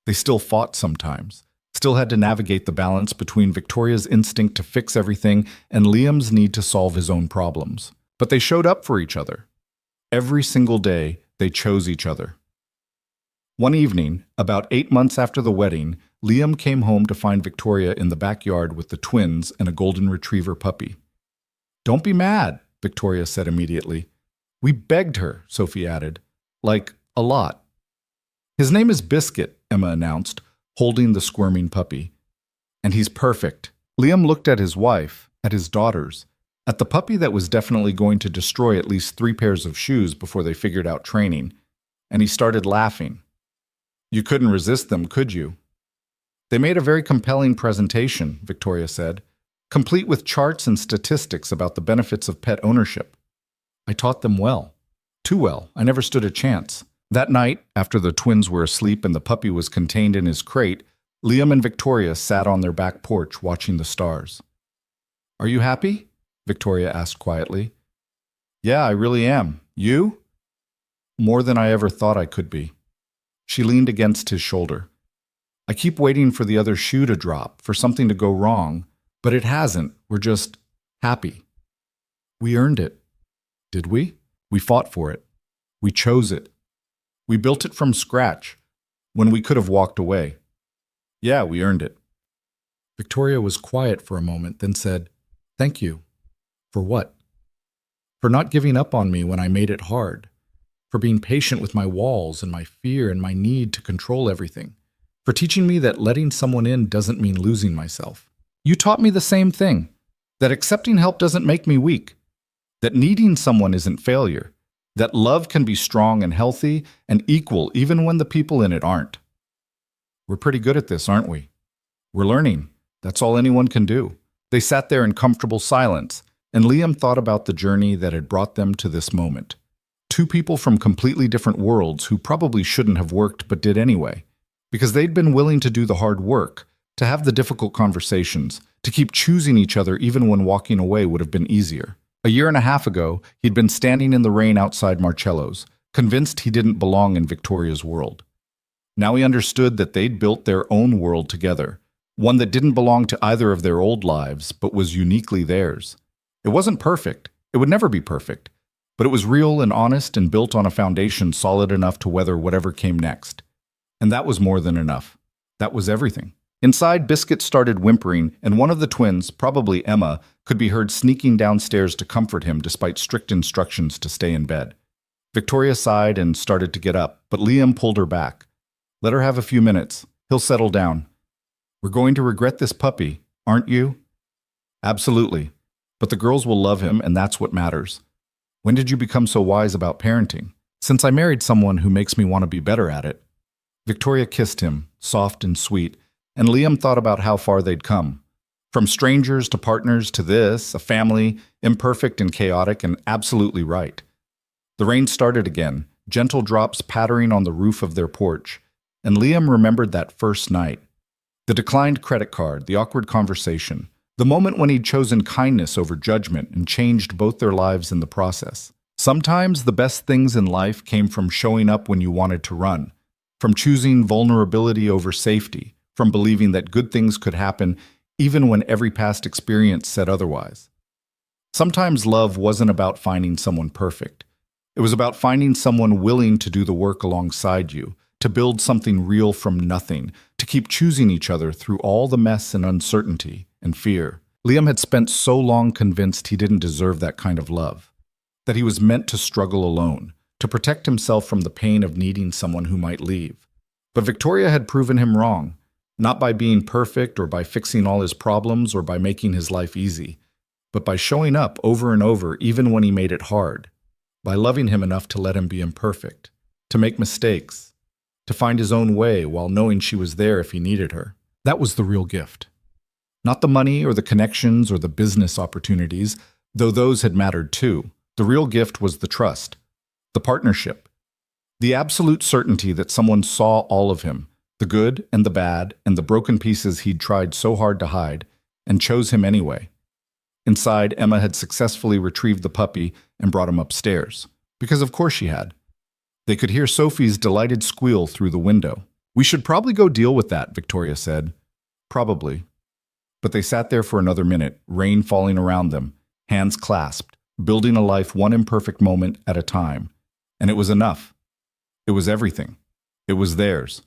They still fought sometimes, still had to navigate the balance between Victoria's instinct to fix everything and Liam's need to solve his own problems. But they showed up for each other. Every single day, they chose each other. One evening, about 8 months after the wedding, Liam came home to find Victoria in the backyard with the twins and a golden retriever puppy. "Don't be mad," Victoria said immediately. "We begged her," Sophie added. "Like, a lot." "His name is Biscuit," Emma announced, holding the squirming puppy. "And he's perfect." Liam looked at his wife, at his daughters, at the puppy that was definitely going to destroy at least 3 pairs of shoes before they figured out training, and he started laughing. "You couldn't resist them, could you?" "They made a very compelling presentation," Victoria said, "complete with charts and statistics about the benefits of pet ownership. I taught them well. Too well. I never stood a chance." That night, after the twins were asleep and the puppy was contained in his crate, Liam and Victoria sat on their back porch watching the stars. "Are you happy?" Victoria asked quietly. "Yeah, I really am. You?" "More than I ever thought I could be." She leaned against his shoulder. "I keep waiting for the other shoe to drop, for something to go wrong, but it hasn't. We're just happy. We earned it." "Did we?" "We fought for it. We chose it. We built it from scratch, when we could have walked away. Yeah, we earned it." Victoria was quiet for a moment, then said, "Thank you." "For what?" "For not giving up on me when I made it hard. For being patient with my walls and my fear and my need to control everything. For teaching me that letting someone in doesn't mean losing myself. You taught me the same thing, that accepting help doesn't make me weak, that needing someone isn't failure, that love can be strong and healthy and equal even when the people in it aren't. We're pretty good at this, aren't we? We're learning. That's all anyone can do. They sat there in comfortable silence, and Liam thought about the journey that had brought them to this moment. Two people from completely different worlds who probably shouldn't have worked but did anyway, because they'd been willing to do the hard work, to have the difficult conversations, to keep choosing each other even when walking away would have been easier. A year and a half ago, he'd been standing in the rain outside Marcello's, convinced he didn't belong in Victoria's world. Now he understood that they'd built their own world together, one that didn't belong to either of their old lives, but was uniquely theirs. It wasn't perfect. It would never be perfect. But it was real and honest and built on a foundation solid enough to weather whatever came next. And that was more than enough. That was everything. Inside, Biscuit started whimpering, and one of the twins, probably Emma, could be heard sneaking downstairs to comfort him despite strict instructions to stay in bed. Victoria sighed and started to get up, but Liam pulled her back. Let her have a few minutes. He'll settle down. We're going to regret this puppy, aren't you? Absolutely. But the girls will love him, and that's what matters. When did you become so wise about parenting? Since I married someone who makes me want to be better at it. Victoria kissed him, soft and sweet, and Liam thought about how far they'd come. From strangers to partners to this, a family, imperfect and chaotic and absolutely right. The rain started again, gentle drops pattering on the roof of their porch, and Liam remembered that first night. The declined credit card, the awkward conversation, the moment when he'd chosen kindness over judgment and changed both their lives in the process. Sometimes the best things in life came from showing up when you wanted to run, from choosing vulnerability over safety, from believing that good things could happen even when every past experience said otherwise. Sometimes love wasn't about finding someone perfect. It was about finding someone willing to do the work alongside you, to build something real from nothing, to keep choosing each other through all the mess and uncertainty and fear. Liam had spent so long convinced he didn't deserve that kind of love, that he was meant to struggle alone, to protect himself from the pain of needing someone who might leave. But Victoria had proven him wrong, not by being perfect or by fixing all his problems or by making his life easy, but by showing up over and over even when he made it hard, by loving him enough to let him be imperfect, to make mistakes, to find his own way while knowing she was there if he needed her. That was the real gift. Not the money or the connections or the business opportunities, though those had mattered too. The real gift was the trust, the partnership, the absolute certainty that someone saw all of him, the good and the bad and the broken pieces he'd tried so hard to hide, and chose him anyway. Inside, Emma had successfully retrieved the puppy and brought him upstairs, because of course she had. They could hear Sophie's delighted squeal through the window. We should probably go deal with that, Victoria said. Probably. But they sat there for another minute, rain falling around them, hands clasped, building a life one imperfect moment at a time. And it was enough. It was everything. It was theirs.